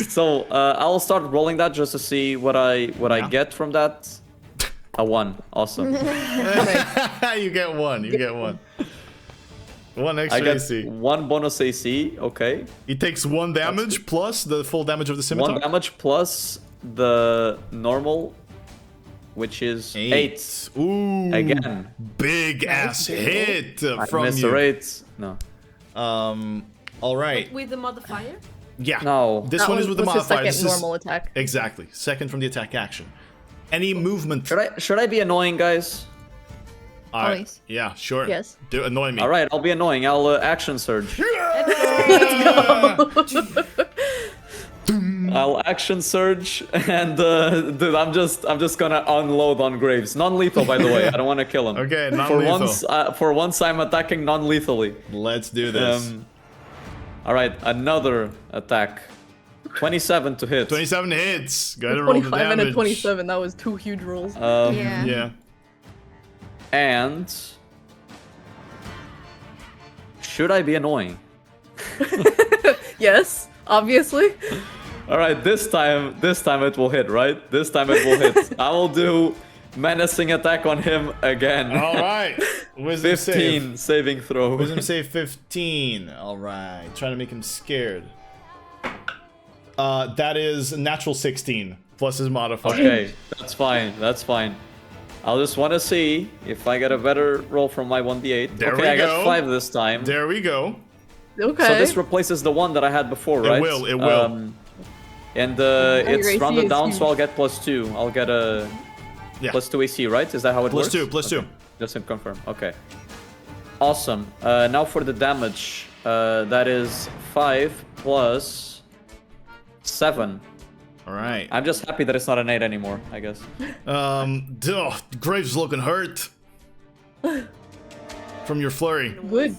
So I'll start rolling that just to see what I get from that. A 1. Awesome.
You get one. You get one. One extra
I get
AC.
1 bonus AC. Okay.
He takes 1 damage plus the full damage of the scimitar.
1 damage plus the normal, which is 8.
Ooh.
Again.
Big ass hit from
Mr.
you.
8. No.
All right.
With the modifier?
Yeah.
No.
This one is with the
was his
modifier.
second normal attack.
Exactly. Second from the attack action. Any movement.
Should I be annoying, guys?
Always.
Yeah, sure.
Yes.
Do annoy me.
All right, I'll be annoying. I'll action surge. I'll action surge, and dude, I'm just gonna unload on Graves. Non-lethal, by the way. I don't want to kill him.
Okay, non-lethal.
For once, I'm attacking non-lethally.
Let's do this.
All right, another attack. 27 to hit.
27 hits. Gotta roll the
25 and
damage.
a 27. That was 2 huge rolls.
Yeah.
Yeah.
And should I be annoying?
Yes, obviously.
All right, this time it will hit, right? This time it will hit. I will do menacing attack on him again.
All right. Wisdom
15
save.
saving throw.
Wisdom save 15. All right. Trying to make him scared. That is a natural 16 plus his modifier.
Okay, that's fine. That's fine. I'll just want to see if I get a better roll from my 1d8.
There
okay,
we
I
go.
got 5 this time.
There we go.
Okay.
So this replaces the one that I had before, right?
It will. It will.
And
your
it's
AC
rounded
is
down,
huge.
so I'll get +2. I'll get a
Yeah.
+2 AC, right? Is that how it
Plus
works?
2. Plus 2.
Just to confirm. Okay. Awesome. Now for the damage. That is 5 plus 7.
All right.
I'm just happy that it's not an 8 anymore, I guess.
Graves looking hurt from your flurry.
Good.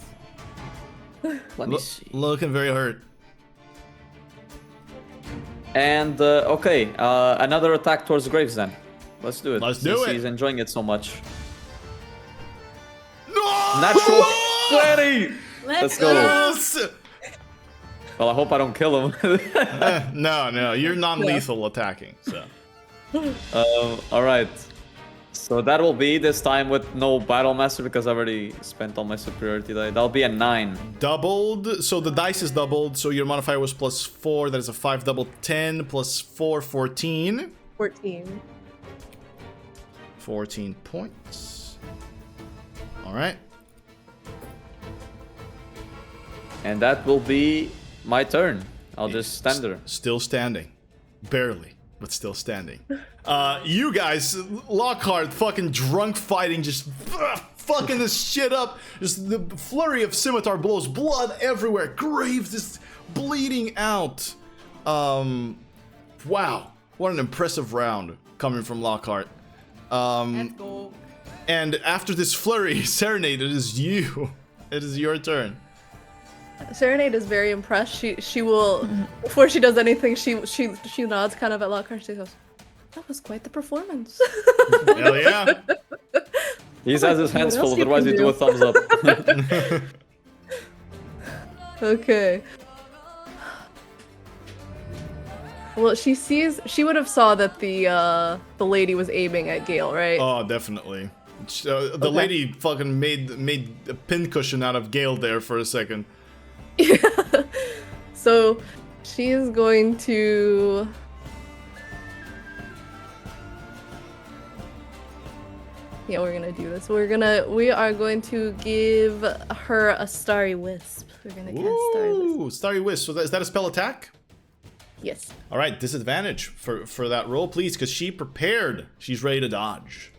Let me see.
Looking very hurt.
And okay, another attack towards Graves then. Let's do it.
Let's do
since
it.
He's enjoying it so much.
No!
Natural 20!
Let's
go.
Yes!
Well, I hope I don't kill him.
No, you're non-lethal attacking. So.
All right. So that will be this time with no battle master because I already spent all my superiority die. That'll be a 9.
Doubled. So the dice is doubled. So your modifier was +4. That is a 5 double 10 plus 4, 14.
14.
14 points. All right.
And that will be my turn. I'll just stand there.
Still standing. Barely, but still standing. You guys, Lockhart fucking drunk fighting, just fucking this shit up. Just the flurry of scimitar blows, blood everywhere. Graves is bleeding out. Wow. What an impressive round coming from Lockhart.
Let's go.
And after this flurry, Serenade, it is you. It is your turn.
Serenade is very impressed. She will, before she does anything, she nods kind of at Lockhart. She goes, "That was quite the performance."
Hell yeah.
He has his hands
What else
full,
you
otherwise
can
he'd do
do?
a thumbs up.
Okay. Well, she would have saw that the lady was aiming at Gael, right?
Oh, definitely. The lady fucking made a pincushion out of Gael there for a second.
So she is going to. Yeah, we're gonna do this. We are going to give her a starry wisp. We're gonna cast starry wisp.
Ooh, Starry Wisp. So is that a spell attack?
Yes.
All right, disadvantage for that roll, please, because she prepared. She's ready to dodge.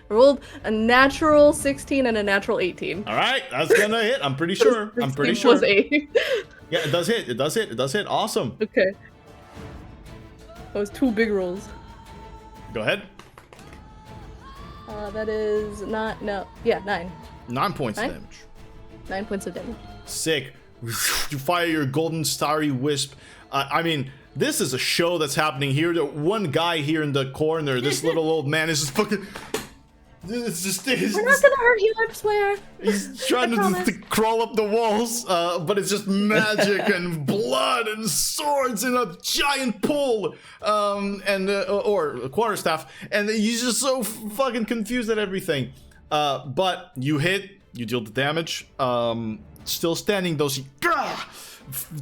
Rolled a natural 16 and a natural 18.
All right, that's gonna hit. I'm pretty sure. I'm pretty
16
sure.
plus 8.
Yeah, it does hit. It does hit. It does hit. Awesome.
Okay. That was 2 big rolls.
Go ahead.
That is not, no, yeah, 9.
9 points of
9?
damage.
9 points of damage.
Sick. You fire your golden starry wisp. I mean, this is a show that's happening here. The one guy here in the corner, this little old man, is just fucking It's just
We're not gonna hurt you, I swear.
he's trying
promise.
to crawl up the walls, but it's just magic and blood and swords and a giant pole, or a quarterstaff, and he's just so fucking confused at everything. But you hit, you deal the damage. Still standing, though, she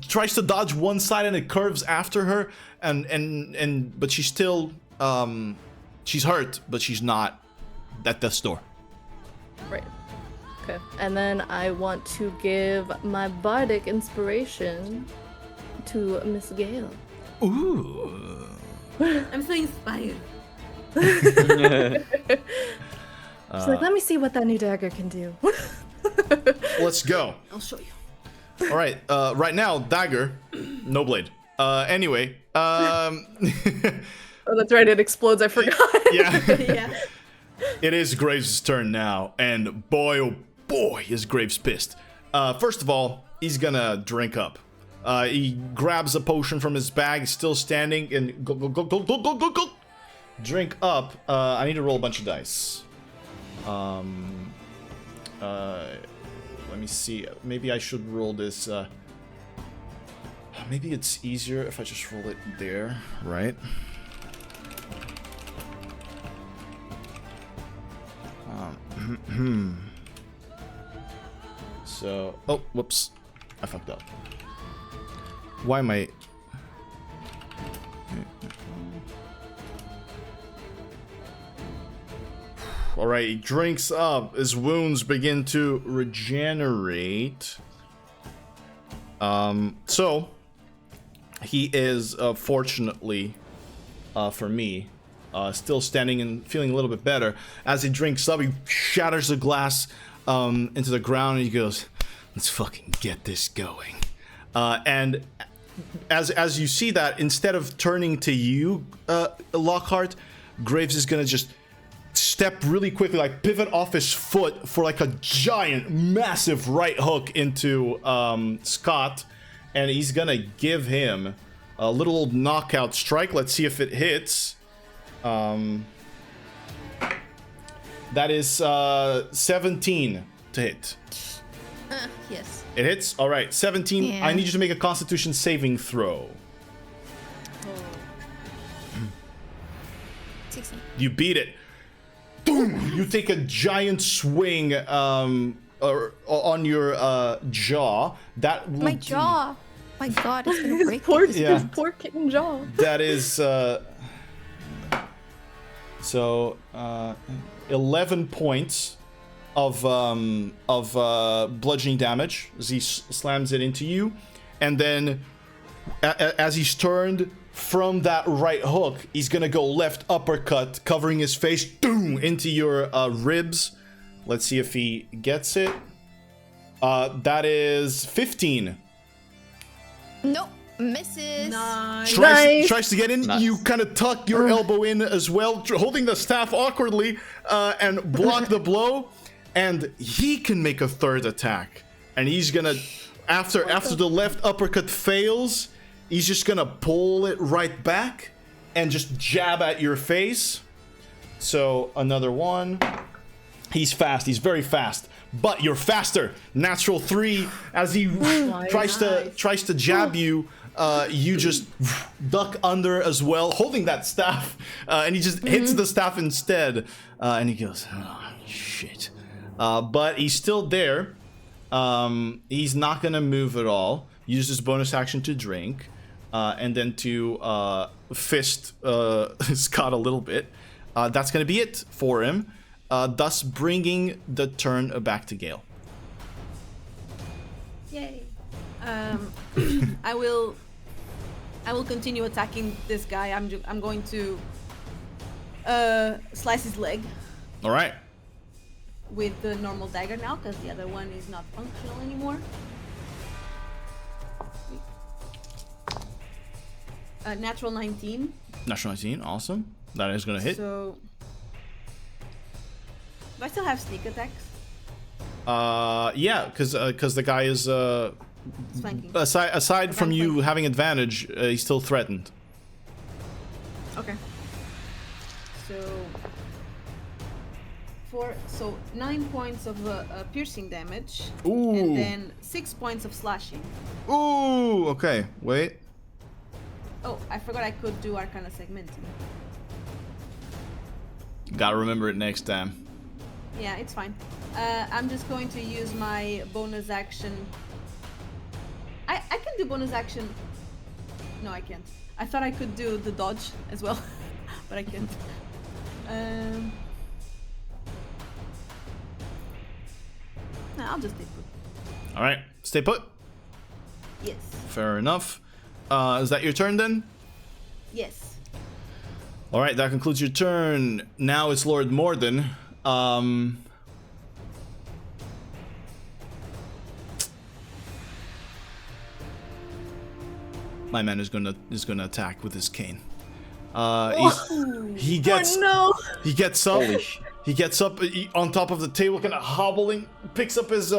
tries to dodge one side and it curves after her, but she's still she's hurt, but she's not at death's door.
Right. Okay. And then I want to give my bardic inspiration to Miss Gael.
Ooh.
I'm so inspired.
She's like, let me see what that new dagger can do.
Let's go.
I'll show you.
All right. Right now, dagger, no blade. Anyway.
Oh, that's right. It explodes. I forgot.
Yeah.
Yeah.
It is Graves' turn now, and boy, oh boy, is Graves pissed. First of all, he's gonna drink up. He grabs a potion from his bag, still standing, and go. Drink up. I need to roll a bunch of dice. Let me see. Maybe I should roll this. Maybe it's easier if I just roll it there, right? So, oh, whoops, I fucked up. Why am I? All right, he drinks up. His wounds begin to regenerate. So he is fortunately for me still standing and feeling a little bit better. As he drinks up, he shatters the glass into the ground and he goes, "Let's fucking get this going." And as you see that, instead of turning to you, Lockhart, Graves is gonna just step really quickly, like pivot off his foot for like a giant, massive right hook into Scott, and he's gonna give him a little old knockout strike. Let's see if it hits. That is 17 to hit.
Yes.
It hits. All right, 17.
Yeah.
I need you to make a Constitution saving throw.
16.
You beat it. Boom! You take a giant swing on your jaw. That will
My jaw. My God, it's gonna break.
Yeah.
His poor kitten jaw.
That is so 11 points of bludgeoning damage as he slams it into you, and then as he's turned from that right hook, he's gonna go left uppercut, covering his face, boom, into your ribs. Let's see if he gets it. That is 15.
Nope. Misses.
Nice.
Tries to get in.
Nice.
You kind of tuck your elbow in as well, holding the staff awkwardly, and block the blow. And he can make a third attack. And he's gonna, after the left uppercut fails, he's just gonna pull it right back and just jab at your face. So another one. He's fast. He's very fast. But you're faster. Natural 3. As he tries to jab you, you just duck under as well, holding that staff, and he just hits the staff instead. And he goes, "Oh shit!" But he's still there. He's not gonna move at all. Use his bonus action to drink, and then to fist Scott a little bit. That's gonna be it for him. Thus bringing the turn back to Gael.
Yay. I will continue attacking this guy. I'm going to slice his leg
All right.
with the normal dagger now, because the other one is not functional anymore. Natural 19.
Natural 19, awesome. That is gonna hit.
So, do I still have sneak attacks?
Yeah, because the guy is
Flanking.
aside from you
flanking.
having advantage, he's still threatened.
Okay. So, 4, so 9 points of piercing damage.
Ooh.
And then 6 points of slashing.
Ooh, okay, wait.
Oh, I forgot I could do Arcana Segmenting.
Gotta remember it next time.
Yeah, it's fine. I'm just going to use my bonus action. I can do bonus action. No, I can't. I thought I could do the dodge as well, but I can't. Nah, I'll just stay put.
All right, stay put.
Yes.
Fair enough. Is that your turn then?
Yes.
All right, that concludes your turn. Now it's Lord Morden. My man is gonna attack with his cane. He gets he gets up. He gets up on top of the table, kind of hobbling. Picks up his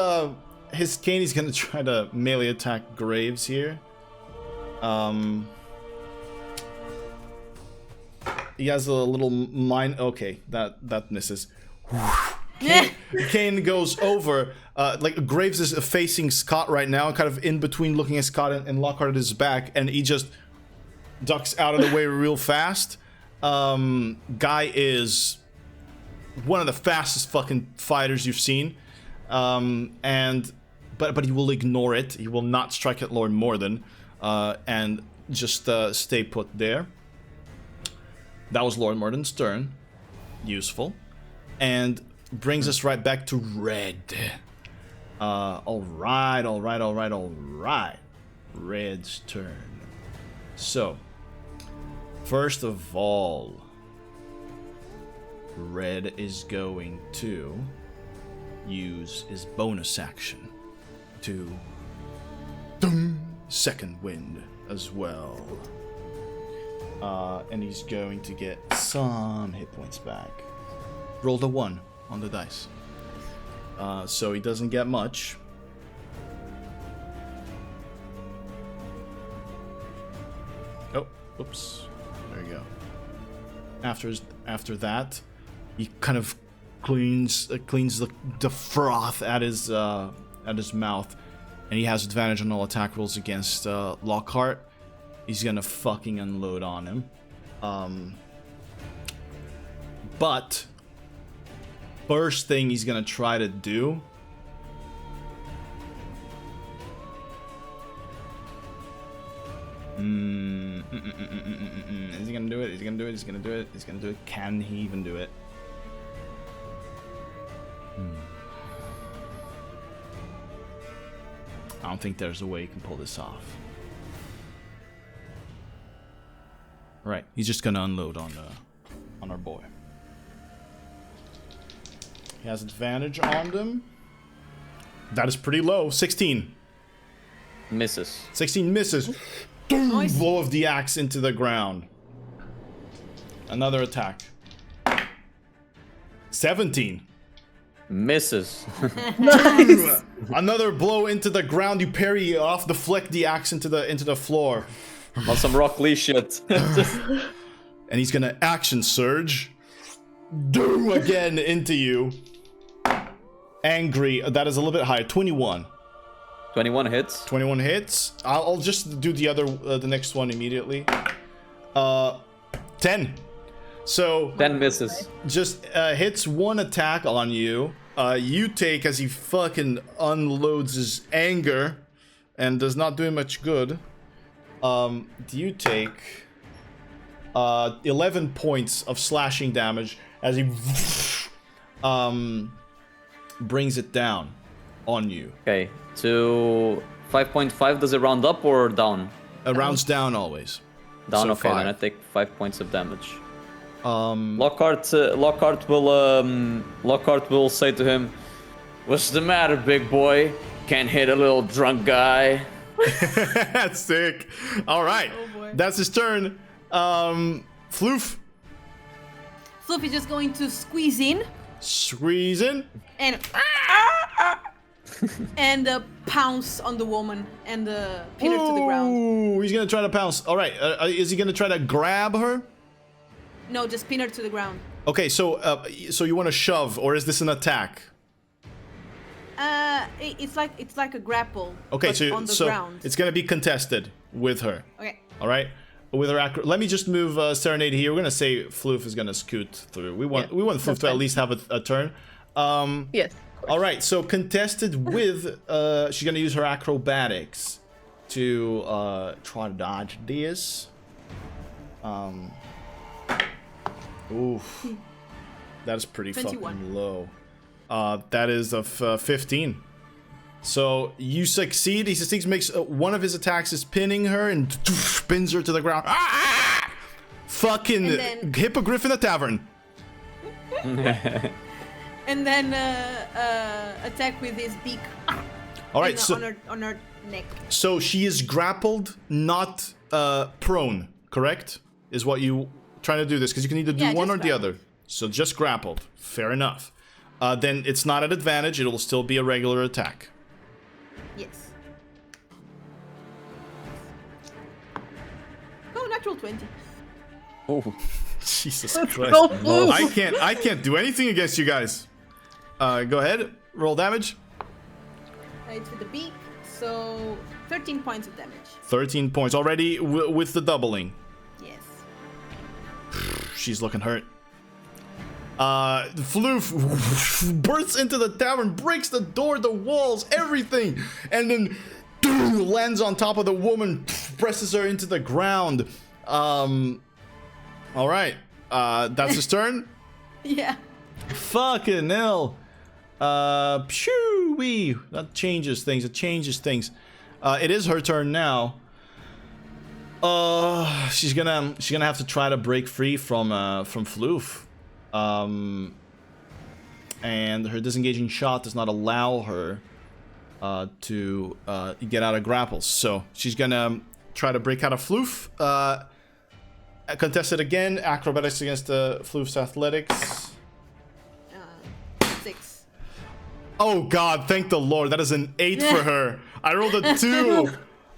cane. He's gonna try to melee attack Graves here. He has a little mine. Okay, that misses. Kane goes over. Like Graves is facing Scott right now, kind of in between, looking at Scott and Lockhart at his back, and he just ducks out of the way real fast. Guy is one of the fastest fucking fighters you've seen, but he will ignore it. He will not strike at Lord Morden, and just stay put there. That was Lord Morden's turn. Useful. And brings us right back to Red. Alright. Red's turn. So, first of all, Red is going to use his bonus action to second wind as well. And he's going to get some hit points back. Rolled a 1 on the dice. So he doesn't get much. Oh, oops. There you go. After that, he kind of cleans the froth at his mouth, and he has advantage on all attack rolls against Lockhart. He's gonna fucking unload on him. But first thing he's gonna try to do is he gonna do it? Is he gonna do it? He's gonna do it. He's gonna do it. Can he even do it? I don't think there's a way he can pull this off. Right, he's just gonna unload on our boy. He has advantage on them. That is pretty low. 16.
Misses.
16 misses. Blow of the axe into the ground. Another attack. 17.
Misses.
Nice.
Another blow into the ground. You parry off, deflect the axe into the floor.
On some Rock Lee shit.
And he's gonna action surge. Do again into you. Angry. That is a little bit higher. 21.
21 hits.
21 hits. I'll just do the next one immediately. 10. So
10 misses.
just hits one attack on you. You take, as he fucking unloads his anger and does not do him much good. You take 11 points of slashing damage as he brings it down on you.
Okay, to 5.5, does it round up or down?
It rounds down always.
Down,
So
okay,
5.
then I take 5 points of damage. Lockhart will say to him, "What's the matter, big boy? Can't hit a little drunk guy?"
That's sick. All right,
Oh boy.
that's his turn. Floof,
Fluffy just going to squeeze in
squeeze in.
and and pounce on the woman and pin her to the ground.
Ooh, he's gonna try to pounce. All right, is he gonna try to grab her?
No, just pin her to the ground.
Okay, so you want to shove, or is this an attack?
It's like a grapple.
Okay,
but
so
on the ground.
it's gonna be contested with her.
Okay.
All right, with her let me just move Serenade here. We're gonna say Floof is gonna scoot through. We want Floof to at least have a turn.
Yes.
All right, so contested with she's gonna use her acrobatics to try to dodge this. Oof, that is pretty
21.
fucking low. That is a 15. So you succeed. He succeeds, makes one of his attacks is pinning her and spins her to the ground. Ah! Fucking
then-
hippogriff in the tavern.
And then attack with his beak.
All right, so
on her neck.
so she is grappled, not prone. Correct? Is what you trying to do this because you can either do
Yeah,
one or
just
the
grappled.
other. So just grappled. Fair enough. Then it's not an advantage. It will still be a regular attack.
Yes. Oh, natural 20.
Oh.
Jesus
Let's
Christ.
go, Floof.
I can't do anything against you guys. Go ahead. Roll damage.
It's with the beak, so 13 points of damage.
13 points already with the doubling.
Yes.
She's looking hurt. Floof bursts into the tavern, breaks the door, the walls, everything, and then lands on top of the woman, presses her into the ground. All right. That's his turn.
Yeah.
Fucking hell. Phew-wee. That changes things. It changes things. It is her turn now. She's gonna have to try to break free from Floof. And her disengaging shot does not allow her to get out of grapples. So she's gonna try to break out of Floof. Contested again. Acrobatics against Floof's athletics.
6.
Oh god, thank the Lord. That is an 8 for her. I rolled a 2.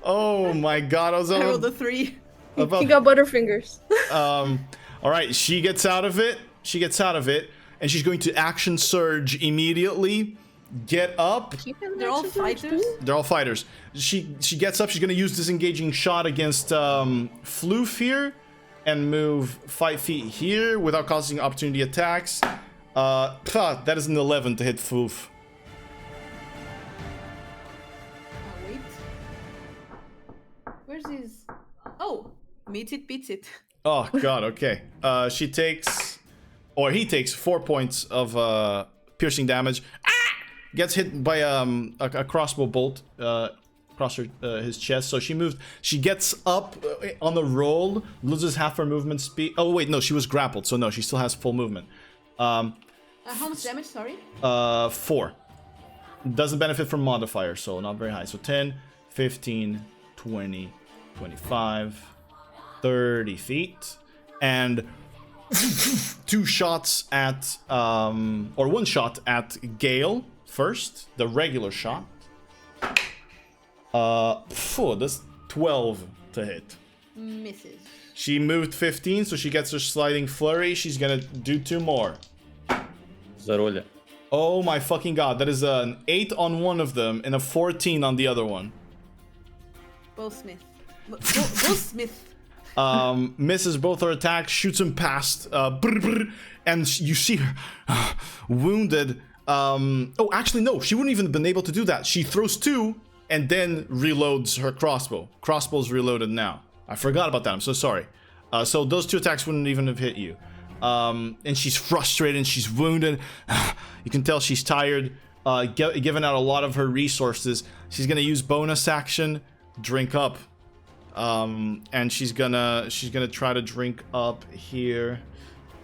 Oh my god,
I rolled a 3.
He got butterfingers.
All right, she gets out of it. And she's going to action surge immediately. Get up.
They're all fighters.
They're all fighters. She gets up. She's going to use disengaging shot against Floof here, and move 5 feet here without causing opportunity attacks. That is an 11 to hit Floof.
Wait. Where's his? Oh, meets it, beats it.
Oh god, okay. He takes 4 points of piercing damage. Gets hit by a crossbow bolt across his chest. So she gets up on the roll, loses half her movement speed. Oh wait, no, she was grappled, so no, she still has full movement.
How much damage? Sorry.
4. Doesn't benefit from modifier, so not very high. So 10, 15, 20, 25, 30 feet, and 2 shots at or 1 shot at Gael first, the regular shot. That's 12 to hit.
Misses.
She moved 15, so she gets her sliding flurry. She's gonna do 2 more.
Zarolha.
Oh my fucking god, that is an 8 on one of them and a 14 on the other one.
Both Smith. Both Smith.
Misses both her attacks, shoots him past, and you see her wounded. Oh, actually, no, she wouldn't even have been able to do that. She throws 2 and then reloads her crossbow. Crossbow's reloaded now. I forgot about that. I'm so sorry. So those 2 attacks wouldn't even have hit you. And she's frustrated and she's wounded. You can tell she's tired. Given out a lot of her resources, she's gonna use bonus action, drink up. And she's gonna try to drink up here.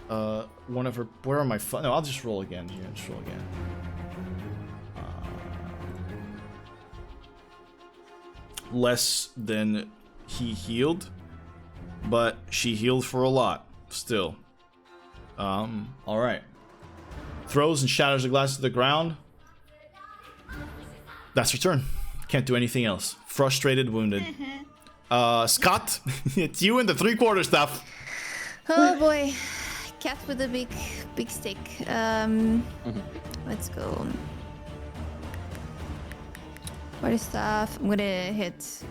One of her. Where are my? No, I'll just roll again here. Just roll again. Less than he healed, but she healed for a lot still. All right. Throws and shatters the glass to the ground. That's her turn. Can't do anything else. Frustrated, wounded. Scott, it's you and the 3/4 stuff.
Oh boy. cat with a big stick. Let's go. What is stuff? I'm gonna hit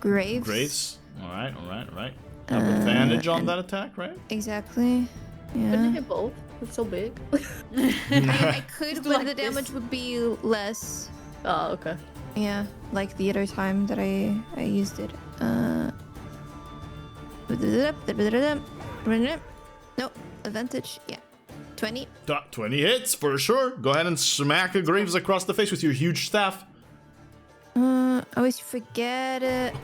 Graves.
Graves. All right. Have advantage on that attack, right?
Exactly.
Couldn't
Yeah.
hit both. It's so big.
I could,
Just
but
like
the
this.
damage would be less.
Oh, okay.
Yeah, like the other time that I used it. No, advantage. Yeah, 20.
20 hits for sure. Go ahead and smack a Graves across the face with your huge staff.
I always forget it.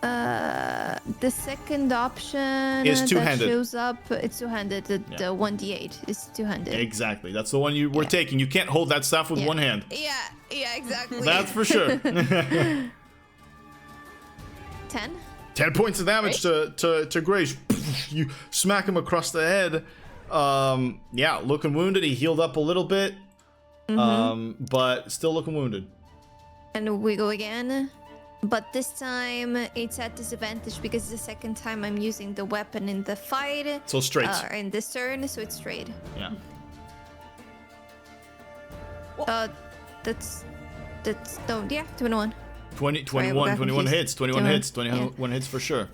The second option
Is
that
two-handed.
shows up. It's two-handed. The 1d8 is two-handed.
Exactly. That's the one you were taking. You can't hold that staff with
Yeah.
one hand.
Yeah, exactly.
That's for sure.
10.
10 points of damage to Graves. You smack him across the head. Yeah, looking wounded. He healed up a little bit. But still looking wounded.
And we go again. But this time it's at disadvantage because it's the second time I'm using the weapon in the fight.
So straight.
In this turn, so it's straight.
Yeah.
That's no, yeah, 21.
20,
Sorry, I
21,
got
21
confused.
hits. 21
21,
hits. 21 hits for sure.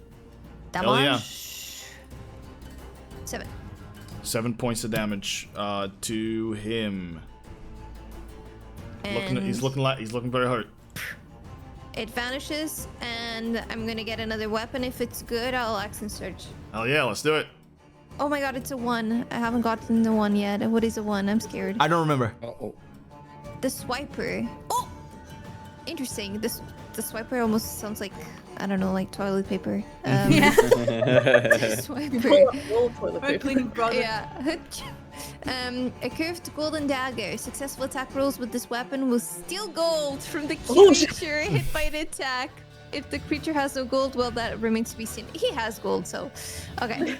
Hell yeah.
Damage. 7.
7 points of damage to him.
And
He's looking very hurt.
it vanishes, and I'm gonna get another weapon. If it's good, I'll action search.
Hell yeah, let's do it.
Oh my god, it's a 1. I haven't gotten the 1 yet. What is a 1? I'm scared.
I don't remember.
The swiper. Oh! Interesting. The swiper almost sounds like, I don't know, like toilet paper.
Yeah.
The swiper.
Roll toilet
Or
paper.
cleaning product.
Yeah. A curved golden dagger. Successful attack rolls with this weapon will steal gold from the
Oh, shit.
creature hit by the attack. If the creature has no gold, well, that remains to be seen. He has gold, so okay.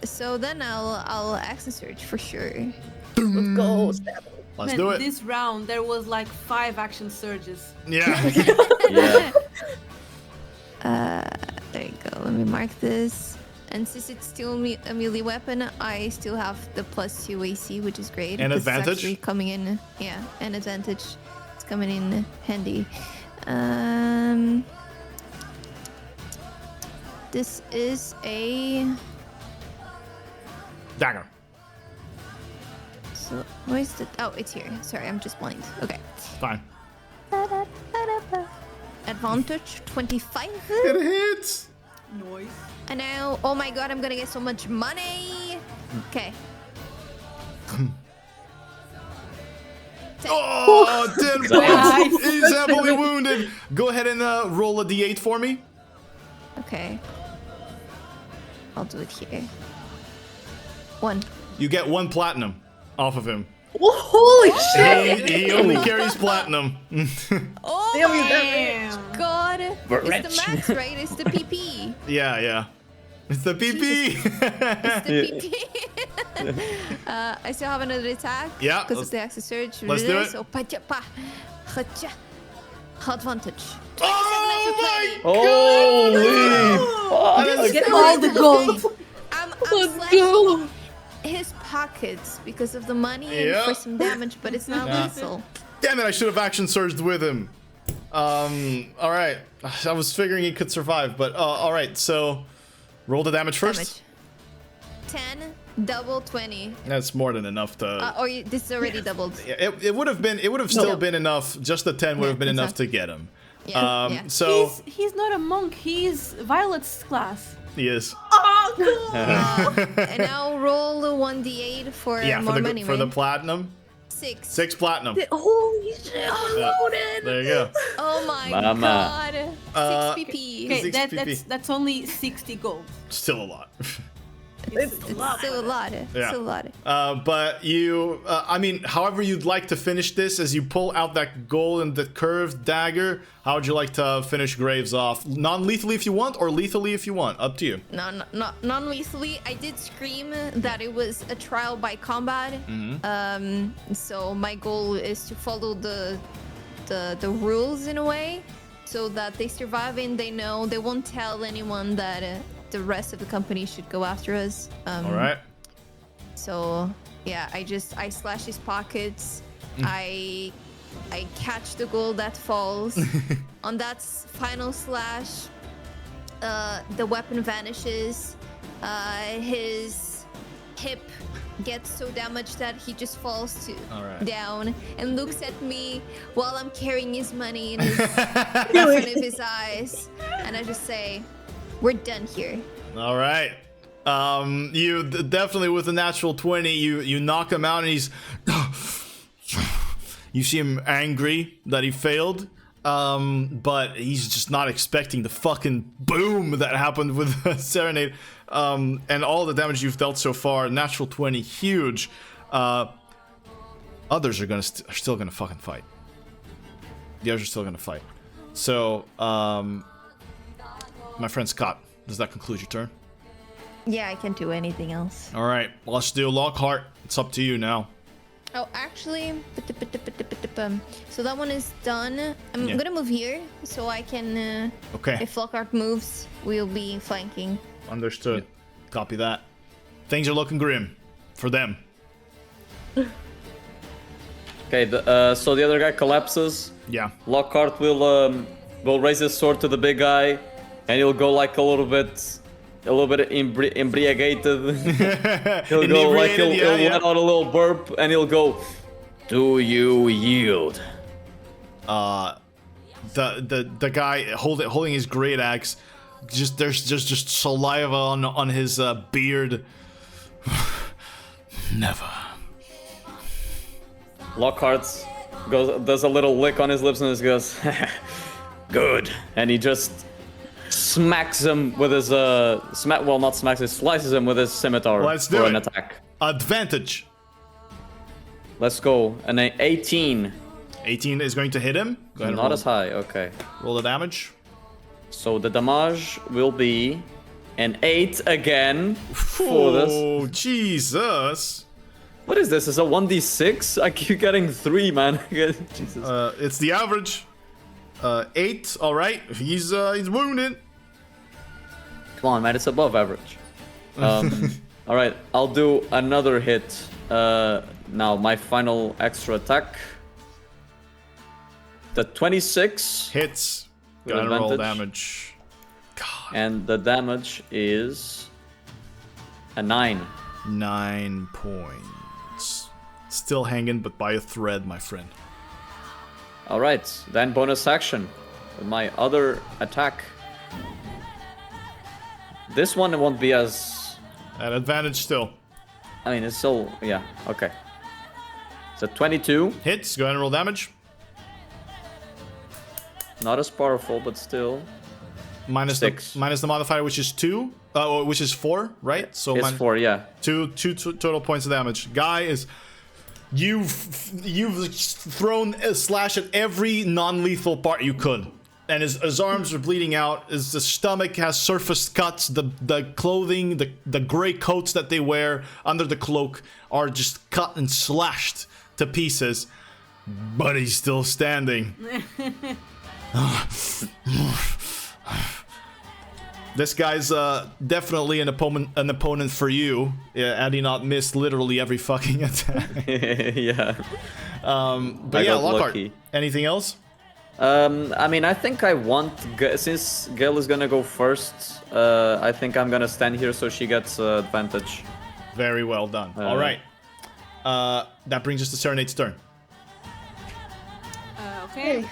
So then I'll action search for sure.
Let's go. Stab him.
Let's
Man,
do it.
This round there was like 5 action surges.
Yeah.
Yeah.
There you go. Let me mark this. And since it's still a melee weapon, I still have the +2 AC, which is great.
And
'cause it's
advantage?
actually coming in, yeah, and advantage. It's coming in handy. This is a.
Dagger.
So where's the? Oh, it's here. Sorry, I'm just blind. Okay.
Fine.
Advantage 25.
It hits.
Noise.
And now, oh my god, I'm gonna get so much money. Okay.
Oh, 10
Nice.
points. He's heavily wounded. Go ahead and roll a d8 for me.
Okay. I'll do it here. 1.
You get 1 platinum off of him.
Oh, holy shit!
He only carries platinum.
Oh
Damn, you
Damn.
god!
We're
It's
rich.
the max, right? It's the PP.
Yeah. It's the PP.
It's the PP. I still have another attack.
Yeah,
Because it's the access surge.
let's do it.
So, pa-cha-pa. Ha-cha. Advantage.
Oh my
Holy
Just
fuck.
get all the gold.
I'm
Let's
slashing
go!
his pockets because of the money and
Yeah.
for some damage, but it's not
Yeah.
lethal.
Damn it, I should have action surged with him. Alright. I was figuring he could survive, but alright, so roll the damage first.
Damage. 10, double 20.
That's more than enough to
This is already doubled.
it would have still been enough. Just the 10 would have been
Yeah,
enough to get him.
Yeah, yeah.
So
He's not a monk. He's Violet's class.
he is.
Oh, cool.
And now roll a 1d8 for
Yeah,
more
for the
money,
for the
right?
platinum.
6.
6 platinum.
Holy shit! I'm loaded!
There you go.
Oh my
Mama.
god. 6 PP.
Okay,
6 PP.
that's only 60 gold.
Still a lot.
It's
It's still a lot.
Yeah.
Still a lot.
But you, I mean, however you'd like to finish this, as you pull out that gold and the curved dagger, how would you like to finish Graves off? Non-lethally if you want, or lethally if you want. Up to you.
Non-lethally, I did scream that it was a trial by combat. So my goal is to follow the rules in a way, so that they survive and they know they won't tell anyone that the rest of the company should go after us.
All right.
So yeah, I slash his pockets. I catch the gold that falls. On that final slash, the weapon vanishes. His hip gets so damaged that he just falls down and looks at me while I'm carrying his money in front of his eyes, and I just say, "We're done here."
All right. You definitely with a natural 20, you knock him out, and he's. You see him angry that he failed, but he's just not expecting the fucking boom that happened with Serenade, and all the damage you've dealt so far. Natural 20, huge. Others are still gonna fucking fight. The others are still gonna fight. So, my friend Scott, does that conclude your turn?
Yeah, I can't do anything else.
All right, let's do Lockhart. It's up to you now.
Oh, actually, so that one is done. I'm gonna move here so I can.
Okay.
If Lockhart moves, we'll be flanking.
Understood. Copy that. Things are looking grim for them.
Okay, so the other guy collapses.
Yeah.
Lockhart will raise his sword to the big guy, and he'll go like a little bit embriagated. He'll go like he'll let out a little burp, and he'll go, "Do you yield?"
The guy holding his great axe, there's just saliva on his beard. Never.
Lockhart does a little lick on his lips and just goes, "Good," and he just smacks him with his slices him with his scimitar for an attack.
Advantage.
Let's go. An 18.
18 is going to hit him. Go ahead.
Not as high. Okay.
Roll the damage.
So the damage will be an 8 again for this.
Oh Jesus!
What is this? Is a 1d6? I keep getting 3, man. Jesus.
It's the average. 8. All right. He's wounded.
Come on, man. It's above average. All right. I'll do another hit. Now my final extra attack. The 26
hits.
with
Gotta roll
advantage.
damage. God.
And the damage is a 9.
9 points. Still hanging, but by a thread, my friend.
All right. Then bonus action with my other attack. This one won't be as...
At advantage still.
I mean, it's still... Yeah, okay. So 22.
Hits. Go ahead and roll damage.
Not as powerful, but still.
Minus
6.
the modifier, which is 2. Which is 4, right? So
It's 4, yeah.
Two total points of damage. Guy is... You've thrown a slash at every non-lethal part you could. And his arms are bleeding out. His stomach has surface cuts. The clothing, the gray coats that they wear under the cloak are just cut and slashed to pieces. But he's still standing. This guy's definitely an opponent for you. Had he not missed literally every fucking attack.
Yeah.
But yeah, Lockhart. Anything else?
I mean, I think I want... Since Gael is gonna go first, I think I'm gonna stand here so she gets advantage.
Very well done. All right. That brings us to Serenade's turn.
Okay.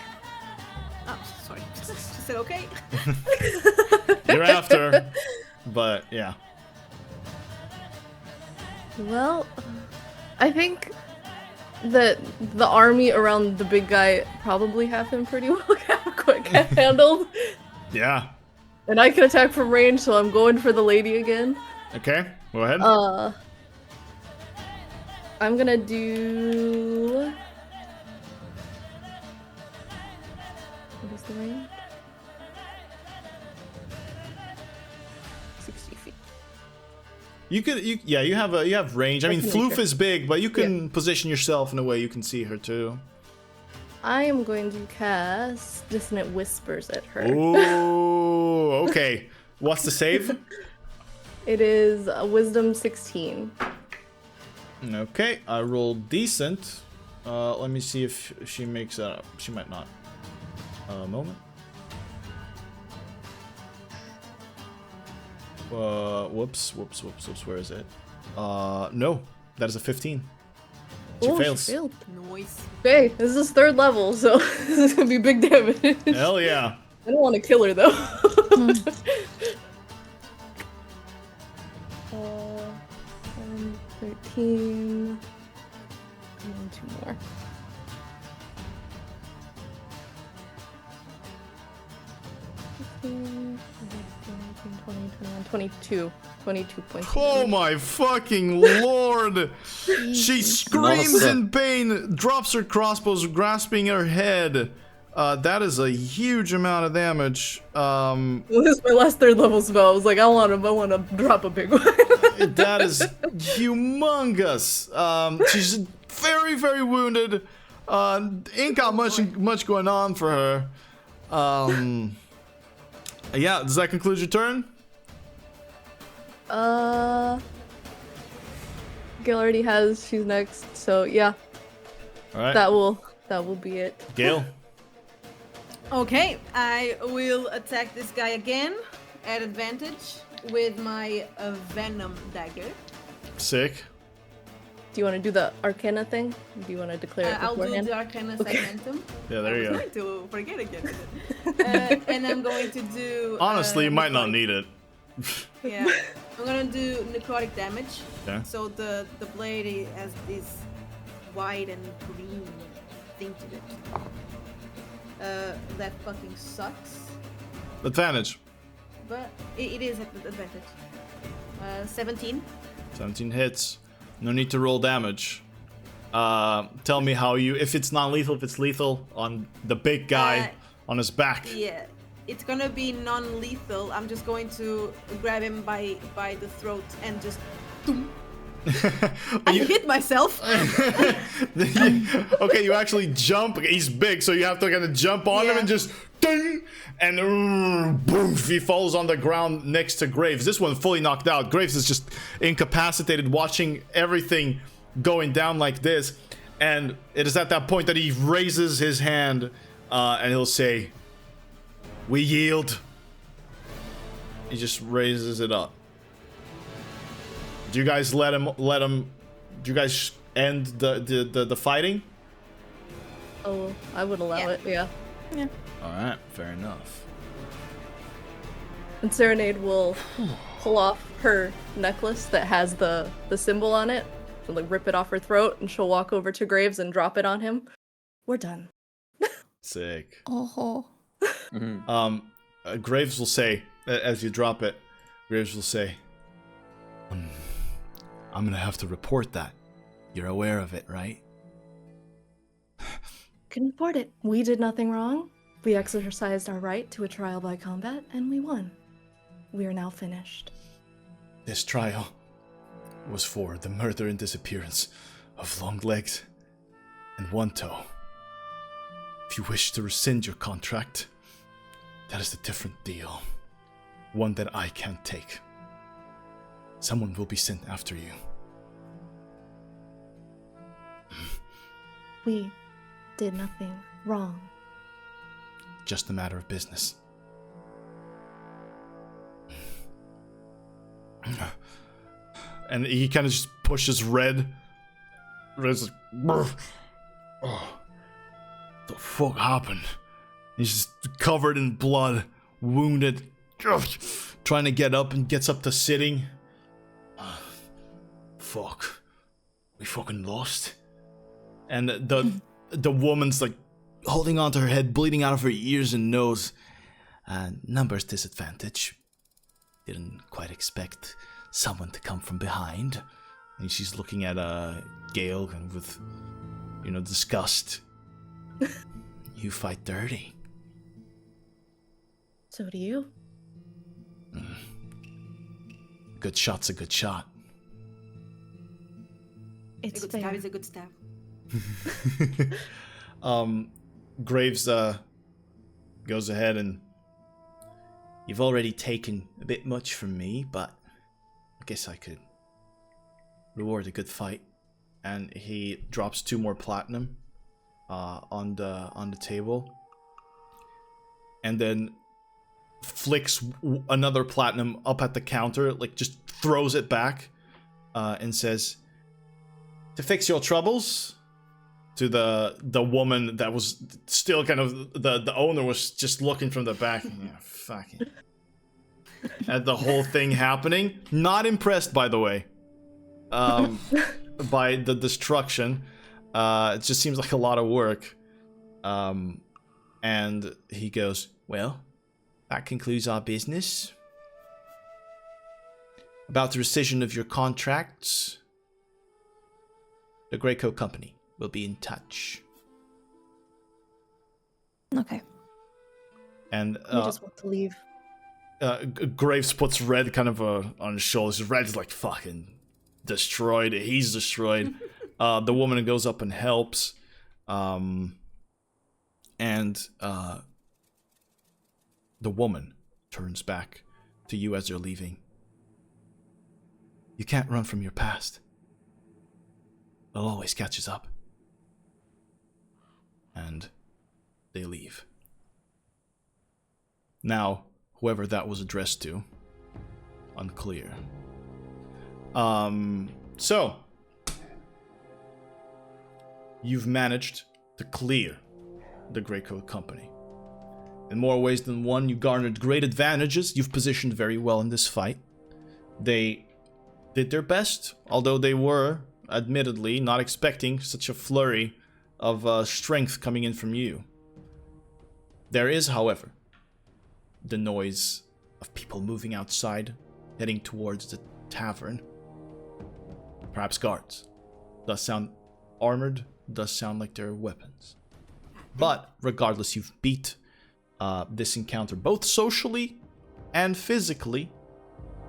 Oh, sorry. She said okay.
You're after. But, yeah.
Well, I think that the army around the big guy probably have him pretty well quick handled.
Yeah.
And I can attack from range, so I'm going for the lady again.
Okay, go ahead.
I'm gonna do... What is the range? 60 feet.
You have range. I mean, Floof is big, but you can position yourself in a way you can see her too.
I am going to cast Dissonant Whispers at her.
Ooh, okay. What's the save?
It is a wisdom 16.
Okay, I rolled decent. Let me see if she makes that up. She might not. A moment. Whoops. Where is it? No. That is a 15. She fails.
She failed.
Noise.
Okay, this is 3rd level, so this is gonna be big damage.
Hell yeah.
I don't want to kill her though. 13. And 2 more. 15, 20, 21, 22. 22 points. of
Oh
damage.
my fucking lord! She screams
Nossa.
in pain, drops her crossbows, grasping her head. That is a huge amount of damage.
This is my last 3rd level spell. I was like, I want to drop a big one.
That is humongous. She's very, very wounded. Ain't got much going on for her. Yeah, does that conclude your turn?
Gail already has. She's next. So yeah,
All right.
that will be it.
Gail.
Okay, I will attack this guy again at advantage with my Venom dagger.
Sick.
Do you want to do the Arcana thing? Do you want to declare it
I'll do
beforehand?
the Arcana
Okay.
Segmentum.
Yeah, there you
I
go.
was going to forget again. And I'm going to do.
Honestly, you might not
necrotic-
need it.
Yeah, I'm gonna do necrotic damage.
Okay.
So the blade has this white and green thing to it. That fucking sucks.
Advantage.
But it is at advantage. 17.
17 hits. No need to roll damage. Tell me how you, if it's non-lethal, if it's lethal, on the big guy on his back.
Yeah, it's gonna be non-lethal. I'm just going to grab him by the throat and just. I hit myself.
Okay, you actually jump. He's big, so you have to kind of jump on him
Yeah.
and just ding, and boom, he falls on the ground next to Graves. This one fully knocked out. Graves is just incapacitated, watching everything going down like this. And it is at that point that he raises his hand, and he'll say, "We yield." He just raises it up. Do you guys let him? Do you guys end the fighting?
Oh, I would allow
Yeah.
it. Yeah.
All right, fair enough.
And Serenade will pull off her necklace that has the symbol on it. She'll like rip it off her throat, and she'll walk over to Graves and drop it on him. We're done.
Sick.
Oh.
Graves will say, as you drop it, Graves will say, "I'm gonna have to report that. You're aware of it, right?"
Can report it. We did nothing wrong. We exercised our right to a trial by combat, and we won. We are now finished.
This trial was for the murder and disappearance of Longlegs and One Toe. If you wish to rescind your contract, that is a different deal. One that I can't take. Someone will be sent after you.
We did nothing wrong.
Just a matter of business. And he kind of just pushes Red's like, "Brr. Oh, the fuck happened?" He's just covered in blood, wounded, trying to get up, and gets up to sitting. Fuck. We fucking lost. And the woman's like holding onto her head, bleeding out of her ears and nose. Numbers disadvantage. Didn't quite expect someone to come from behind. And she's looking at Gael kind of with, disgust. You fight dirty.
So do you.
Good shot's a good shot.
It's
a good
fair.
stab is a good stab.
Graves goes ahead and, "You've already taken a bit much from me, but I guess I could reward a good fight. And he drops 2 more platinum on the table, and then flicks another platinum up at the counter, like just throws it back, and says, "To fix your troubles." To the woman that was still kind of the owner was just looking from the back. Yeah, fucking. At the whole thing happening, not impressed, by the way. By the destruction. It just seems like a lot of work. And he goes, "Well, that concludes our business. About the rescission of your contracts, the Greycoat Company will be in touch."
Okay.
And
We just want to leave.
Graves puts Red kind of on his shoulders. Red's like fucking destroyed. He's destroyed. The woman goes up and helps. And the woman turns back to you as you're leaving. "You can't run from your past. It'll always catch us up." And they leave. Now, whoever that was addressed to, unclear. So, you've managed to clear the Greycoat Company. In more ways than one, you garnered great advantages. You've positioned very well in this fight. They did their best, although they were, admittedly, not expecting such a flurry of strength coming in from you. There is, however, the noise of people moving outside, heading towards the tavern. Perhaps guards. Does sound armored, does sound like there are weapons. But regardless, you've beat this encounter both socially and physically,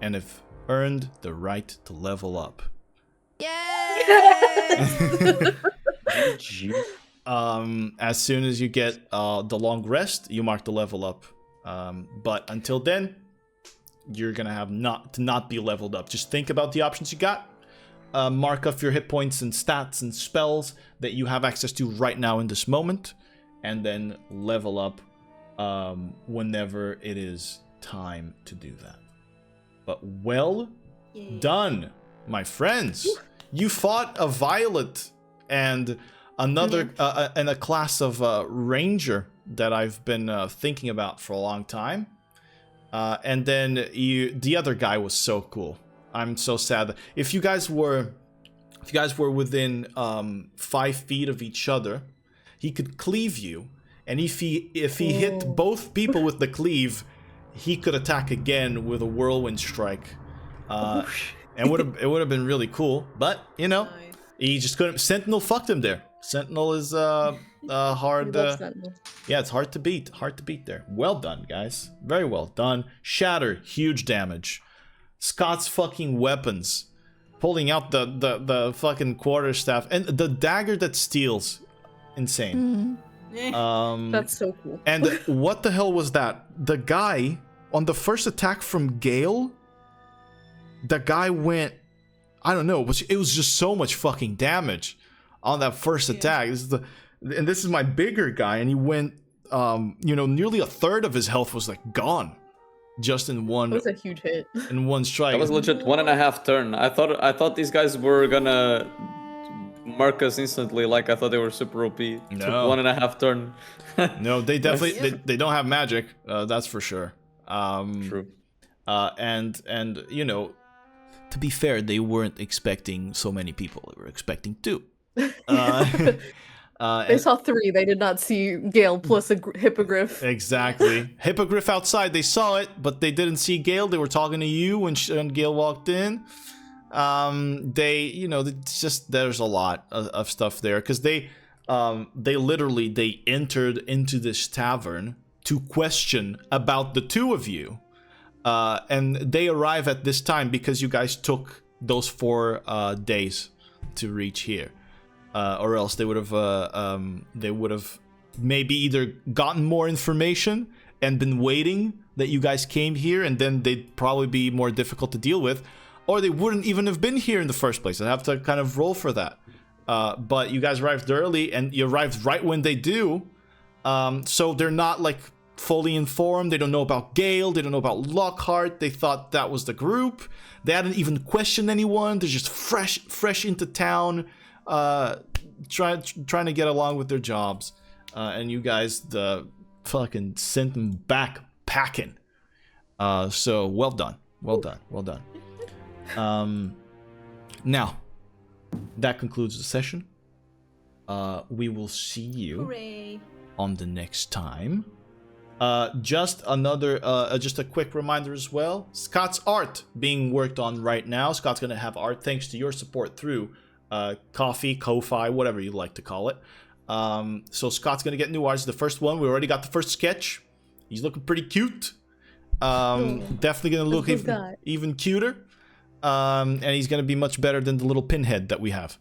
and have earned the right to level up.
Yay!
As soon as you get the long rest, you mark the level up. But until then, you're gonna have not be leveled up. Just think about the options you got. Mark off your hit points and stats and spells that you have access to right now in this moment, and then level up whenever it is time to do that. But well done, my friends. You fought a Violet and another and a class of Ranger that I've been thinking about for a long time. And then the other guy was so cool. I'm so sad. If you guys were within 5 feet of each other, he could cleave you, and if he hit both people with the cleave, he could attack again with a whirlwind strike. And it would have been really cool, but you know,
Nice.
he just couldn't. Sentinel fucked him there. Sentinel is hard. Yeah, it's hard to beat. Hard to beat there. Well done, guys. Very well done. Shatter, huge damage. Scott's fucking weapons, pulling out the fucking quarterstaff and the dagger that steals, insane.
That's so cool.
And what the hell was that? The guy on the first attack from Gael, the guy went, I don't know, it was just so much fucking damage on that first attack. This is my bigger guy, and he went, nearly a third of his health was like gone, just in one.
That was a huge hit.
In one strike.
That was legit 1.5 turn. I thought these guys were gonna mark us instantly. Like I thought they were super OP.
No.
Took 1.5 turn.
No, they definitely they don't have magic. That's for sure.
True.
And you know, to be fair, they weren't expecting so many people. They were expecting 2.
They saw 3. They did not see Gael plus a hippogriff.
Exactly. Hippogriff outside, they saw it, but they didn't see Gael. They were talking to you when Gael walked in. It's just, there's a lot of stuff there, because they entered into this tavern to question about the 2 of you. And they arrive at this time because you guys took those 4 days to reach here. Or else they would have maybe either gotten more information and been waiting that you guys came here, and then they'd probably be more difficult to deal with, or they wouldn't even have been here in the first place. I'd have to kind of roll for that. But you guys arrived early, and you arrived right when they do. So they're not like fully informed. They don't know about Gael. They don't know about Lockhart. They thought that was the group. They hadn't even questioned anyone. They're just fresh into town, trying to get along with their jobs. And you guys fucking sent them back packing. So well done. Now, that concludes the session. We will see you
Hooray.
on the next time. Just a quick reminder as well. Scott's art being worked on right now. Scott's gonna have art thanks to your support through Ko-Fi, whatever you like to call it. So Scott's gonna get new arts. The first one, we already got the first sketch. He's looking pretty cute. Definitely gonna look even cuter. And he's gonna be much better than the little pinhead that we have.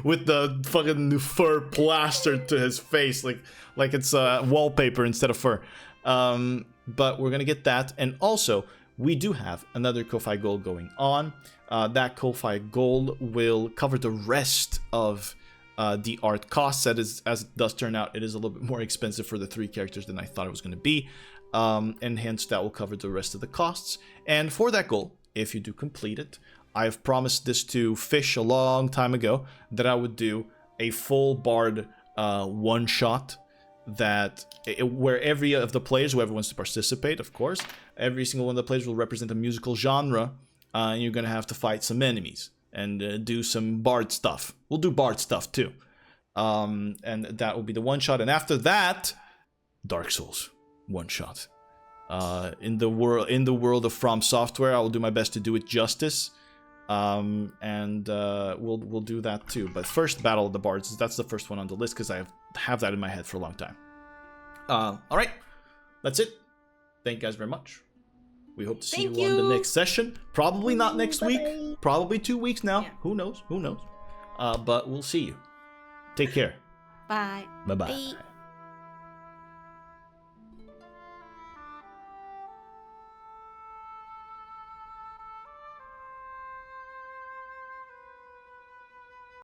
With the fucking fur plastered to his face like it's wallpaper instead of fur. But we're gonna get that, and also we do have another Ko-Fi goal going on. That Ko-Fi goal will cover the rest of the art costs. That is, as it does turn out, it is a little bit more expensive for the 3 characters than I thought it was going to be, and hence that will cover the rest of the costs. And for that goal, if you do complete it, I've promised this to Fish a long time ago that I would do a full Bard one-shot where every of the players, whoever wants to participate, of course, every single one of the players will represent a musical genre, and you're going to have to fight some enemies and do some Bard stuff. We'll do Bard stuff too. And that will be the one-shot. And after that, Dark Souls one-shot. In the world of From Software, I will do my best to do it justice. And we'll do that too. But first, Battle of the Bards. That's the first one on the list because I have that in my head for a long time. All right, that's it. Thank you guys very much. We hope to see you on the next session. Probably not next week. Probably 2 weeks now. Yeah. Who knows? But we'll see you. Take care.
Bye.
Bye-bye.
Bye.